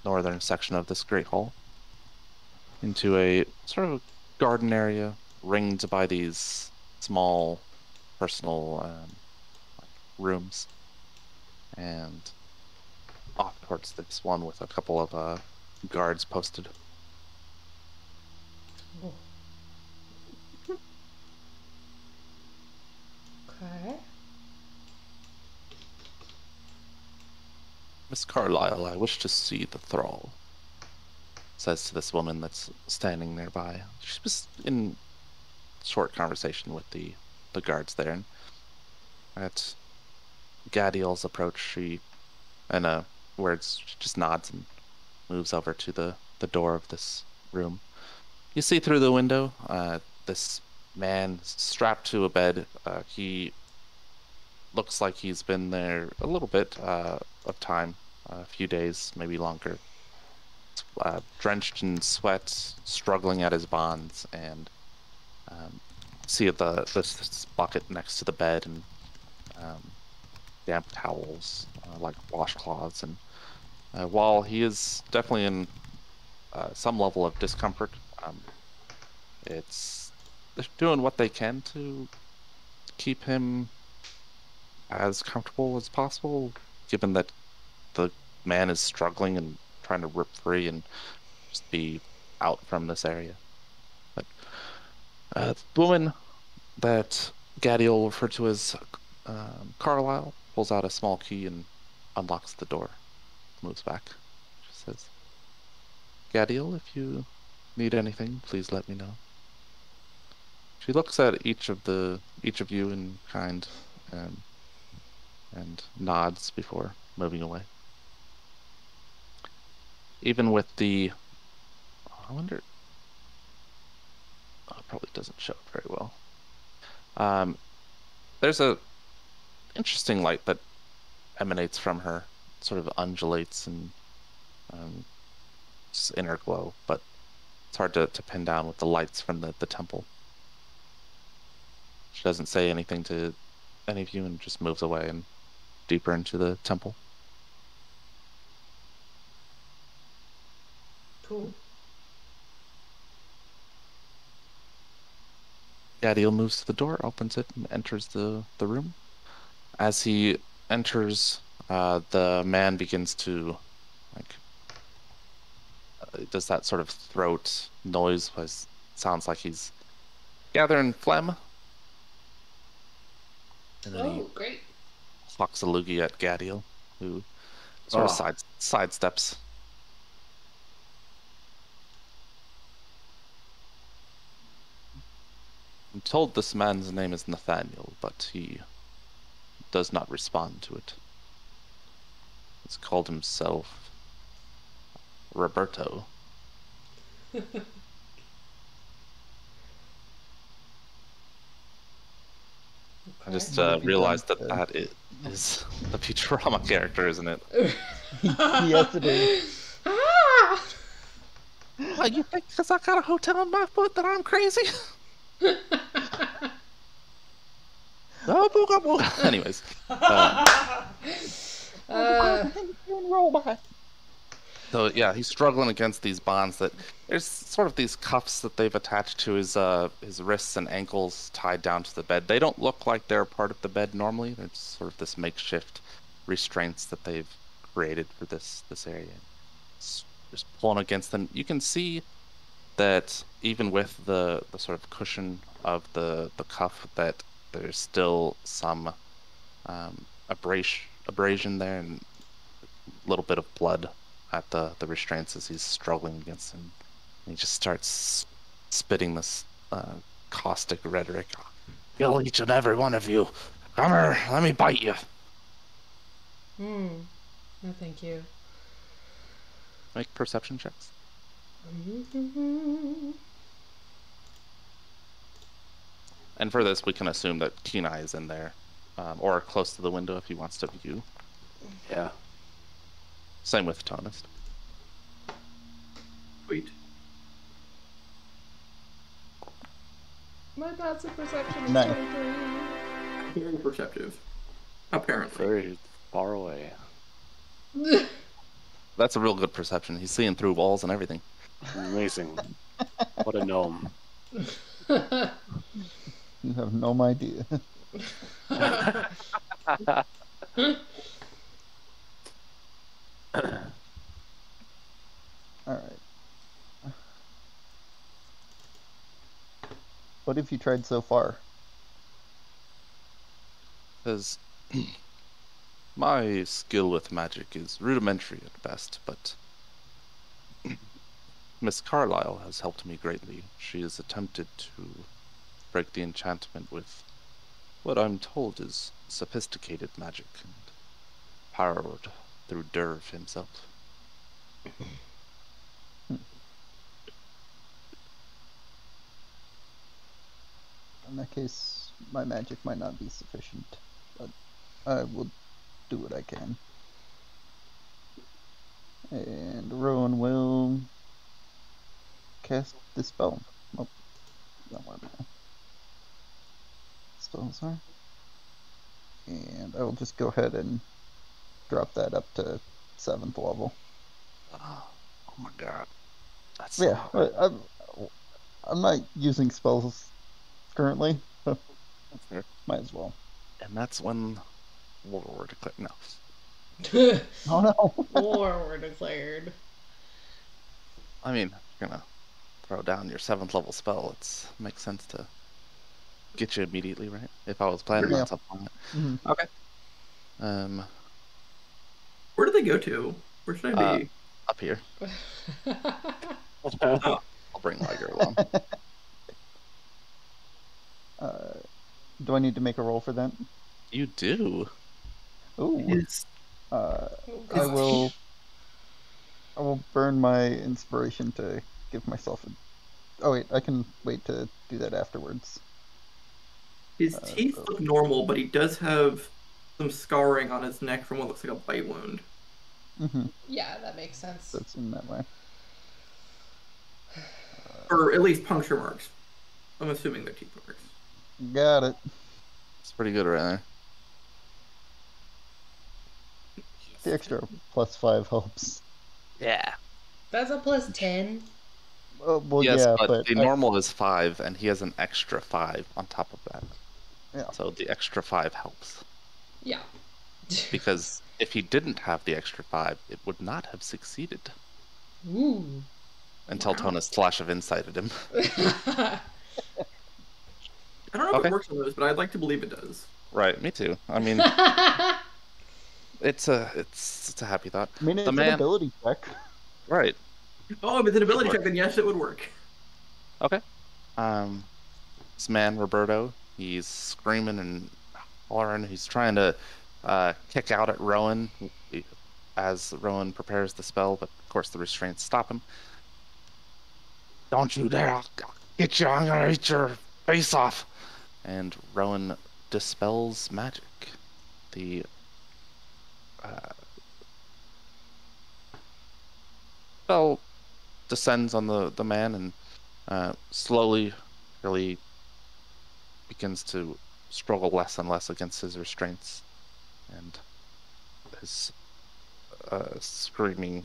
northern section of this great hall into a sort of garden area ringed by these small personal rooms, and off towards this one with a couple of guards posted. Oh. Okay. Miss Carlyle, I wish to see the thrall, says to this woman that's standing nearby. She was in short conversation with the guards there, and at Gadiel's approach, she just nods and moves over to the door of this room. You see through the window, this man strapped to a bed. He looks like he's been there a little bit of time, a few days, maybe longer. Drenched in sweat, struggling at his bonds, and see this bucket next to the bed and damp towels, like washcloths, and while he is definitely in some level of discomfort, they're doing what they can to keep him as comfortable as possible, given that the man is struggling and trying to rip free and just be out from this area. But the woman that Gadiel referred to as Carlisle pulls out a small key and unlocks the door, moves back. says, Gadiel, if you need anything, please let me know. She looks at each of you in kind, and nods before moving away. Even with the, I wonder, it probably doesn't show it very well. There's a interesting light that emanates from her, sort of undulates and just inner glow, but it's hard to pin down with the lights from the temple. She doesn't say anything to any of you and just moves away and deeper into the temple. Cool. Gadiel moves to the door, opens it, and enters the room. As he enters, the man begins to, like, does that sort of throat noise, sounds like he's gathering phlegm. And then he Great. hawks a loogie at Gadiel, who sort of sidesteps. I'm told this man's name is Nathaniel, but he does not respond to it. He's called himself Roberto. I just realized that is the Futurama character, isn't it? Yes, it is. What, you think because I got a hotel on my foot that I'm crazy? Anyways. So yeah, he's struggling against these bonds that there's sort of these cuffs that they've attached to his wrists and ankles tied down to the bed. They don't look like they're part of the bed normally. They're just sort of this makeshift restraints that they've created for this area. It's just pulling against them. You can see that even with the sort of cushion of the cuff, that there's still some abrasion there and a little bit of blood at the restraints as he's struggling against them. And he just starts spitting this caustic rhetoric. Kill each and every one of you. Come here, let me bite you. No, thank you. Make perception checks. And for this, we can assume that Kenai is in there, or close to the window if he wants to view. Yeah. Same with Tonist. Sweet. My passive perception is Nice. 23. Very perceptive. Apparently. Very far away. That's a real good perception. He's seeing through walls and everything. Amazing. What a gnome. You have no idea. Alright. What have you tried so far? Because my skill with magic is rudimentary at best, but Miss Carlyle has helped me greatly. She has attempted to break the enchantment with what I'm told is sophisticated magic and powered through Derv himself. In that case, my magic might not be sufficient, but I will do what I can. And Rowan will cast the spell. Oh, not where my spells are. And I will just go ahead and drop that up to 7th level. Oh my god. That's Yeah, hard. I'm not using spells currently, so That's fair. might as well. And that's when war were declared. No. Oh no! War were declared. I mean, you're gonna throw down your 7th level spell. It makes sense to get you immediately, right? If I was planning Yeah. on something like that. Mhm. Okay. Where do they go to? Where should I be? up here. I'll bring Liger along. Do I need to make a roll for that? You do. Ooh. His, I gosh. will. I will burn my inspiration to give myself a. Oh wait, I can wait to do that afterwards. his teeth So- look normal, but he does have some scarring on his neck from what looks like a bite wound. Yeah, that makes sense. That's in that way. Or at least puncture marks. I'm assuming they're teeth marks. Got it. It's pretty good right there. The extra +5 helps. Yeah. That's a +10. Well, Yes, yeah, but the I- normal is 5, and he has an extra 5 on top of that. Yeah. So the extra 5 helps. Yeah. Because if he didn't have the extra 5, it would not have succeeded. Ooh. Until Wow. Tona's flash of insight at him. I don't know if Okay. it works on those, but I'd like to believe it does. Right, me too. I mean, it's a happy thought. I mean, it's The an man, ability check. right? Oh, if it's an ability Sure. check, then yes, it would work. Okay. This man Roberto, he's screaming and hollering. He's trying to kick out at Rowan as Rowan prepares the spell, but of course the restraints stop him. Don't you dare! I'll get you! I'm gonna eat your face off! And Rowan dispels magic. The spell descends on the man and slowly, really begins to struggle less and less against his restraints, and his screaming,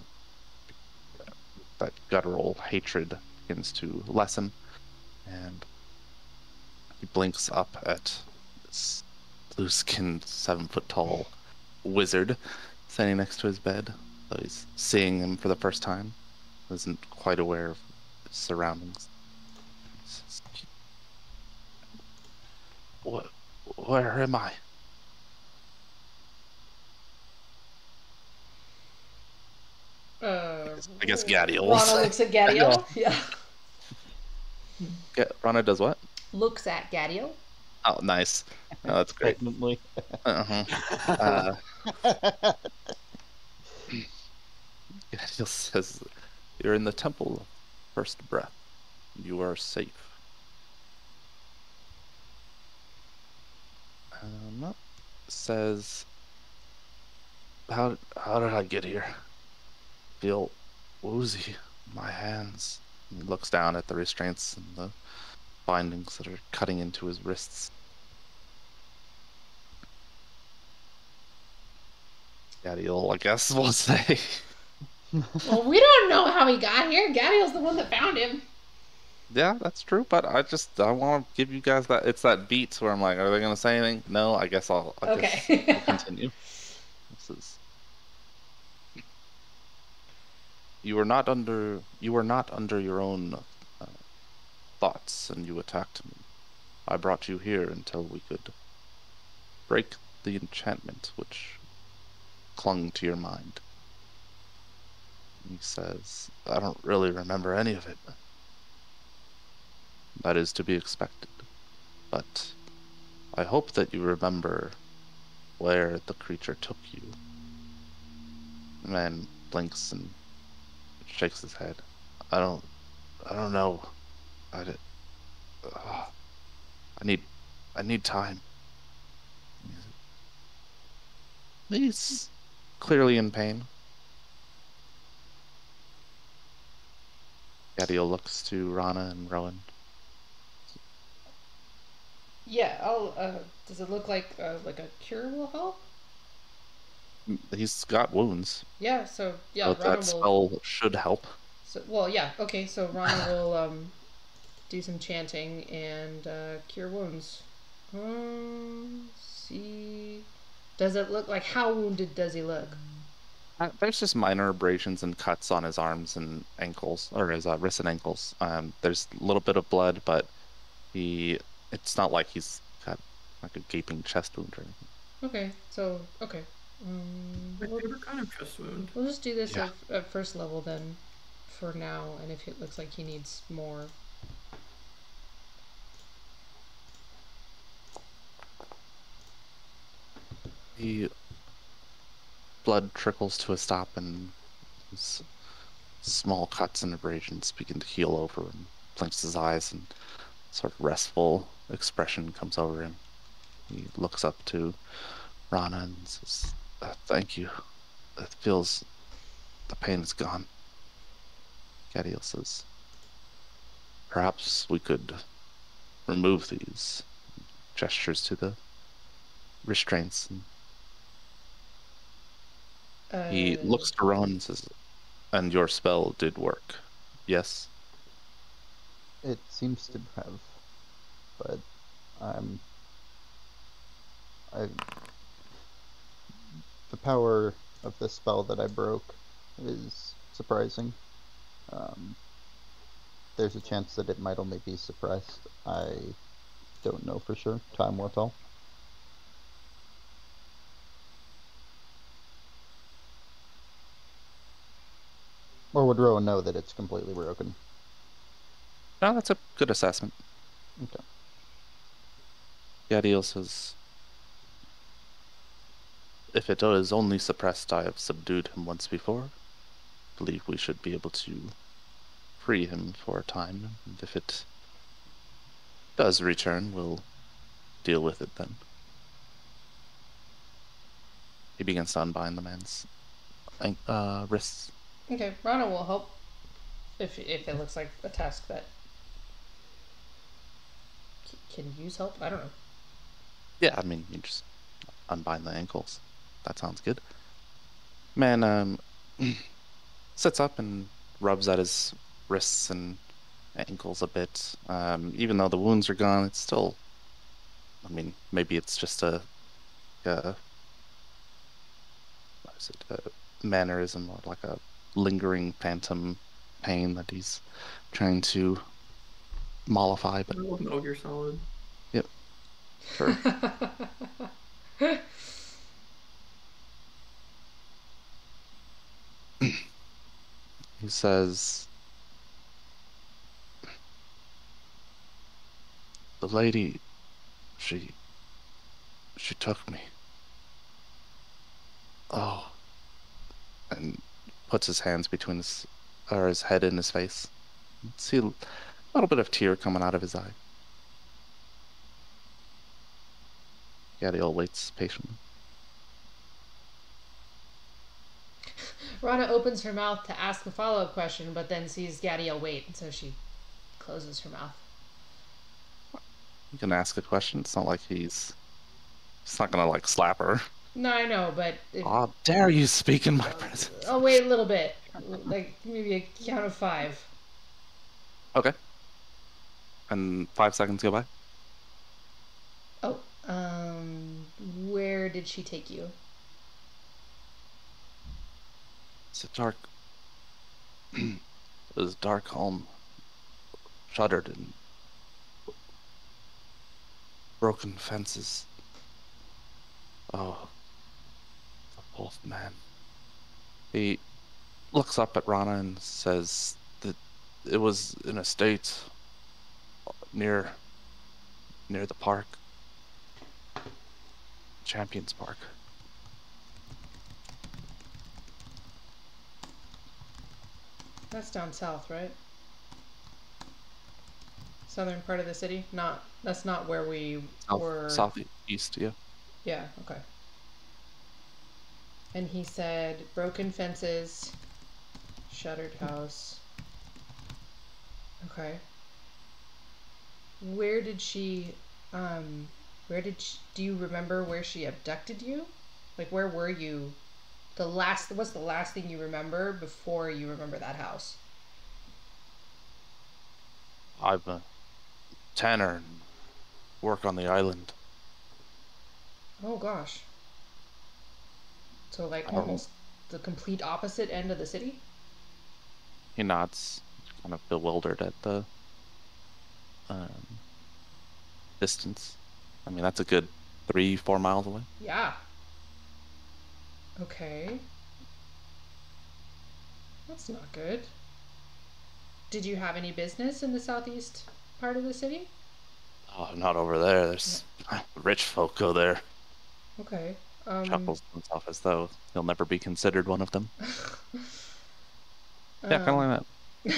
that guttural hatred begins to lessen, and he blinks up at this blue-skinned, 7-foot-tall wizard standing next to his bed. So he's seeing him for the first time, isn't quite aware of his surroundings. Where am I? I guess Gadiel. Rana looks at Gadiel. Yeah. Rana does what? Looks at Gadiel. Oh, nice. Oh, that's great. Technically. Uh-huh. Gadiel says, "You're in the temple of first breath. You are safe." Says, how did I get here? Feel woozy in my hands. He looks down at the restraints and the bindings that are cutting into his wrists. Gadiel, I guess we'll say. Well, we don't know how he got here. Gadiel's the one that found him. Yeah, that's true, but I want to give you guys that, it's that beat where I'm like, are they going to say anything? No, I guess I'll continue. This is... You were not under your own thoughts, and you attacked me. I brought you here until we could break the enchantment which clung to your mind. He says, I don't really remember any of it. That is to be expected. But I hope that you remember where the creature took you. The man blinks and shakes his head. I don't know. I need time. He's clearly in pain. Gadiel looks to Rana and Rowan. Yeah, I'll. Does it look like a cure will help? He's got wounds. Yeah. So yeah, So Rana that will. spell should help. So, well, yeah. Okay, so Rana will do some chanting and cure wounds. See. Does it look like, how wounded does he look? There's just minor abrasions and cuts on his arms and ankles, or his wrists and ankles. There's a little bit of blood, but it's not like he's got like a gaping chest wound or anything. Okay, so okay, My We'll, favorite kind of chest wound. we'll just do this Yeah. at first level then, for now. And if it looks like he needs more, The blood trickles to a stop, and his small cuts and abrasions begin to heal over, and blinks his eyes, and sort of restful expression comes over him. He looks up to Rana and says, "Thank you. It feels the pain is gone." Gadiel says, "Perhaps we could remove these," gestures to the restraints. And he uh, looks to Ron and says, "And your spell did work, yes?" It seems to have, but I'm I the power of the spell that I broke is surprising. Um, there's a chance that it might only be suppressed. I don't know for sure. Time will tell. Or would Rowan know that it's completely broken? No, that's a good assessment. Okay. Gadiel says, "If it is only suppressed, I have subdued him once before. Believe we should be able to free him for a time, and if it does return, we'll deal with it then." He begins to unbind the man's wrists. okay, Rana will help if it looks like a task that can use help. I don't know. Yeah, I mean, you just unbind the ankles. That sounds good. Man sits up and rubs at his wrists and ankles a bit. Even though the wounds are gone, it's still, I mean, maybe it's just a what is it, a mannerism, or like a lingering phantom pain that he's trying to mollify. But I love Metal Gear Solid. yep, sure. He says, "The lady, she took me. Oh," and puts his hands between his head and his face. See a little bit of tear coming out of his eye. Gadiel waits patiently. Rana opens her mouth to ask a follow-up question, but then sees Gadiel wait, and so she closes her mouth. You can ask a question. It's not like he's not gonna like slap her. No, I know, but How dare you speak in my presence? I'll wait a little bit, like maybe a count of 5. Okay. And 5 seconds go by. Oh, where did she take you? It's a dark. It was a dark home, shuttered and broken fences. Oh, the wolf man. He looks up at Rana and says that it was an estate near the park, Champions Park. That's down south, right? Southern part of the city? That's not where we were. Southeast, yeah. Yeah, okay. And he said broken fences, shuttered house. Okay. Where did she do you remember where she abducted you? Like where were you? What's the last thing you remember before you remember that house? I'm a tanner and work on the island. Oh gosh. So like I don't. almost the complete opposite end of the city? He nods, kind of bewildered at the um, distance. I mean, that's a good 3-4 miles away. Yeah. Okay. That's not good. Did you have any business in the southeast part of the city? Oh, not over there. There's rich folk go there. Okay. Chuckles to himself as though he'll never be considered one of them. Yeah, kind of um, like that.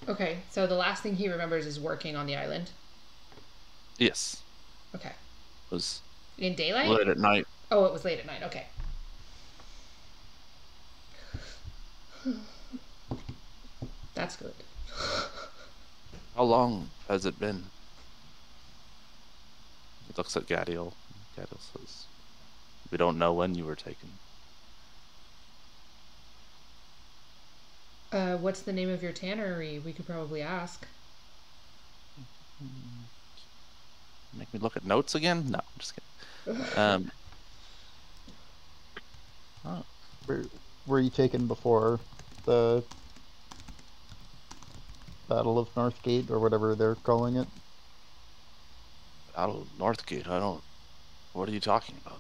okay, so the last thing he remembers is working on the island. Yes, Okay. it was In daylight? late at night. Oh, it was late at night. Okay. That's good. How long has it been? He looks at Gadiel. Gadiel says, "We don't know when you were taken." What's the name of your tannery? We could probably ask. Make me look at notes again? No, I'm just kidding. Oh, Were you taken before the Battle of Northgate or whatever they're calling it? out of Northgate. I don't. What are you talking about?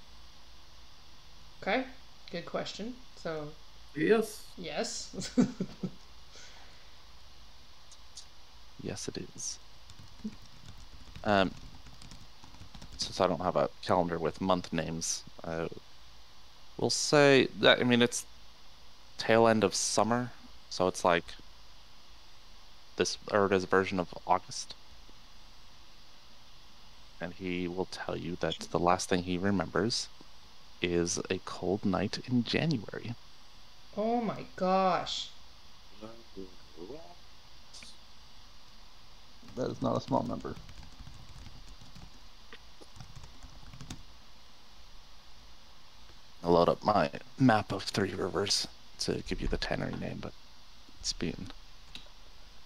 Okay. Good question. So, Yes. yes. Yes, it is. Um, since I don't have a calendar with month names, we'll say that. I mean, it's tail end of summer, so it's like this, or it is a version of August. And he will tell you that the last thing he remembers is a cold night in January. Oh my gosh. That is not a small number. I'll load up my map of Three Rivers to give you the tannery name, but it's being.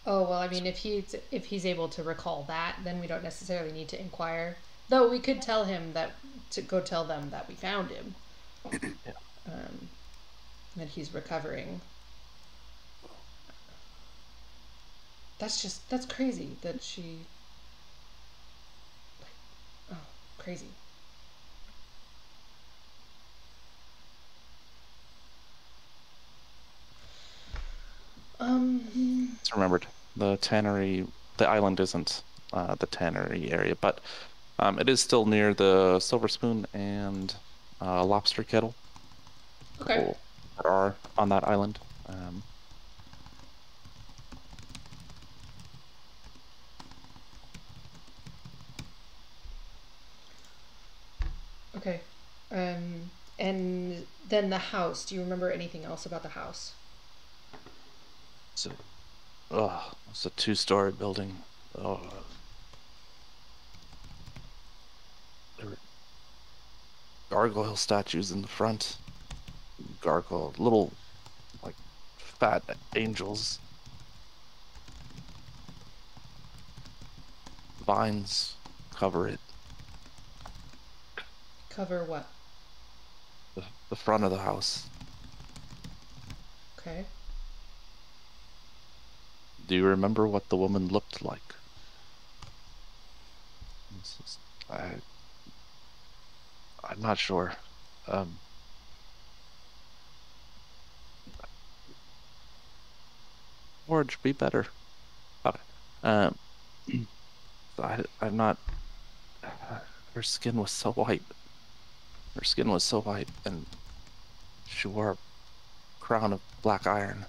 Oh well, I mean, if he's able to recall that, then we don't necessarily need to inquire. Though we could tell him that to go tell them that we found him, Yeah. that he's recovering. That's crazy that she. Oh, crazy. It's remembered. The tannery, the island isn't the tannery area, but it is still near the Silver Spoon and Lobster Kettle Okay. that are on that island. Okay. And then the house. Do you remember anything else about the house? So, it's a two-story building. Oh, there were gargoyle statues in the front. Gargoyle, little like fat angels. Vines cover it. Cover what? The front of the house. Okay. Do you remember what the woman looked like? I, I'm not sure. Um, Forge, be better. Okay. Um, I'm not. Her skin was so white. Her skin was so white, and she wore a crown of black iron.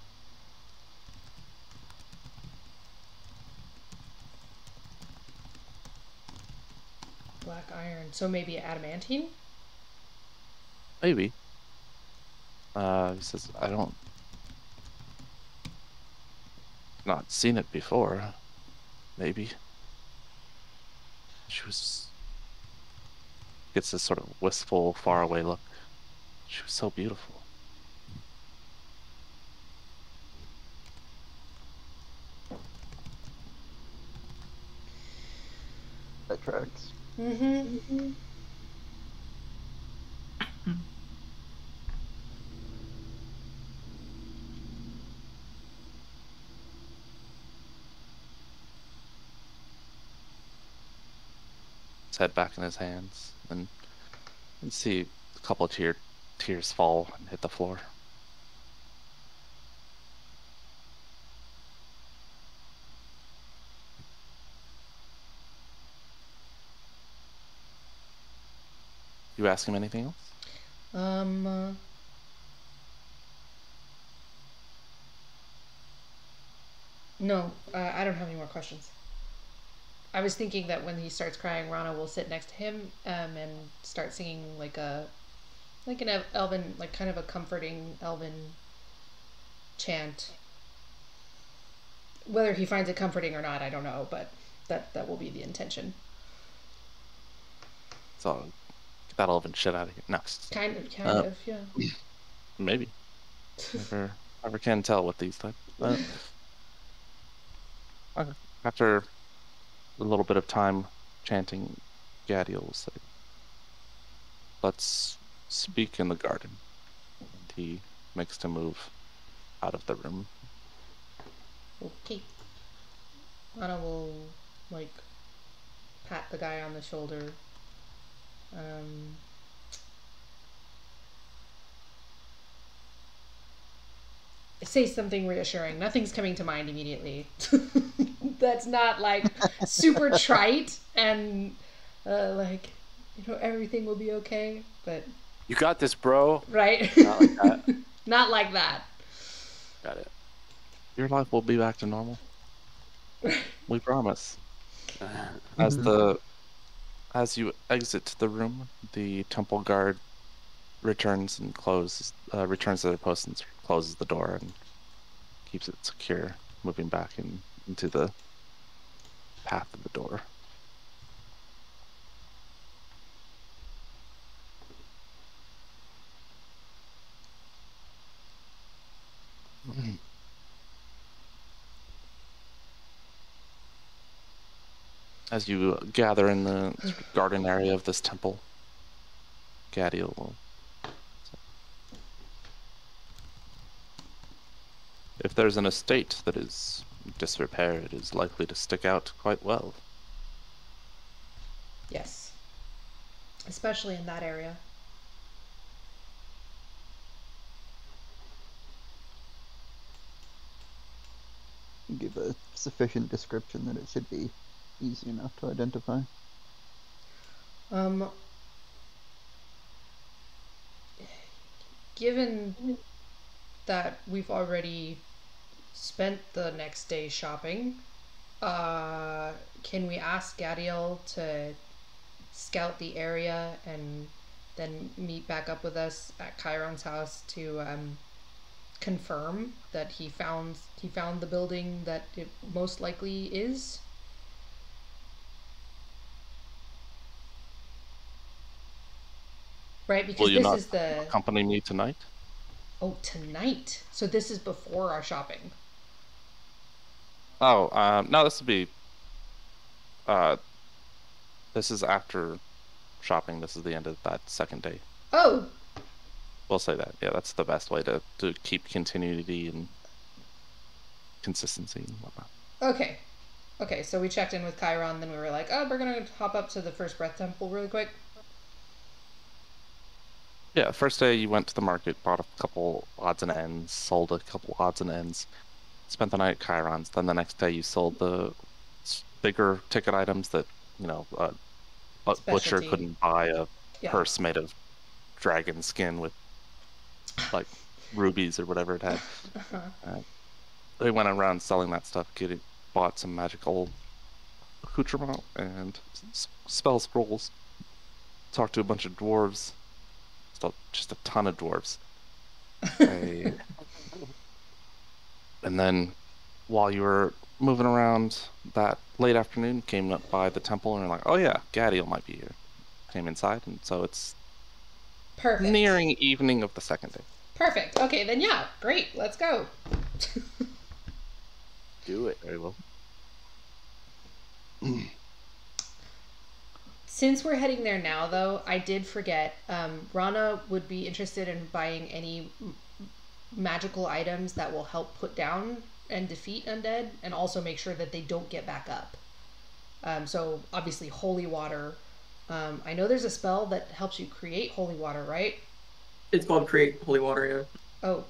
Black iron. So maybe adamantine? Maybe. He says, I don't. Not seen it before. Maybe. She was. Gets this sort of wistful, faraway look. She was so beautiful. That tracks. Mm-hmm. his head back in his hands, and you see a couple of tears fall and hit the floor. You ask him anything else? No, I don't have any more questions. I was thinking that when he starts crying, Rana will sit next to him and start singing like an elven, like kind of a comforting elven chant. Whether he finds it comforting or not, I don't know, but that will be the intention. So get that elven shit out of here. No. Kind of, yeah. Maybe. Never can tell with these types. Okay. After a little bit of time chanting, Gadiel will say, "Let's speak in the garden." And he makes to move out of the room. Okay. Anna will, like, pat the guy on the shoulder. Say something reassuring. Nothing's coming to mind immediately. That's not, like, super trite and, like, everything will be okay, but... You got this, bro. Right? Not like that. Not like that. Got it. Your life will be back to normal. We promise. Mhm. As you exit the room, the temple guard returns to their post and closes the door and keeps it secure, moving back into the path of the door. As you gather in the garden area of this temple, Gadiel will say, "If there's an estate that is in disrepair, it is likely to stick out quite well." Yes. Especially in that area. Give a sufficient description that it should be easy enough to identify. Given that we've already spent the next day shopping, can we ask Gadiel to scout the area and then meet back up with us at Chiron's house to confirm that he found the building that it most likely is? Right, because Will you this not is the... accompany me tonight? Oh, tonight. So this is before our shopping. Oh, no, this would be. This is after shopping. This is the end of that second day. Oh, We'll say that. Yeah, that's the best way to keep continuity and consistency and whatnot. okay. Okay, so we checked in with Chiron, then we were like, oh, we're gonna hop up to the First Breath Temple really quick. Yeah, first day you went to the market, bought a couple odds and ends, sold a couple odds and ends, spent the night at Chiron's. Then the next day you sold the bigger ticket items that, a butcher Specialty. couldn't buy a Yeah. purse made of dragon skin with, like, rubies or whatever it had. They went around selling that stuff, bought some magical accoutrement and spell scrolls, talked to a bunch of dwarves. Just a ton of dwarves. And then while you were moving around that late afternoon, came up by the temple and were like, oh yeah, Gadiel might be here. Came inside, and so it's Perfect. nearing evening of the second day. Perfect. Okay, then yeah, great. Let's go. Do it. Very well. Since we're heading there now, though, I did forget. Rana would be interested in buying any magical items that will help put down and defeat undead, and also make sure that they don't get back up. So obviously, holy water, I know there's a spell that helps you create holy water, right? It's called Create Holy Water, yeah. Oh,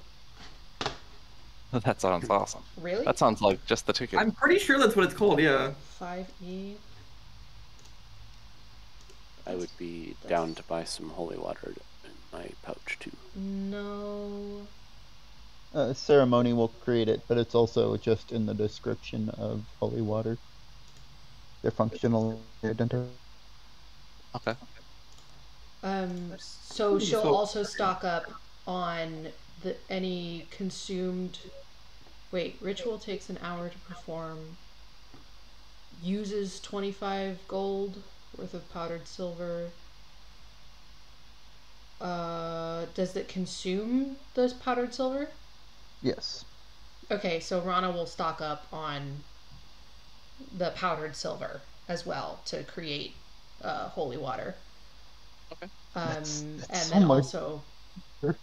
That sounds awesome. really? That sounds like just the ticket. I'm pretty sure that's what it's called, yeah. 5e. I would be down to buy some holy water in my pouch too. No. Ceremony will create it, but it's also just in the description of holy water. They're functional identical. Okay. So she'll So- also stock up on any consumed. Wait, ritual takes an hour to perform. Uses 25 gold worth of powdered silver. Does it consume those powdered silver? Yes. Okay, so Rana will stock up on the powdered silver as well to create holy water. Okay. That's And so then much. also, Sure.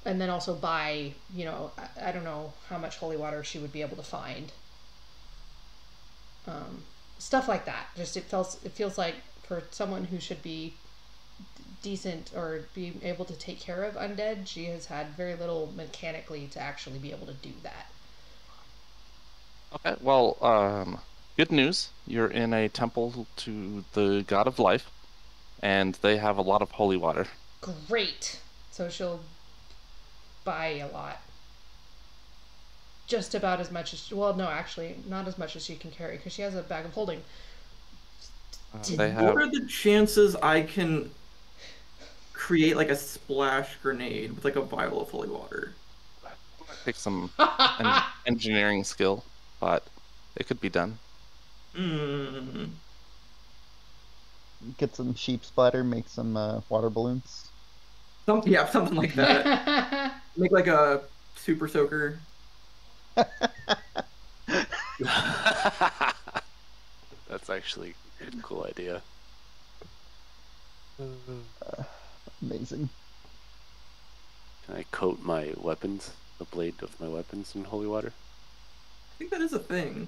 and then also buy, I don't know how much holy water she would be able to find. Stuff like that. Just it feels like for someone who should be decent or be able to take care of undead, she has had very little mechanically to actually be able to do that. Okay. Well, good news. You're in a temple to the god of life, and they have a lot of holy water. Great. So she'll buy a lot. Just about as much as, well, no, actually, not as much as she can carry because she has a bag of holding. They have. What are the chances I can create like a splash grenade with like a vial of holy water? Take some engineering skill, but it could be done. Hmm. Get some sheep splatter, make some water balloons. Yeah, something like that. Make like a super soaker. That's actually a good, cool idea. Amazing. Can I coat my weapons, the blade of my weapons, in holy water? I think that is a thing.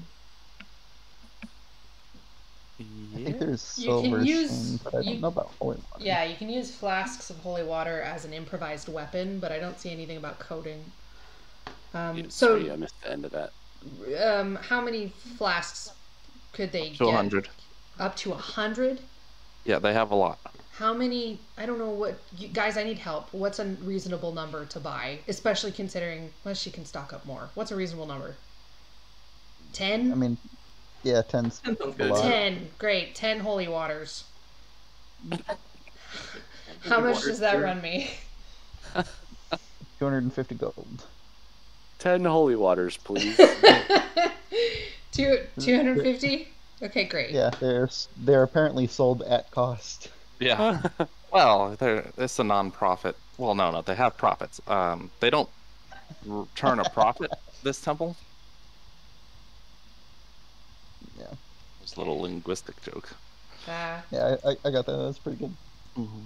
I think there's You can silver use- stain, but I don't know about holy water. Yeah, you can use flasks of holy water as an improvised weapon, but I don't see anything about coating. Yeah, So, sorry, I missed the end of that. how many flasks could they To get? 100. Up to 100? Yeah, they have a lot. How many? I don't know what. Guys, I need help. What's a reasonable number to buy? Especially considering, well, she can stock up more. What's a reasonable number? 10? I mean, yeah, 10's 10 sounds a good. lot. 10. Great. 10 holy waters. How Holy much water does that here. run me? 250 gold. 10 holy waters, please. 250? Okay, great. Yeah, they're apparently sold at cost. Yeah. Well, it's a non-profit. Well, no, they have profits. They don't turn a profit, this temple. Yeah, It's a little linguistic joke. Ah, yeah, I got that. That's pretty good. Mm-hmm.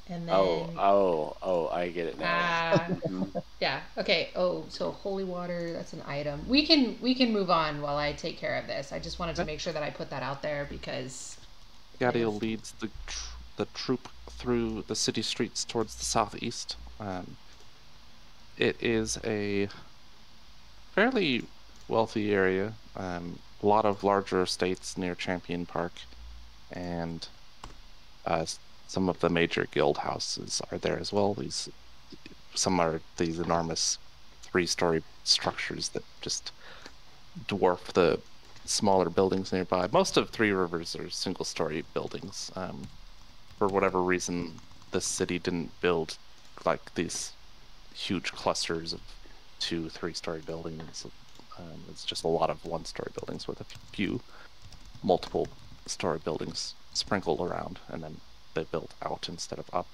and then. Oh, I get it now. Mhm. Yeah. Okay. Oh, so holy water, that's an item. We can move on while I take care of this. I just wanted to make sure that I put that out there because Gadiel leads the troop through the city streets towards the southeast. It is a fairly wealthy area. A lot of larger estates near Champion Park, and some of the major guild houses are there as well. Some are these enormous 3-story structures that just dwarf the smaller buildings nearby. Most of Three Rivers are single-story buildings. For whatever reason, the city didn't build like these huge clusters of 2-3-story buildings. It's just a lot of 1-story buildings with a few multiple-story buildings sprinkled around, and then they built out instead of up.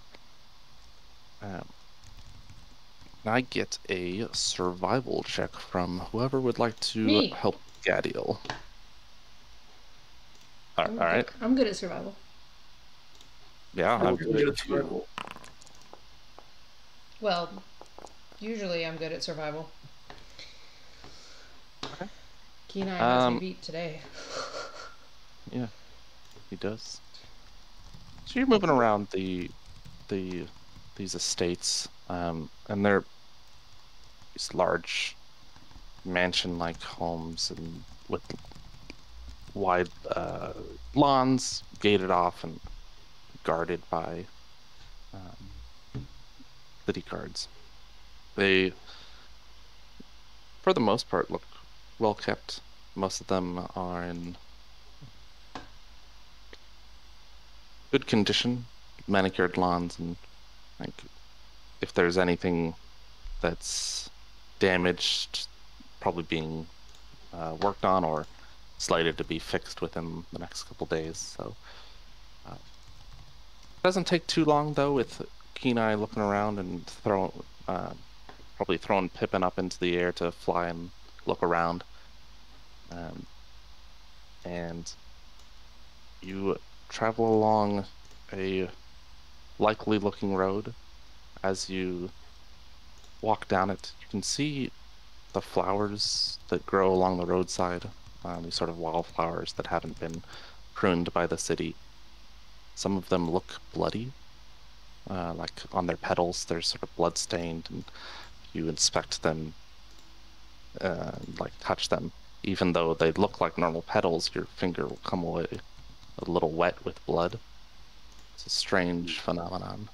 I get a survival check from whoever would like to Me. help Gadiel. All right. I'm good at survival. Yeah, I'm I'm good at survival. Well, usually I'm good at survival. Okay. Kenai has me beat today. Yeah, he does. So you're moving around the these estates, and they're these large mansion-like homes and with wide lawns, gated off and guarded by city guards. They, for the most part, look well kept. Most of them are in good condition, manicured lawns, and like if there's anything that's damaged, probably being worked on or slated to be fixed within the next couple days. So it doesn't take too long though, with Keen Eye looking around and probably throwing Pippin up into the air to fly and look around. And you travel along a likely looking road. As you walk down it, you can see the flowers that grow along the roadside, these sort of wildflowers that haven't been pruned by the city. Some of them look bloody, like on their petals, they're sort of blood stained, and you inspect them, like touch them. Even though they look like normal petals, your finger will come away a little wet with blood. It's a strange phenomenon.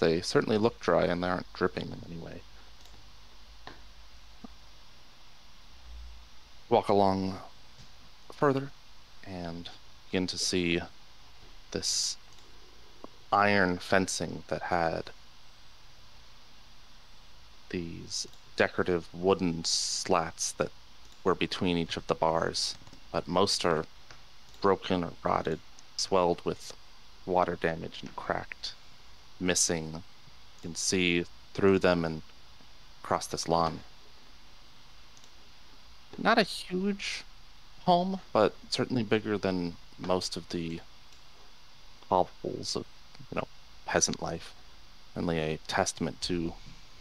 They certainly look dry and they aren't dripping in any way. Walk along further and begin to see this iron fencing that had these decorative wooden slats that were between each of the bars, but most are broken or rotted, swelled with water damage and cracked, missing. You can see through them and across this lawn. Not a huge home, but certainly bigger than most of the hovels of, peasant life. Only a testament to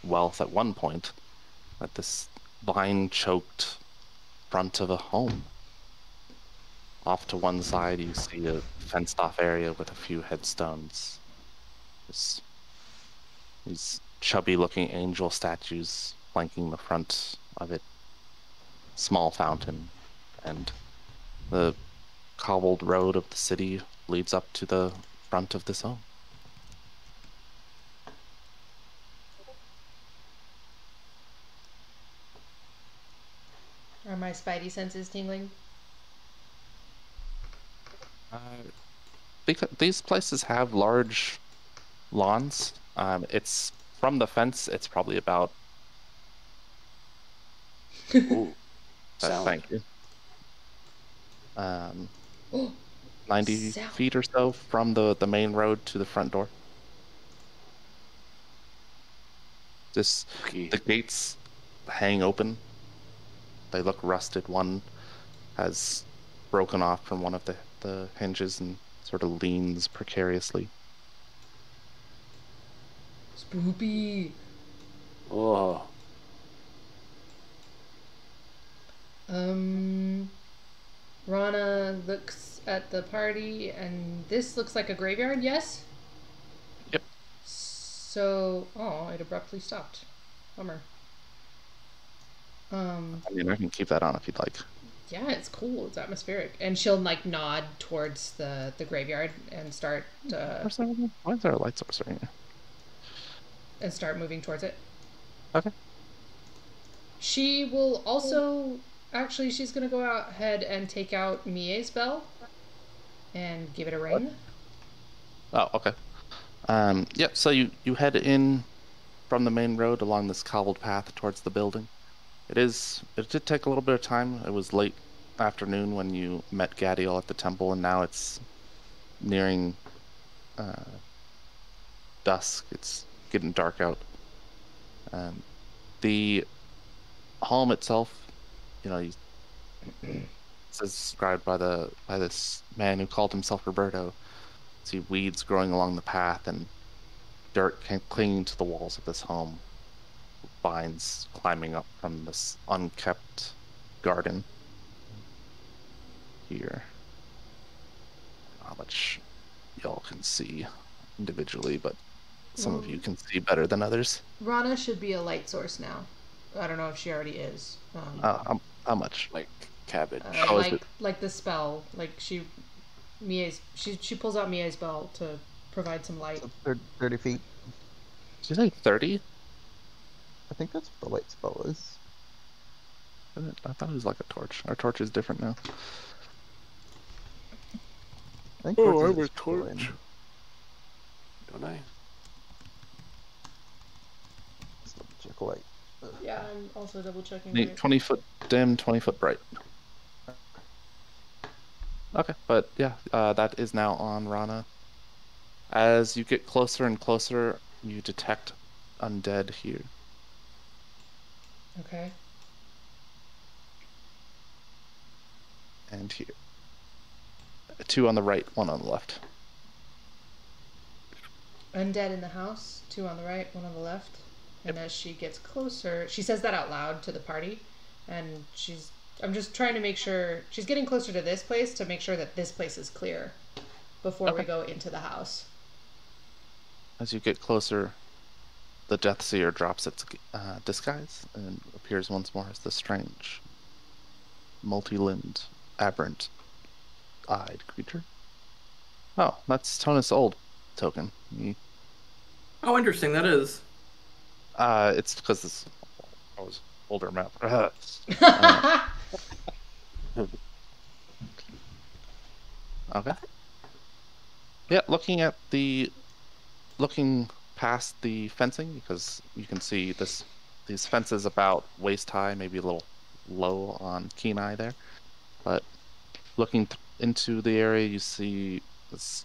wealth at one point, at this vine-choked front of a home. Off to one side, you see a fenced-off area with a few headstones. These chubby-looking angel statues flanking the front of it. Small fountain, and the cobbled road of the city leads up to the front of this home. Are my spidey senses tingling? Because these places have large lawns. It's from the fence. It's probably about. Ooh, sound. Thank you. 90 Sound. feet or so from the main road to the front door. Okay. The gates hang open. They look rusted. One has broken off from one of the hinges and sort of leans precariously. Spoopy. Oh, Rana looks at the party, and this looks like a graveyard, yes? Yep. So, it abruptly stopped. Bummer. I mean, I can keep that on if you'd like. Yeah, it's cool. It's atmospheric. And she'll, nod towards the graveyard and start, Why is there a light source right here? and start moving towards it. Okay. She will also... Actually, she's going to go out ahead and take out Mie's spell and give it a ring. Oh, okay. Yep, so you head in from the main road along this cobbled path towards the building. It did take a little bit of time. It was late afternoon when you met Gadiel at the temple, and now it's nearing dusk. It's getting dark out. The home itself, it's described by this man who called himself Roberto. See weeds growing along the path and dirt clinging to the walls of this home. Vines climbing up from this unkept garden here. How much y'all can see individually, but some of you Well, can see better than others. Rana should be a light source now. I don't know if she already is. How much? Like cabbage. Oh, is it? Like the spell. Like she pulls out Mia's spell to provide some light. So 30 feet. Did you say 30? I think that's what the light spell is. I thought it was like a torch. Our torch is different now. I think Oh, torches I'm a is flame. torch. Don't I? Let's double check light. Yeah, I'm also double checking. 20 foot dim, 20 foot bright. Okay, but yeah, that is now on Rana. As you get closer and closer, you detect undead here. Okay. And here. 2 on the right, 1 on the left. Undead in the house, 2 on the right, 1 on the left. And as she gets closer, she says that out loud to the party. And I'm just trying to make sure, she's getting closer to this place to make sure that this place is clear before we go into the house. As you get closer, the Deathseer drops its disguise and appears once more as the strange, multi-limbed, aberrant-eyed creature. Oh, that's Tonus' old token. Oh, interesting. That is. It's because this I was older map. Okay. Yeah, looking past the fencing, because you can see these fences about waist high, maybe a little low on keen eye there, but looking into the area, you see this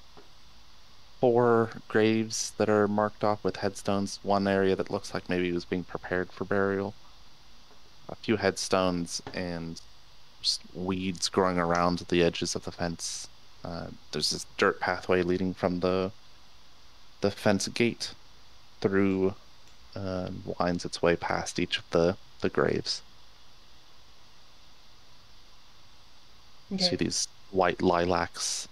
4 graves that are marked off with headstones. One area that looks like maybe it was being prepared for burial. A few headstones and just weeds growing around the edges of the fence. There's this dirt pathway leading from the fence gate through, winds its way past each of the graves. You see these white lilacs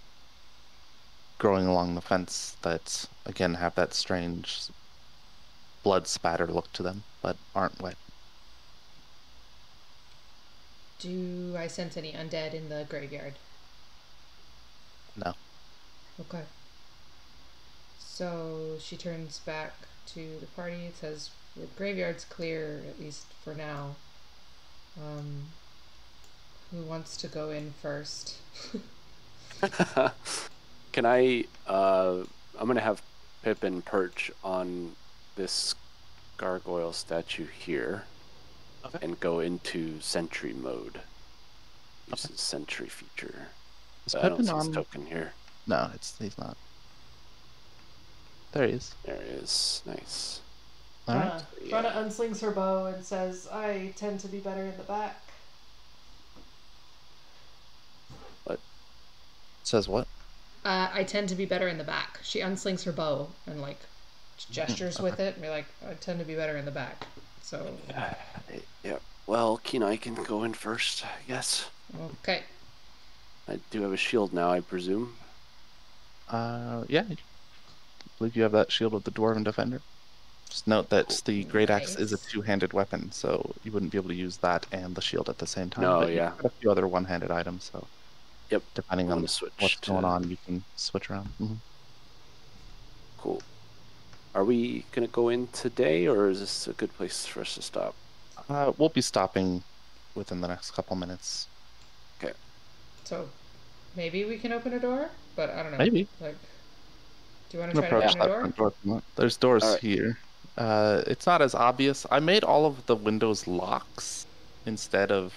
growing along the fence that, again, have that strange blood spatter look to them, but aren't wet. Do I sense any undead in the graveyard? No. Okay. So she turns back to the party. It says, the graveyard's clear, at least for now. Who wants to go in first? Can I, I'm going to have Pippin perch on this gargoyle statue here. Okay. And go into sentry mode. Use the sentry feature. Is I don't Pippin see his on? token here. No, he's not. There he is. There he is. Nice. All right. Rana unslings her bow and says, I tend to be better in the back. What? Says what? I tend to be better in the back. She unslings her bow and like gestures with it and be like, I tend to be better in the back. So Yeah. Well, Kenai can go in first, I guess. okay. I do have a shield now, I presume. Yeah. I believe you have that shield with the Dwarven Defender. Just note that the Great Axe is a Nice. two-handed weapon, so you wouldn't be able to use that and the shield at the same time. No, but yeah. you've got a few other one-handed items, so Yep. depending I'm on gonna switch what's to- going on, you can switch around. Mm-hmm. Cool. Are we gonna go in today, or is this a good place for us to stop? We'll be stopping within the next couple minutes. Okay. So maybe we can open a door, but I don't know. Maybe. Like, do you want I'm to try gonna to approach open a that door? front door if you want. There's doors Alright. here. It's not as obvious. I made all of the windows locks instead of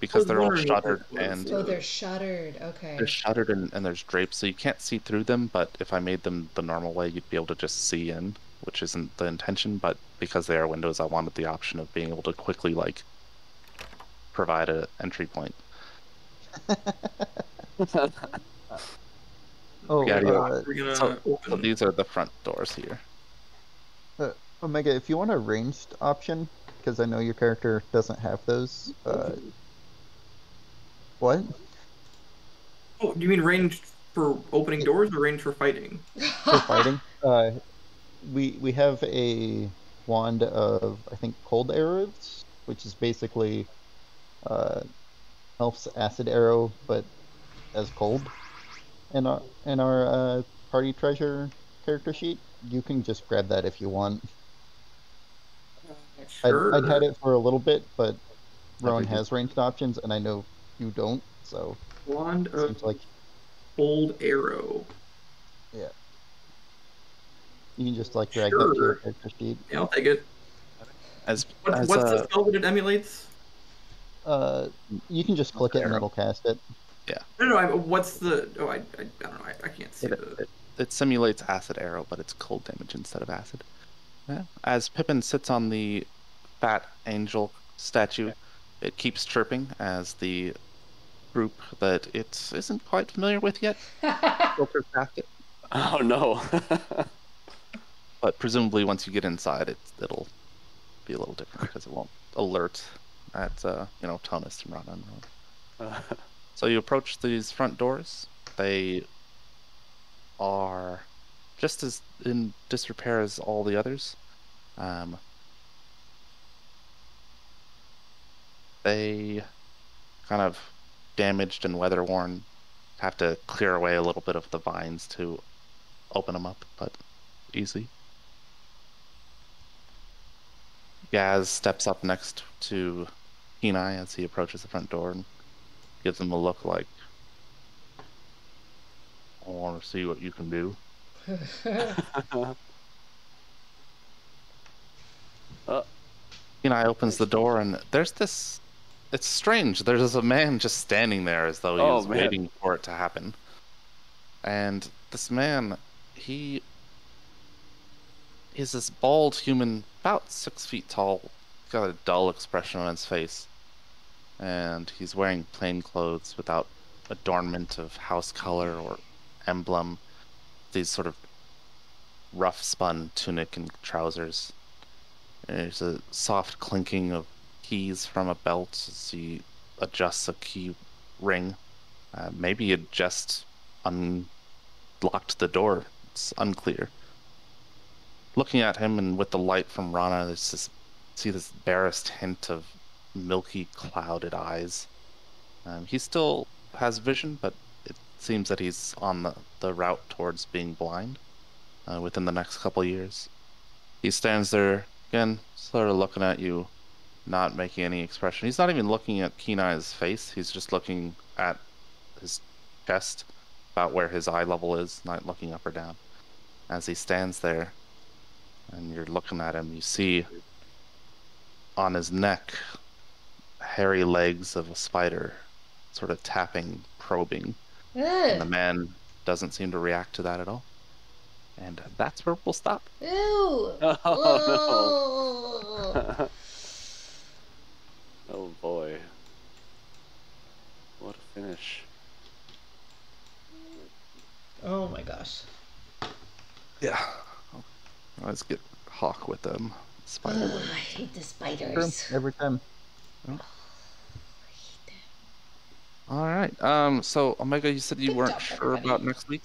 because was they're all wondering what shuttered that was. and Oh, they're shuttered. Okay. they're shuttered and there's drapes, so you can't see through them. But if I made them the normal way, you'd be able to just see in, which isn't the intention. But because they are windows, I wanted the option of being able to quickly provide an entry point. Oh, Yeah, We're gonna So open. these are the front doors here. Omega, if you want a ranged option, because I know your character doesn't have those. What? Oh, do you mean ranged for opening doors or range for fighting? For fighting, we have a wand of, I think, cold arrows, which is basically Elf's acid arrow, but as cold. In our party treasure character sheet, you can just grab that if you want. I'd had Sure. it for a little bit, but I Rowan figured. has ranged options, and I know you don't, so Wand it of seems like, Old Arrow. yeah, you can just like drag that to your Sure. character sheet. Yeah, I'll take it. As What's the spell that it emulates? Uh, you can just click it and arrow. it'll cast it. Yeah, No, what's the? Oh, I don't know. I can't see it, the. it it simulates acid arrow, but it's cold damage instead of acid. Yeah. As Pippin sits on the fat angel statue, it keeps chirping as the group that it isn't quite familiar with yet filters past it. Oh no. But presumably, once you get inside, it'll be a little different because it won't alert at Tonus and Rana. So you approach these front doors. They are just as in disrepair as all the others. They kind of damaged and weather worn. Have to clear away a little bit of the vines to open them up, but easy. Gaz steps up next to Kenai as he approaches the front door and gives him a look like, I want to see what you can do. Kenai opens the door and there's this. It's strange. There's a man just standing there as though he Oh, was man. waiting for it to happen. And this man, he is this bald human, about 6 feet tall, got a dull expression on his face. And he's wearing plain clothes without adornment of house color or emblem. These sort of rough spun tunic and trousers. And there's a soft clinking of keys from a belt as he adjusts a key ring. Maybe it just unlocked the door. It's unclear. Looking at him and with the light from Rana, there's see this barest hint of milky, clouded eyes. He still has vision, but it seems that he's on the route towards being blind within the next couple years. He stands there again, sort of looking at you, not making any expression. He's not even looking at Kenai's face. He's just looking at his chest, about where his eye level is, not looking up or down. As he stands there, and you're looking at him, you see on his neck hairy legs of a spider, sort of tapping, probing. And the Ugh. man doesn't seem to react to that at all. And that's where we'll stop. Ew. Oh Whoa. no. Oh boy. What a finish. Oh my gosh. Yeah. Let's get Hawk with them. Spider Ugh, web. I hate the True, spiders. every time. All right. So Omega, you said you Good weren't job, sure everybody. about next week.